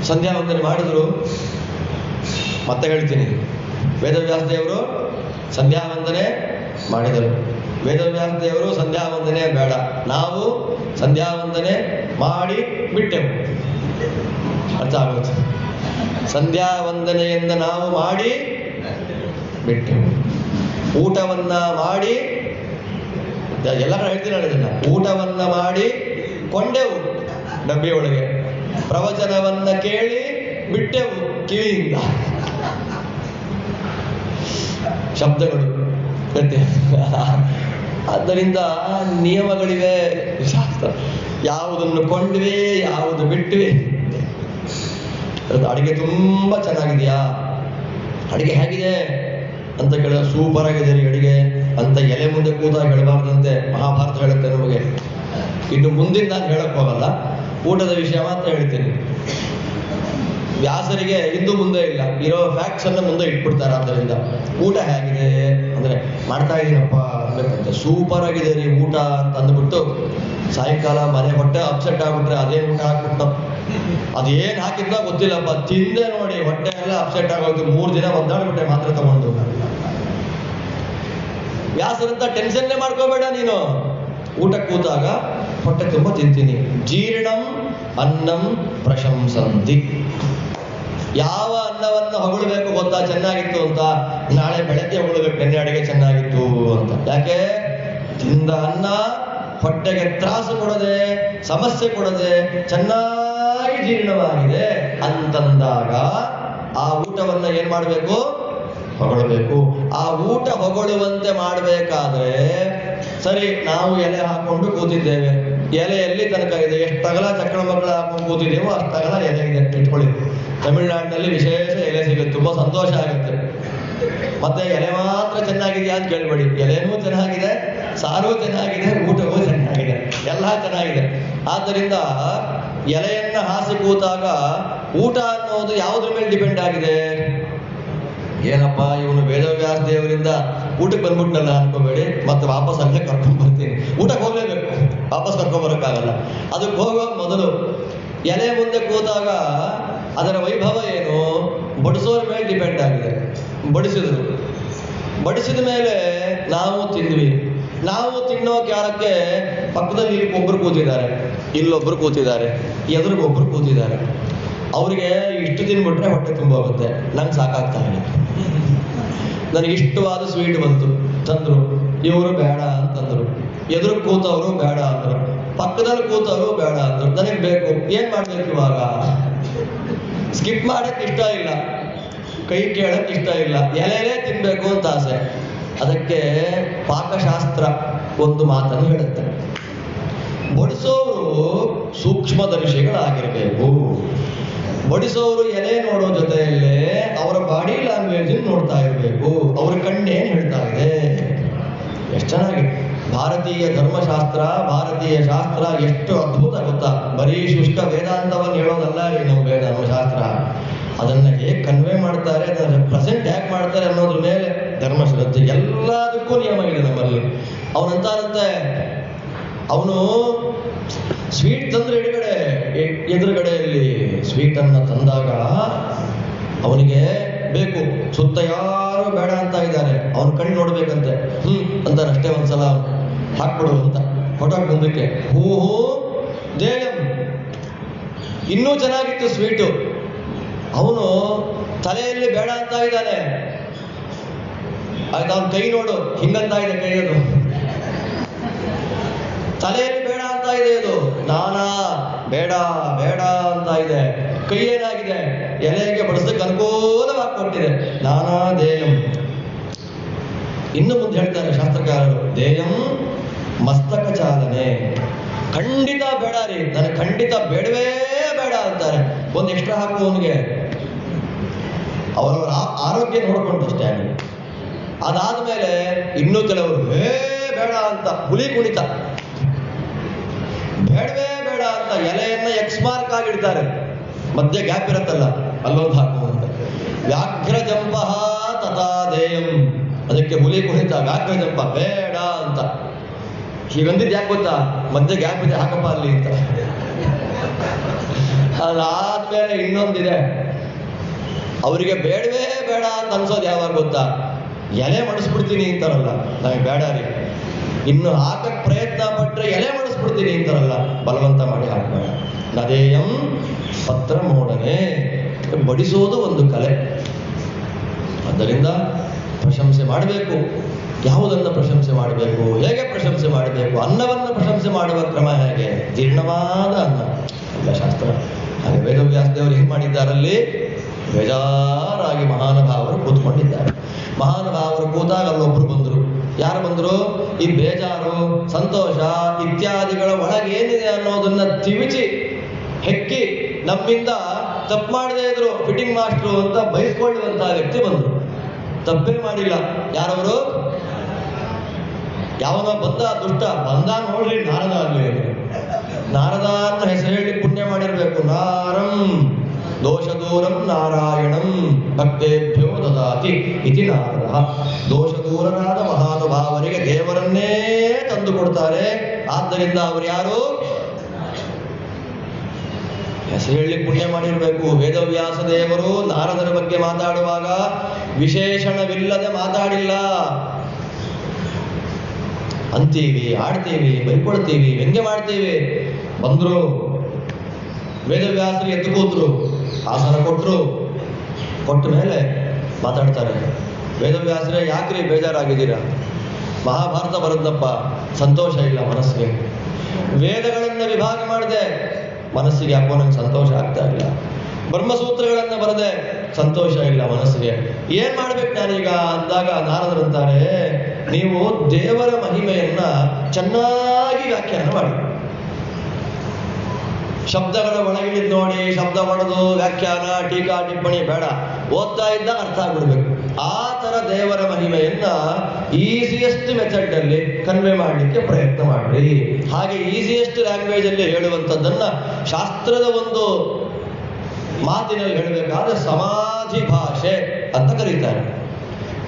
ಸಂಧ್ಯಾ ವಂದನೆ ಮಾಡಿದ್ರು. ಮತ್ತೆ ಹೇಳ್ತೀನಿ, ವೇದವ್ಯಾಸ ದೇವರು ಸಂಧ್ಯಾ ವಂದನೆ ಮಾಡಿದರು. ವೇದವ್ಯಾಸ ದೇವರು ಸಂಧ್ಯಾ ವಂದನೆ ಬೇಡ, ನಾವು ಸಂಧ್ಯಾ ವಂದನೆ ಮಾಡಿ ಬಿಟ್ಟೆವು. ಅರ್ಥ ಆಗುತ್ತೆ? ಸಂಧ್ಯಾ ವಂದನೆಯಿಂದ ನಾವು ಮಾಡಿ ಬಿಟ್ಟೆವು. ಊಟವನ್ನ ಮಾಡಿ, ಎಲ್ಲ ಹೇಳ್ತೀನಿ ಇದನ್ನ, ಊಟವನ್ನ ಮಾಡಿ ಕೊಂಡೆವು ಡಬ್ಬಿಯೊಳಗೆ, ಪ್ರವಚನವನ್ನ ಕೇಳಿ ಬಿಟ್ಟೆವು ಕಿವಿಯಿಂದ. ಶಬ್ದಗಳು ಆದ್ದರಿಂದ ನಿಯಮಗಳಿವೆ ಶಾಸ್ತ್ರ. ಯಾವುದನ್ನು ಕೊಂಡ್ವಿ, ಯಾವುದು ಬಿಟ್ವಿ. ಅಡಿಗೆ ತುಂಬಾ ಚೆನ್ನಾಗಿದೆಯಾ, ಅಡಿಗೆ ಹೇಗಿದೆ ಅಂತ ಕೇಳಿದ್ರೆ ಸೂಪರ್ ಆಗಿದೆ ರೀ ಅಡಿಗೆ. ಅಂತ ಎಲೆ ಮುಂದೆ ಕೂತಾಗ ಹೇಳಬಾರ್ದಂತೆ ಮಹಾಭಾರತ ಹೇಳುತ್ತೆ ನಮಗೆ. ಇನ್ನು ಮುಂದಿನ ನಾನು ಹೇಳಕ್ ಹೋಗಲ್ಲ, ಊಟದ ವಿಷಯ ಮಾತ್ರ ಹೇಳ್ತೀನಿ. ವ್ಯಾಸರಿಗೆ ಹಿಂದೂ ಮುಂದೆ ಇಲ್ಲ, ಇರೋ ಫ್ಯಾಕ್ಟ್ಸ್ ಅನ್ನ ಮುಂದೆ ಇಟ್ಬಿಡ್ತಾರೆ. ಆದ್ದರಿಂದ ಊಟ ಹೇಗಿದೆ ಅಂದ್ರೆ ಮಾಡ್ತಾ ಇದೀನಪ್ಪ ಅನ್ಬೇಕಂತೆ. ಸೂಪರ್ ಆಗಿದೆ ರೀ ಊಟ ಅಂತ ಅಂದ್ಬಿಟ್ಟು ಸಾಯಂಕಾಲ ಮನೆ ಹೊಟ್ಟೆ ಅಪ್ಸೆಟ್ ಆಗ್ಬಿಟ್ರೆ ಅದೇನು ಊಟ ಹಾಕ್ಬಿಟ್ಟು ಅದೇನ್ ಹಾಕಿದ್ನ ಗೊತ್ತಿಲ್ಲಪ್ಪ, ತಿಂದೆ ನೋಡಿ ಹೊಟ್ಟೆ ಎಲ್ಲ ಅಪ್ಸೆಟ್ ಆಗೋದು. 3 ದಿನ ಒದ್ದಾಡ್ಬಿಟ್ಟೆ ಮಾತ್ರ ತಗೊಂಡು. ವ್ಯಾಸರಂತ ಟೆನ್ಷನ್ನೇ ಮಾಡ್ಕೋಬೇಡ ನೀನು. ಊಟಕ್ಕೆ ಕೂತಾಗ ಹೊಟ್ಟೆ ತುಂಬ ತಿಂತೀನಿ. ಜೀರ್ಣಂ ಅನ್ನಂ ಪ್ರಶಂಸಂತಿ. ಯಾವ ಅನ್ನವನ್ನು ಹೊಗಳಬೇಕು ಗೊತ್ತಾ ಚೆನ್ನಾಗಿತ್ತು ಅಂತ? ನಾಳೆ ಬೆಳಗ್ಗೆ ಹೊಗಳಬೇಕು, ನೆನ್ನೆ ಅಡಿಗೆ ಚೆನ್ನಾಗಿತ್ತು ಅಂತ. ಯಾಕೆ? ತಿಂದ ಅನ್ನ ಹೊಟ್ಟೆಗೆ ತ್ರಾಸು ಕೊಡದೆ, ಸಮಸ್ಯೆ ಕೊಡದೆ ಚೆನ್ನಾಗಿ ಜೀರ್ಣವಾಗಿದೆ ಅಂತಂದಾಗ ಆ ಊಟವನ್ನ ಏನ್ ಮಾಡಬೇಕು? ಹೊಗಳಬೇಕು. ಆ ಊಟ ಹೊಗಳುವಂತೆ ಮಾಡಬೇಕಾದ್ರೆ ಸರಿ, ನಾವು ಎಲೆ ಹಾಕೊಂಡು ಕೂತಿದ್ದೇವೆ. ಎಲೆ ಎಲ್ಲಿ ತನಕ ಇದೆ? ಎಷ್ಟು ಅಗಲ ಚಕ್ರ ಮಕ್ಕಳ ಹಾಕೊಂಡು ಕೂತಿದ್ದೇವೋ ಅಷ್ಟು ಅಗಲ ಎಲೆ ಇದೆ ಇಟ್ಕೊಳ್ಳಿ. ತಮಿಳುನಾಡಿನಲ್ಲಿ ವಿಶೇಷ ಎಲೆ ಸಿಗುತ್ತೆ, ತುಂಬಾ ಸಂತೋಷ ಆಗುತ್ತೆ. ಮತ್ತೆ ಎಲೆ ಮಾತ್ರ ಚೆನ್ನಾಗಿದೆಯಾ ಅಂತ ಕೇಳಬೇಡಿ. ಎಲೆನೂ ಚೆನ್ನಾಗಿದೆ, ಸಾರು ಚೆನ್ನಾಗಿದೆ, ಊಟವೂ ಚೆನ್ನಾಗಿದೆ, ಎಲ್ಲ ಚೆನ್ನಾಗಿದೆ. ಆದ್ದರಿಂದ ಎಲೆಯನ್ನ ಹಾಸಿ ಕೂತಾಗ ಊಟ ಅನ್ನೋದು ಯಾವುದ್ರ ಮೇಲೆ ಡಿಪೆಂಡ್ ಆಗಿದೆ? ಏನಪ್ಪ ಇವನು ವೇದವ್ಯಾಸ ದೇವರಿಂದ ಊಟಕ್ಕೆ ಬಂದ್ಬಿಟ್ನಲ್ಲ ಅನ್ಕೋಬೇಡಿ, ಮತ್ತೆ ವಾಪಸ್ ಅಲ್ಲೇ ಕರ್ಕೊಂಡ್ ಬರ್ತೀನಿ. ಊಟಕ್ಕೆ ಹೋಗ್ಲೇಬೇಕು, ವಾಪಸ್ ಕರ್ಕೊಂಡ್ ಬರೋಕ್ಕಾಗಲ್ಲ. ಅದಕ್ಕೆ ಹೋಗೋ ಮೊದಲು ಎಲೆ ಮುಂದೆ ಕೂತಾಗ ಅದರ ವೈಭವ ಏನು? ಬಡಿಸೋರ ಮೇಲೆ ಡಿಪೆಂಡ್ ಆಗಿದೆ. ಬಡಿಸಿದ ಮೇಲೆ ನಾವು ತಿಂದ್ವಿ. ನಾವು ತಿನ್ನೋ ಕಾಲಕ್ಕೆ ಪಕ್ಕದಲ್ಲಿ ಒಬ್ರು ಕೂತಿದ್ದಾರೆ, ಇಲ್ಲೊಬ್ರು ಕೂತಿದ್ದಾರೆ, ಎದುರಿಗೊಬ್ರು ಕೂತಿದ್ದಾರೆ. ಅವ್ರಿಗೆ ಇಷ್ಟು ತಿನ್ಬಿಟ್ರೆ ಹೊಟ್ಟೆ ತುಂಬ ಹೋಗುತ್ತೆ, ನಂಗೆ ಸಾಕಾಗ್ತಾ ಇಲ್ಲ. ನನಗೆ ಇಷ್ಟವಾದ ಸ್ವೀಟ್ ಬಂತು ತಂದ್ರು, ಇವರು ಬೇಡ ಅಂತಂದ್ರು. ಎದುರು ಕೂತವರು ಬೇಡ ಅಂದ್ರು, ಪಕ್ಕದಲ್ಲಿ ಕೂತವರು ಬೇಡ ಅಂದ್ರು. ನನಗೆ ಬೇಕು. ಏನ್ ಮಾಡ್ಬೇಕು ಇವಾಗ? ಸ್ಕಿಪ್ ಮಾಡಕ್ ಇಷ್ಟ ಇಲ್ಲ, ಕೈ ಕೇಳಕ್ ಇಷ್ಟ ಇಲ್ಲ, ಎಲೆಲೇ ತಿನ್ಬೇಕು ಅಂತ ಆಸೆ. ಅದಕ್ಕೆ ಪಾಕಶಾಸ್ತ್ರ ಒಂದು ಮಾತನ್ನು ಹೇಳುತ್ತೆ. ಬಡಿಸೋರು ಸೂಕ್ಷ್ಮದರ್ಶಿಗಳಾಗಿರ್ಬೇಕು. ಬಡಿಸೋರು ಎಲೆ ನೋಡೋ ಜೊತೆಯಲ್ಲೇ ಅವರ ಬಾಡಿ ಲ್ಯಾಂಗ್ವೇಜ್ ನೋಡ್ತಾ ಇರಬೇಕು. ಅವ್ರ ಕಣ್ಣೇನ್ ಹೇಳ್ತಾ ಇದೆ. ಎಷ್ಟು ಚೆನ್ನಾಗಿ ಭಾರತೀಯ ಧರ್ಮಶಾಸ್ತ್ರ, ಭಾರತೀಯ ಶಾಸ್ತ್ರ ಎಷ್ಟು ಅದ್ಭುತ ಗೊತ್ತಾ? ಬರೀ ಶುಷ್ಕ ವೇದಾಂತವನ್ನು ಹೇಳೋದಲ್ಲ ನಮ್ಮ ಧರ್ಮಶಾಸ್ತ್ರ. ಅದನ್ನ ಹೇಗೆ ಕನ್ವೆ ಮಾಡ್ತಾರೆ, ಅದನ್ನ ಪ್ರೆಸೆಂಟ್ ಹೇಗೆ ಮಾಡ್ತಾರೆ ಅನ್ನೋದ್ರ ಮೇಲೆ ಧರ್ಮಶ್ರದ್ಧೆ. ಎಲ್ಲದಕ್ಕೂ ನಿಯಮ ಇದೆ ನಮ್ಮಲ್ಲಿ. ಅವನಂತಾನಂತೆ, ಅವನು ಸ್ವೀಟ್ ತಂದ್ರೆ ಎದುರುಗಡೆಯಲ್ಲಿ ಸ್ವೀಟ್ ಅನ್ನ ತಂದಾಗ ಅವನಿಗೆ ಬೇಕು. ಸುತ್ತ ಯಾರು ಬೇಡ ಅಂತ ಇದ್ದಾರೆ, ಅವನ ಕಣ್ಣು ನೋಡ್ಬೇಕಂತೆ. ಅಂತಾನಷ್ಟೇ ಒಂದ್ಸಲ ಹಾಕ್ಬಿಡು ಅಂತ ಹೊಟ್ಟೋಗ್ ಮುಂದಕ್ಕೆ. ಹೂ ದೇಯಂ, ಇನ್ನೂ ಚೆನ್ನಾಗಿತ್ತು ಸ್ವೀಟು. ಅವನು ತಲೆಯಲ್ಲಿ ಬೇಡ ಅಂತ ಇದ್ದಾನೆ. ಆಯ್ತು, ಅವನ ಕೈ ನೋಡು ಹಿಂಗಂತ ಇದೆ ಕೈಯದು. ತಲೆಯಲ್ಲಿ ಬೇಡ ಅಂತ ಇದೆ, ಇದು ನಾನಾ ಬೇಡ ಬೇಡ ಅಂತ ಇದೆ. ಕೈ ಏನಾಗಿದೆ? ಎಲೆಗೆ ಬಡಿಸೋದಕ್ಕೆ ಅನುಕೂಲವಾಗಿ ಕೊಟ್ಟಿದೆ. ನಾನಾ ದೇಯಂ. ಇನ್ನು ಮುಂದೆ ಹೇಳ್ತಾರೆ ಶಾಸ್ತ್ರಕಾರರು, ದೇಯಂ ಮಸ್ತಕ ಚಾಲನೆ. ಖಂಡಿತ ಬೇಡ ರೀ, ನನಗೆ ಖಂಡಿತ ಬೇಡವೇ ಬೇಡ ಅಂತಾರೆ. ಒಂದು ಎಕ್ಸ್ಟ್ರಾ ಹಾಕು ಅವನಿಗೆ, ಅವರವರ ಆರೋಗ್ಯ ನೋಡ್ಕೊಂಡು ಅಷ್ಟೇ. ಅದಾದ್ಮೇಲೆ ಇನ್ನೂ ಕೆಲವರು ಬೇಡ ಅಂತ ಹುಲಿ ಕುಣಿತ, ಬೇಡವೇ ಬೇಡ ಅಂತ ಎಲೆಯನ್ನ ಎಕ್ಸ್ ಮಾರ್ಕ್ ಆಗಿಡ್ತಾರೆ. ಮಧ್ಯೆ ಗ್ಯಾಪ್ ಇರುತ್ತಲ್ಲ, ಅಲ್ಲೊಂದು ಹಾಕುವಂತ. ವ್ಯಾಘ್ರ ಜಂಪ ತಥಾ ದೇಯಂ. ಅದಕ್ಕೆ ಹುಲಿ ಕುಣಿತ, ವ್ಯಾಘ್ರ ಜಂಪ ಬೇಡ ಅಂತ. ಹೀಗಂದಿದ್ದು ಯಾಕೆ ಗೊತ್ತಾ? ಮಧ್ಯೆ ಗ್ಯಾಪ್ ಇದೆ, ಹಾಕಪ್ಪ ಅಲ್ಲಿ ಅಂತ. ಅದಾದ್ಮೇಲೆ ಇನ್ನೊಂದಿದೆ, ಅವರಿಗೆ ಬೇಡವೇ ಬೇಡ ಅಂತ ಅನ್ಸೋದು ಯಾವಾಗ ಗೊತ್ತಾ? ಎಲೆ ಮಡಿಸ್ಬಿಡ್ತೀನಿ ಅಂತಾರಲ್ಲ, ನನಗೆ ಬೇಡ ರೀ. ಇನ್ನು ಹಾಕಕ್ ಪ್ರಯತ್ನ ಪಟ್ರೆ ಎಲೆ ಮಡಿಸ್ಬಿಡ್ತೀನಿ ಅಂತಾರಲ್ಲ, ಬಲವಂತ ಮಾಡಿ ಹಾಕಬೇಡ. ನದೇಯಂ ಪತ್ರ ಮೋಡನೆ. ಬಡಿಸೋದು ಒಂದು ಕಲೆ. ಆದ್ದರಿಂದ ಪ್ರಶಂಸೆ ಮಾಡಬೇಕು. ಯಾವುದನ್ನು ಪ್ರಶಂಸೆ ಮಾಡಬೇಕು, ಹೇಗೆ ಪ್ರಶಂಸೆ ಮಾಡಬೇಕು? ಅನ್ನವನ್ನು ಪ್ರಶಂಸೆ ಮಾಡುವ ಕ್ರಮ ಹೇಗೆ? ಜೀರ್ಣವಾದ ಅನ್ನ ಎಲ್ಲ ಶಾಸ್ತ್ರ. ಹಾಗೆ ವೇದವ್ಯಾಸ ದೇವರು ಏನು ಮಾಡಿದ್ದಾರಲ್ಲಿ? ಬೇಜಾರಾಗಿ ಮಹಾನುಭಾವರು ಕೂತ್ಕೊಂಡಿದ್ದಾರೆ. ಮಹಾನುಭಾವರು ಕೂತಾಗ ಅಲ್ಲೊಬ್ರು ಬಂದರು. ಯಾರು ಬಂದರು? ಈ ಬೇಜಾರು, ಸಂತೋಷ ಇತ್ಯಾದಿಗಳ ಒಳಗೆ ಏನಿದೆ ಅನ್ನೋದನ್ನ ತಿವಿಚಿ ಹೆಕ್ಕಿ ನಮ್ಮಿಂದ ತಪ್ಪು ಮಾಡದೇ ಇದ್ರು ಫಿಟ್ಟಿಂಗ್ ಮಾಸ್ಟ್ರು ಅಂತ ಬಯಸ್ಕೊಳ್ಳುವಂತಹ ವ್ಯಕ್ತಿ ಬಂದರು. ತಪ್ಪೇ ಮಾಡಿಲ್ಲ. ಯಾರವರು? ಯಾವನೋ ಬಂದ ದುಷ್ಟ ಬಂದ ನೋಡ್ರಿ ನಾರದ ಅಲ್ಲಿ, ನಾರದ ಅಂತ ಹೆಸರು ಹೇಳಿ ಪುಣ್ಯ ಮಾಡಿರ್ಬೇಕು. ನಾರಂ ದೋಷ ದೂರಂ ನಾರಾಯಣಂ ಭಕ್ತೇಭ್ಯೋ ದದಾತಿ ಇತಿ ನಾರದ. ದೋಷ ದೂರರಾದ ಮಹಾನುಭಾವರಿಗೆ ದೇವರನ್ನೇ ತಂದು ಕೊಡ್ತಾರೆ. ಆದ್ದರಿಂದ ಅವರು ಯಾರು? ಹೆಸರು ಹೇಳಿ ಪುಣ್ಯ ಮಾಡಿರ್ಬೇಕು. ವೇದವ್ಯಾಸ ದೇವರು ನಾರದರ ಬಗ್ಗೆ ಮಾತಾಡುವಾಗ ವಿಶೇಷಣವಿಲ್ಲದೆ ಮಾತಾಡಿಲ್ಲ. ಅಂತೀವಿ, ಆಡ್ತೀವಿ, ಬೈಕೊಳ್ತೀವಿ, ವ್ಯಂಗ್ಯ ಮಾಡ್ತೀವಿ. ಬಂದ್ರು ವೇದವ್ಯಾಸರು ಎದ್ದು ಕೂತ್ರು, ಆಸನ ಕೊಟ್ಟರು, ಕೊಟ್ಟ ಮೇಲೆ ಮಾತಾಡ್ತಾರೆ. ವೇದವ್ಯಾಸರೇ ಯಾಕ್ರಿ ಬೇಜಾರಾಗಿದ್ದೀರಾ? ಮಹಾಭಾರತ ಬರೆದ್ನಪ್ಪ, ಸಂತೋಷ ಇಲ್ಲ ಮನಸ್ಸಿಗೆ. ವೇದಗಳನ್ನು ವಿಭಾಗ ಮಾಡಿದೆ, ಮನಸ್ಸಿಗೆ ಯಾಕೋ ನಂಗೆ ಸಂತೋಷ ಆಗ್ತಾ ಇಲ್ಲ. ಬ್ರಹ್ಮಸೂತ್ರಗಳನ್ನು ಬರದೆ, ಸಂತೋಷ ಇಲ್ಲ ಮನಸ್ಸಿಗೆ. ಏನ್ ಮಾಡ್ಬೇಕು ನಾನೀಗ ಅಂದಾಗ ನಾರದರಂತಾರೆ, ನೀವು ದೇವರ ಮಹಿಮೆಯನ್ನ ಚೆನ್ನಾಗಿ ವ್ಯಾಖ್ಯಾನ ಮಾಡಿ. ಶಬ್ದಗಳ ಒಳಗಿಳಿದ್ ನೋಡಿ, ಶಬ್ದ ಹೊಡೆದು ವ್ಯಾಖ್ಯಾನ ಟೀಕಾ ಟಿಪ್ಪಣಿ ಬೇಡ, ಓದ್ತಾ ಇದ್ದಾಗ ಅರ್ಥ ಆಗ್ಬಿಡ್ಬೇಕು. ಆ ತರ ದೇವರ ಮಹಿಮೆಯನ್ನ ಈಸಿಯೆಸ್ಟ್ ಮೆಥಡ್ ಅಲ್ಲಿ ಕನ್ವೆ ಮಾಡಲಿಕ್ಕೆ ಪ್ರಯತ್ನ ಮಾಡ್ರಿ. ಹಾಗೆ ಈಸಿಯೆಸ್ಟ್ ಲ್ಯಾಂಗ್ವೇಜ್ ಅಲ್ಲಿ ಹೇಳುವಂಥದ್ದನ್ನ ಶಾಸ್ತ್ರದ ಒಂದು ಮಾತಿನಲ್ಲಿ ಹೇಳಬೇಕಾದ್ರೆ ಸಮಾಧಿ ಭಾಷೆ ಅಂತ ಕರೀತಾರೆ.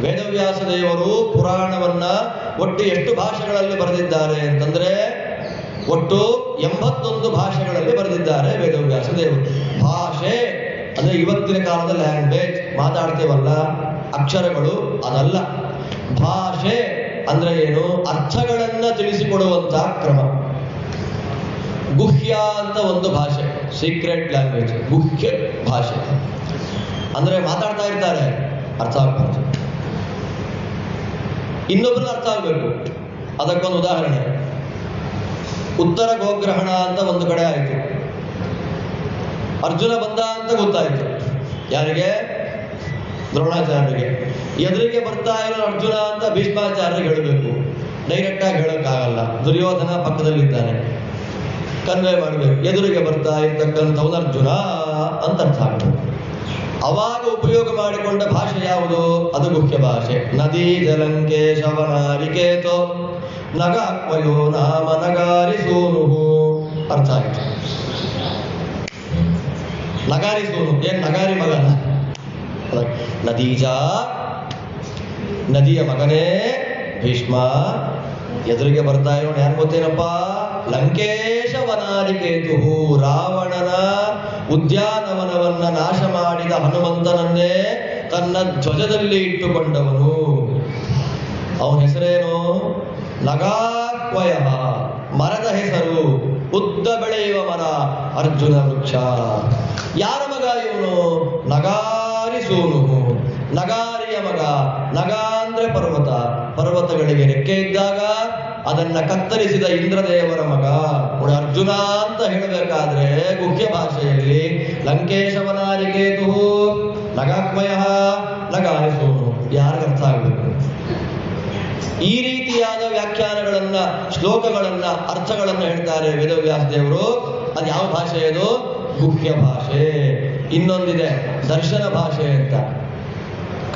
ವೇದವ್ಯಾಸ ದೇವರು ಪುರಾಣವನ್ನ ಒಟ್ಟು ಎಷ್ಟು ಭಾಷೆಗಳಲ್ಲಿ ಬರೆದಿದ್ದಾರೆ ಅಂತಂದ್ರೆ ಒಟ್ಟು 81 ಭಾಷೆಗಳಲ್ಲಿ ಬರೆದಿದ್ದಾರೆ ವೇದವ್ಯಾಸ ದೇವರು. ಭಾಷೆ ಅಂದ್ರೆ ಇವತ್ತಿನ ಕಾಲದ ಲ್ಯಾಂಗ್ವೇಜ್ ಮಾತಾಡ್ತೇವಲ್ಲ, ಅಕ್ಷರಗಳು ಅದಲ್ಲ. ಭಾಷೆ ಅಂದ್ರೆ ಏನು? ಅರ್ಥಗಳನ್ನ ತಿಳಿಸಿಕೊಡುವಂತ ಕ್ರಮ. ಗುಹ್ಯ ಅಂತ ಒಂದು ಭಾಷೆ, ಸೀಕ್ರೆಟ್ ಲ್ಯಾಂಗ್ವೇಜ್, ಗುಹ್ಯ ಭಾಷೆ ಅಂದ್ರೆ ಮಾತಾಡ್ತಾ ಇರ್ತಾರೆ, ಅರ್ಥ ಆಗ್ಬಾರ್ದು, ಇನ್ನೊಬ್ರಿಗೆ ಅರ್ಥ ಆಗ್ಬೇಕು. ಅದಕ್ಕೊಂದು ಉದಾಹರಣೆ, ಉತ್ತರ ಗೋಗ್ರಹಣ ಅಂತ ಒಂದು ಕಡೆ ಆಯಿತು. ಅರ್ಜುನ ಬಂದ ಅಂತ ಗೊತ್ತಾಯಿತು. ಯಾರಿಗೆ? ದ್ರೋಣಾಚಾರ್ಯರಿಗೆ. ಎದುರಿಗೆ ಬರ್ತಾ ಇರೋ ಅರ್ಜುನ ಅಂತ ಭೀಷ್ಮಾಚಾರ್ಯರಿಗೆ ಹೇಳಬೇಕು. ಡೈರೆಕ್ಟ್ ಆಗಿ ಹೇಳೋಕ್ಕಾಗಲ್ಲ, ದುರ್ಯೋಧನ ಪಕ್ಕದಲ್ಲಿದ್ದಾನೆ, ಕನ್ವೆ ಮಾಡಬೇಕು. ಎದುರಿಗೆ ಬರ್ತಾ ಇರ್ತಕ್ಕಂಥವನು ಅರ್ಜುನ ಅಂತ ಅರ್ಥ ಆಗಬೇಕು. ಅವಾಗ ಉಪಯೋಗ ಮಾಡಿಕೊಂಡ ಭಾಷೆ ಯಾವುದು? ಅದು ಮುಖ್ಯ ಭಾಷೆ. ನದಿ ಜಲಂಕೇಶವನಾರಿಕೇತೋ ನಗಾಕ್ವಯೋ ನಾಮ ನಗಾರಿಸೂನು. ಅರ್ಥ ಆಯ್ತು. ನಗಾರಿಸೂನು ಏನ್ ನಗಾರಿ ಮಗನ? ನದೀಜ, ನದಿಯ ಮಗನೇ ಭೀಷ್ಮ. ಎದುರಿಗೆ ಬರ್ತಾ ಇರೋನು ಯಾರು ಗೊತ್ತೇನಪ್ಪ? ಲಂಕೇಶ ವನಾರಿಕೇತು, ರಾವಣನ ಉದ್ಯಾನವನವನ್ನ ನಾಶ ಮಾಡಿದ ಹನುಮಂತನನ್ನೇ ತನ್ನ ಧ್ವಜದಲ್ಲಿ ಇಟ್ಟುಕೊಂಡವನು. ಅವನ ಹೆಸರೇನು? ನಗಾಕ್ವಯ, ಮರದ ಹೆಸರು, ಉದ್ದ ಬೆಳೆಯುವ ಮರ, ಅರ್ಜುನ ವೃಕ್ಷ. ಯಾರ ಮಗ ಇವನು? ನಗಾರಿಸೂನು, ನಗಾರಿಯ ಮಗ. ನಗ ಅಂದ್ರೆ ಪರ್ವತ, ಪರ್ವತಗಳಿಗೆ ರೆಕ್ಕೆ ಇದ್ದಾಗ ಅದನ್ನ ಕತ್ತರಿಸಿದ ಇಂದ್ರದೇವರ ಮಗ. ಅರ್ಜುನ ಅಂತ ಹೇಳಬೇಕಾದ್ರೆ ಗುಹ್ಯ ಭಾಷೆಯಲ್ಲಿ ಲಂಕೇಶವನಾರಿಕೇತು ನಗಾಕ್ಮಯ ನಗಾರಿಸೂನು. ಯಾರಿಗೆ ಅರ್ಥ ಆಗಬೇಕು? ಈ ರೀತಿಯಾದ ವ್ಯಾಖ್ಯಾನಗಳನ್ನ, ಶ್ಲೋಕಗಳನ್ನ, ಅರ್ಥಗಳನ್ನ ಹೇಳ್ತಾರೆ ವೇದವ್ಯಾಸ ದೇವರು. ಅದು ಯಾವ ಭಾಷೆ? ಅದು ಗುಹ್ಯ ಭಾಷೆ. ಇನ್ನೊಂದಿದೆ ದರ್ಶನ ಭಾಷೆ ಅಂತ.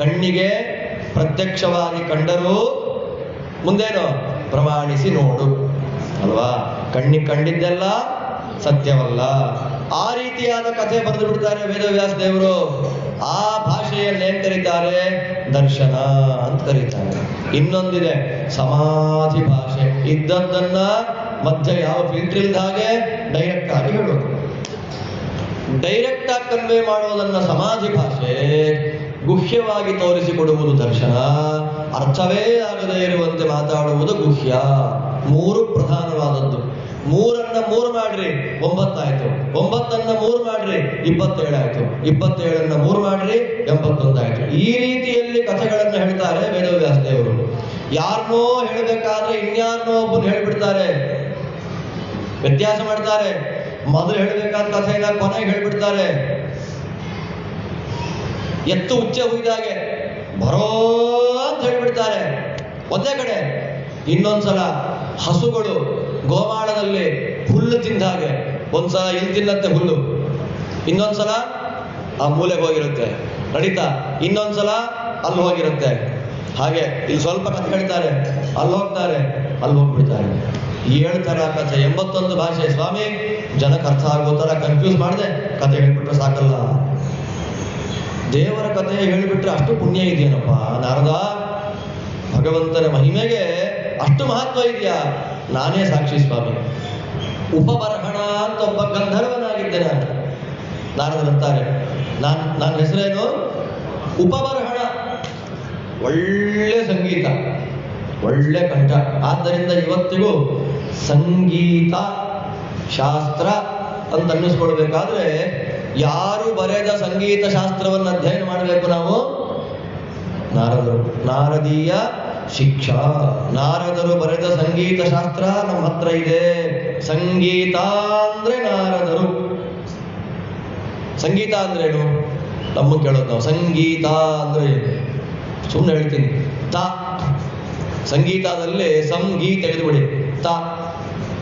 ಕಣ್ಣಿಗೆ ಪ್ರತ್ಯಕ್ಷವಾಗಿ ಕಂಡರೂ ಮುಂದೇನು ಪ್ರಮಾಣಿಸಿ ನೋಡು ಅಲ್ವಾ? ಕಣ್ಣಿಗೆ ಕಂಡಿದ್ದೆಲ್ಲ ಸತ್ಯವಲ್ಲ. ಆ ರೀತಿಯಾದ ಕಥೆ ಬರೆದು ಬಿಡ್ತಾರೆ ವೇದವ್ಯಾಸ ದೇವರು. ಆ ಭಾಷೆಯನ್ನೇನ್ ಕರೀತಾರೆ? ದರ್ಶನ ಅಂತ ಕರೀತಾರೆ. ಇನ್ನೊಂದಿದೆ ಸಮಾಧಿ ಭಾಷೆ. ಇದ್ದದ್ದನ್ನ ಮಧ್ಯ ಯಾವ ಫಿಲ್ಟರ್ ಇಲ್ದ ಹಾಗೆ ಡೈರೆಕ್ಟ್ ಆಗಿ ಹೇಳೋದು. ಡೈರೆಕ್ಟ್ ಆಗಿ ಕನ್ವೆ ಮಾಡೋದನ್ನ ಸಮಾಧಿ ಭಾಷೆ, ಗುಹ್ಯವಾಗಿ ತೋರಿಸಿಕೊಡುವುದು ದರ್ಶನ, ಅರ್ಥವೇ ಆಗದೇ ಇರುವಂತೆ ಮಾತಾಡುವುದು ಗುಹ್ಯ. ಮೂರು ಪ್ರಧಾನವಾದದ್ದು. 3 ಮಾಡ್ರಿ 9 ಆಯ್ತು, 9 ಮಾಡ್ರಿ 27 ಆಯ್ತು, 27 ಮಾಡ್ರಿ 81 ಆಯ್ತು. ಈ ರೀತಿಯಲ್ಲಿ ಕಥೆಗಳನ್ನು ಹೇಳ್ತಾರೆ ವೇದವ್ಯಾಸ ದೇವರು. ಯಾರನ್ನೋ ಹೇಳಬೇಕಾದ್ರೆ ಇನ್ಯಾರನ್ನೋ ಒಬ್ಬರು ಹೇಳ್ಬಿಡ್ತಾರೆ, ವ್ಯತ್ಯಾಸ ಮಾಡ್ತಾರೆ. ಮೊದಲು ಹೇಳಬೇಕಾದ ಕಥೆನ ಕೊನೆಗೆ ಹೇಳ್ಬಿಡ್ತಾರೆ. ಎತ್ತು ಉಚ್ಚೆ ಹುಯ್ದಾಗೆ ಬರೋ ಅಂತ ಹೇಳ್ಬಿಡ್ತಾರೆ ಒಂದೇ ಕಡೆ. ಇನ್ನೊಂದ್ಸಲ ಹಸುಗಳು ಗೋಮಾಳದಲ್ಲಿ ಹುಲ್ಲು ತಿಂದ ಹಾಗೆ, ಒಂದ್ಸಲ ಇಲ್ಲಿ ತಿನ್ನತ್ತೆ ಹುಲ್ಲು, ಇನ್ನೊಂದ್ಸಲ ಆ ಮೂಲೆಗೆ ಹೋಗಿರುತ್ತೆ ನಡೀತಾ, ಇನ್ನೊಂದ್ಸಲ ಅಲ್ಲಿ ಹೋಗಿರುತ್ತೆ. ಹಾಗೆ ಇಲ್ಲಿ ಸ್ವಲ್ಪ ಕಥೆ ಹೇಳ್ತಾರೆ, ಅಲ್ಲಿ ಹೋಗ್ತಾರೆ, ಅಲ್ಲಿ ಹೋಗ್ಬಿಡ್ತಾರೆ. ಹೇಳ್ತಾರೆ ಆ ಕಥೆ 81 ಭಾಷೆ. ಸ್ವಾಮಿ ಜನಕ್ಕೆ ಅರ್ಥ ಆಗೋ ಥರ ಕನ್ಫ್ಯೂಸ್ ಮಾಡಿದೆ, ಕಥೆ ಹೇಳ್ಬಿಟ್ರೆ ಸಾಕಲ್ಲ. ದೇವರ ಕಥೆ ಹೇಳಿಬಿಟ್ರೆ ಅಷ್ಟು ಪುಣ್ಯ ಇದೆಯೇನಪ್ಪ ನಾರದ? ಭಗವಂತನ ಮಹಿಮೆಗೆ ಅಷ್ಟು ಮಹತ್ವ ಇದೆಯಾ? ನಾನೇ ಸಾಕ್ಷಿ ಸ್ವಾಮಿ. ಉಪಬರ್ಹಣ ಅಂತ ಒಬ್ಬ ಗಂಧರ್ವನಾಗಿದ್ದೆ ನಾನು. ನಾರದರಂತಾರೆ, ನನ್ನ ಹೆಸರೇನು? ಉಪಬರ್ಹಣ. ಒಳ್ಳೆ ಸಂಗೀತ, ಒಳ್ಳೆ ಕಂಠ. ಆದ್ದರಿಂದ ಇವತ್ತಿಗೂ ಸಂಗೀತ ಶಾಸ್ತ್ರ ಅಂತ ಅನ್ನಿಸ್ಕೊಳ್ಬೇಕಾದ್ರೆ ಯಾರು ಬರೆದ ಸಂಗೀತ ಶಾಸ್ತ್ರವನ್ನು ಅಧ್ಯಯನ ಮಾಡಬೇಕು ನಾವು? ನಾರದರು. ನಾರದೀಯ ಶಿಕ್ಷಾ. ನಾರದರು ಬರೆದ ಸಂಗೀತ ಶಾಸ್ತ್ರ ನಮ್ಮ ಹತ್ರ ಇದೆ. ಸಂಗೀತ ಅಂದ್ರೆ ನಾರದರು. ಸಂಗೀತ ಅಂದ್ರೇನು? ನಮ್ಮ ಕೇಳೋದು ನಾವು. ಸಂಗೀತ ಅಂದ್ರೆ ಏನು? ಸುಮ್ಮನೆ ಹೇಳ್ತೀನಿ. ತ ಸಂಗೀತದಲ್ಲಿ ಸಂಗೀತ ತೆಗೆದುಬಿಡಿ. ತ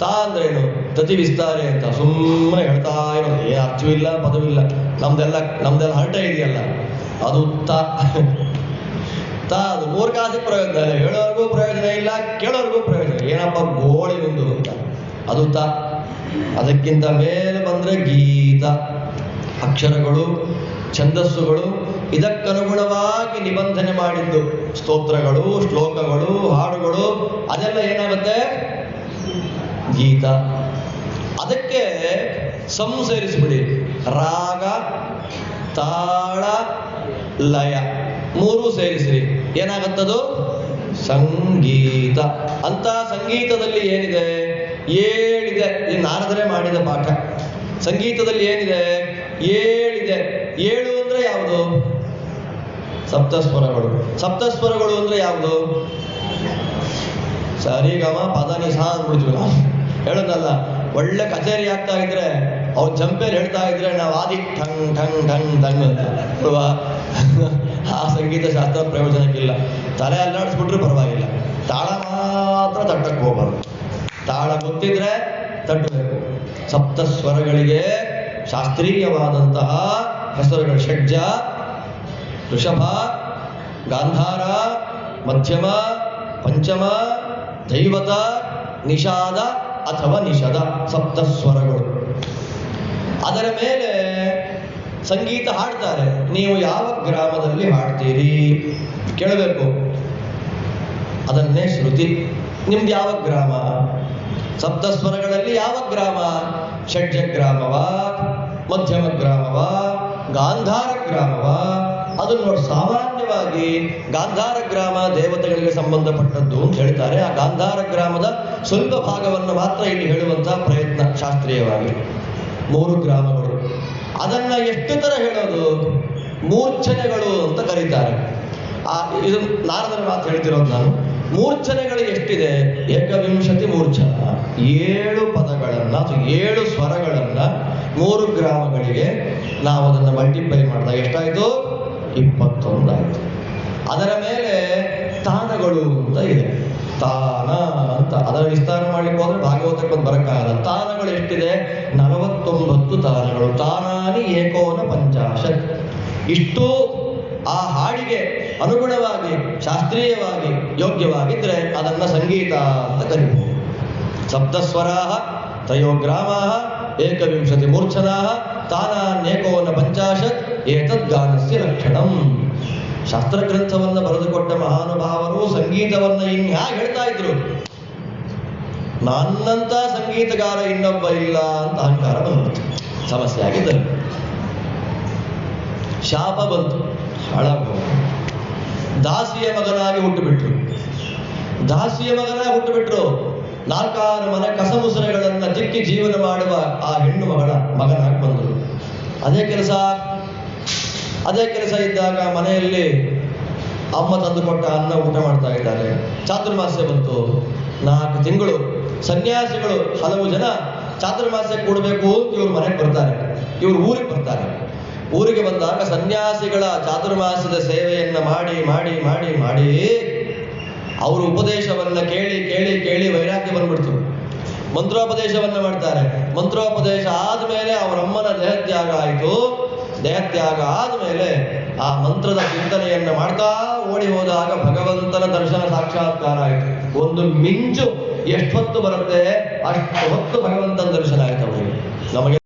ತ ಅಂದ್ರೇನು? ತತಿ ವಿಸ್ತಾರೆ ಅಂತ ಸುಮ್ಮನೆ ಹೇಳ್ತಾ ಇರೋದು. ಏ ಅರ್ಥವೂ ಇಲ್ಲ, ಪದವಿಲ್ಲ. ನಮ್ದೆಲ್ಲ ಹರಟೆ ಇದೆಯಲ್ಲ, ಅದು ತ. ತ ಅದು ಮೂರ್ಖಾಸಿ ಪ್ರಯೋಜನ ಇಲ್ಲ. ಹೇಳೋರ್ಗೂ ಪ್ರಯೋಜನ ಇಲ್ಲ, ಕೇಳೋರ್ಗೂ ಪ್ರಯೋಜನ. ಏನಪ್ಪ ಗೋಳಿ ಒಂದು ಅಂತ, ಅದು ತ. ಅದಕ್ಕಿಂತ ಮೇಲೆ ಬಂದ್ರೆ ಗೀತ. ಅಕ್ಷರಗಳು, ಛಂದಸ್ಸುಗಳು, ಇದಕ್ಕನುಗುಣವಾಗಿ ನಿಬಂಧನೆ ಮಾಡಿದ್ದು ಸ್ತೋತ್ರಗಳು, ಶ್ಲೋಕಗಳು, ಹಾಡುಗಳು, ಅದೆಲ್ಲ ಏನಾಗುತ್ತೆ? ಗೀತ. ಅದಕ್ಕೆ ಸೇರಿಸ್ಬಿಡಿ. ರಾಗ, ತಾಳ, ಲಯ ಮೂರೂ ಸೇರಿಸ್ರಿ. ಏನಾಗತ್ತದು? ಸಂಗೀತ. ಅಂತ ಸಂಗೀತದಲ್ಲಿ ಏನಿದೆ? ಏಳಿದೆ. ಇದು ನಾರದರೇ ಮಾಡಿದ ಪಾಠ. ಸಂಗೀತದಲ್ಲಿ ಏನಿದೆ? ಏಳಿದೆ. ಏಳು ಅಂದ್ರೆ ಯಾವುದು? ಸಪ್ತಸ್ವರಗಳು. ಸಪ್ತಸ್ವರಗಳು ಅಂದ್ರೆ ಯಾವುದು? ಸರಿಗಮ ಪದ ನಿಸ ಅಂದ್ಬಿಡ್ತೀವಿ ನಾವು. ಹೇಳೋದಲ್ಲ, ಒಳ್ಳೆ ಕಚೇರಿ ಆಗ್ತಾ ಇದ್ರೆ ಅವ್ರು ಜಂಪೇಲಿ ಹೇಳ್ತಾ ಇದ್ರೆ ನಾವು ಆದಿ ಠಂಗ್ ಠಂಗ್ ಠಂಗ್ ಠಂಗ್ ಅಂತ ಅಲ್ವಾ? ಆ ಸಂಗೀತ ಶಾಸ್ತ್ರ ಪ್ರಯೋಜನಕ್ಕಿಲ್ಲ. ತಲೆ ಅಲ್ಲಾಡಿಸ್ಬಿಟ್ರೂ ಪರವಾಗಿಲ್ಲ, ತಾಳ ಮಾತ್ರ ತಟ್ಟಕ್ಕೆ ಹೋಗ್ಬಾರ್ದು. ತಾಳ ಗೊತ್ತಿದ್ರೆ ತಟ್ಟಬೇಕು. ಸಪ್ತಸ್ವರಗಳಿಗೆ ಶಾಸ್ತ್ರೀಯವಾದಂತಹ ಹೆಸರುಗಳು: ಷಡ್ಜ, ಋಷಭ, ಗಾಂಧಾರ, ಮಧ್ಯಮ, ಪಂಚಮ, ದೈವತ, ನಿಷಾದ ಅಥವಾ ನಿಷದ. ಸಪ್ತಸ್ವರಗಳು. ಅದರ ಮೇಲೆ ಸಂಗೀತ ಹಾಡ್ತಾರೆ. ನೀವು ಯಾವ ಗ್ರಾಮದಲ್ಲಿ ಹಾಡ್ತೀರಿ ಕೇಳಬೇಕು. ಅದನ್ನೇ ಶ್ರುತಿ. ನಿಮ್ದು ಯಾವ ಗ್ರಾಮ? ಸಪ್ತಸ್ವರಗಳಲ್ಲಿ ಯಾವ ಗ್ರಾಮ? ಷಡ್ಜ ಗ್ರಾಮವ, ಮಧ್ಯಮ ಗ್ರಾಮವ, ಗಾಂಧಾರ ಗ್ರಾಮವ? ಅದನ್ನು ನೋಡಿ, ಸಾಮಾನ್ಯವಾಗಿ ಗಾಂಧಾರ ಗ್ರಾಮ ದೇವತೆಗಳಿಗೆ ಸಂಬಂಧಪಟ್ಟದ್ದು ಅಂತ ಹೇಳ್ತಾರೆ. ಆ ಗಾಂಧಾರ ಗ್ರಾಮದ ಸ್ವಲ್ಪ ಭಾಗವನ್ನು ಮಾತ್ರ ಇಲ್ಲಿ ಹೇಳುವಂತಹ ಪ್ರಯತ್ನ ಶಾಸ್ತ್ರೀಯವಾಗಿ. 3 ಗ್ರಾಮಗಳು. ಅದನ್ನ ಎಷ್ಟು ತರ ಹೇಳೋದು? ಮೂರ್ಛನೆಗಳು ಅಂತ ಕರೀತಾರೆ. ಇದು ನಾರದರ ಮಾತು ಹೇಳ್ತಿರೋದು ನಾನು. ಮೂರ್ಛನೆಗಳು ಎಷ್ಟಿದೆ? 21 ಮೂರ್ಛನ. 7 ಪದಗಳನ್ನ ಅಥವಾ 7 ಸ್ವರಗಳನ್ನ 3 ಗ್ರಾಮಗಳಿಗೆ ನಾವು ಅದನ್ನು ಮಲ್ಟಿಪ್ಲೈ ಮಾಡಿದಾಗ ಎಷ್ಟಾಯ್ತು? 21 ಆಯ್ತು. ಅದರ ಮೇಲೆ ತಾನಗಳು ಅಂತ ಇದೆ. ತಾನ ಅಂತ ಅದರ ವಿಸ್ತಾರ ಮಾಡ್ಲಿಕ್ಕೆ ಹೋದ್ರೆ ಭಾಗವತಕ್ಕೆ ಒಂದು ಬರಕ್ಕಾಗಲ್ಲ. ತಾನಗಳು ಎಷ್ಟಿದೆ? 49 ತಾನಗಳು. ತಾನಾನಿ ಏಕೋನ ಪಂಚಾಶತ್. ಇಷ್ಟು ಆ ಹಾಡಿಗೆ ಅನುಗುಣವಾಗಿ ಶಾಸ್ತ್ರೀಯವಾಗಿ ಯೋಗ್ಯವಾಗಿದ್ರೆ ಅದನ್ನ ಸಂಗೀತ ಅಂತ ಕರೀಬಹುದು. ಸಪ್ತಸ್ವರಾ ತ್ರಯೋಗ್ರಾಮಾ 21 ಮೂರ್ಛನಾ ತಾನಾನೇಕೋನ ಪಂಚಾಶತ್ ಏತದ್ಗಾನಸ್ಯ ಲಕ್ಷಣಂ. ಶಾಸ್ತ್ರಗ್ರಂಥವನ್ನು ಬರೆದುಕೊಟ್ಟ ಮಹಾನುಭಾವರು ಸಂಗೀತವನ್ನ ಹ್ಯಾಗೆ ಹೇಳ್ತಾ ಇದ್ರು? ನನ್ನಂತ ಸಂಗೀತಗಾರ ಇನ್ನೊಬ್ಬ ಇಲ್ಲ ಅಂತ ಅಹಂಕಾರ ಬಂತು. ಸಮಸ್ಯೆ ಆಗಿದ್ದರು. ಶಾಪ ಬಂತು. ಹಾಳಾಗೋದು. ದಾಸಿಯ ಮಗನಾಗಿ ಹುಟ್ಟುಬಿಟ್ರು. ದಾಸಿಯ ಮಗನಾಗಿ ಹುಟ್ಟುಬಿಟ್ರು. 4 ಮನೆ ಕಸಮುಸರೆಗಳನ್ನ ತಿಕ್ಕಿ ಜೀವನ ಮಾಡುವ ಆ ಹೆಣ್ಣು ಮಗನಾಗಿ ಬಂದರು. ಅದೇ ಕೆಲಸ ಇದ್ದಾಗ ಮನೆಯಲ್ಲಿ ಅಮ್ಮ ತಂದುಕೊಟ್ಟ ಅನ್ನ ಊಟ ಮಾಡ್ತಾ ಇದ್ದಾರೆ. ಚಾತುರ್ಮಾಸ್ಯ ಬಂತು. 4 ತಿಂಗಳು ಸನ್ಯಾಸಿಗಳು ಹಲವು ಜನ ಚಾತುರ್ಮಾಸ್ಯ ಕೂಡಬೇಕು ಅಂತ ಇವ್ರ ಮನೆಗೆ ಬರ್ತಾರೆ. ಇವ್ರು ಊರಿಗೆ ಬರ್ತಾರೆ. ಊರಿಗೆ ಬಂದಾಗ ಸನ್ಯಾಸಿಗಳ ಚಾತುರ್ಮಾಸ್ಯದ ಸೇವೆಯನ್ನ ಮಾಡಿ ಮಾಡಿ ಮಾಡಿ ಮಾಡಿ ಅವರು ಉಪದೇಶವನ್ನ ಕೇಳಿ ಕೇಳಿ ಕೇಳಿ ವೈರಾಗ್ಯ ಬಂದ್ಬಿಡ್ತು. ಮಂತ್ರೋಪದೇಶವನ್ನ ಮಾಡ್ತಾರೆ. ಮಂತ್ರೋಪದೇಶ ಆದ್ಮೇಲೆ ಅವರಮ್ಮನ ದೇಹತ್ಯಾಗ ಆಯಿತು. ದೇಹತ್ಯಾಗ ಆದ್ಮೇಲೆ ಆ ಮಂತ್ರದ ಚಿಂತನೆಯನ್ನ ಮಾಡ್ತಾ ಓಡಿ ಹೋದಾಗ ಭಗವಂತನ ದರ್ಶನ ಸಾಕ್ಷಾತ್ಕಾರ ಆಯಿತು. ಒಂದು ಮಿಂಚು ಎಷ್ಟು ಹೊತ್ತು ಬರುತ್ತೆ ಅಷ್ಟು ಹೊತ್ತು ಭಗವಂತನ ದರ್ಶನ ಆಯ್ತು ಅವರಿಗೆ. ನಮಗೆ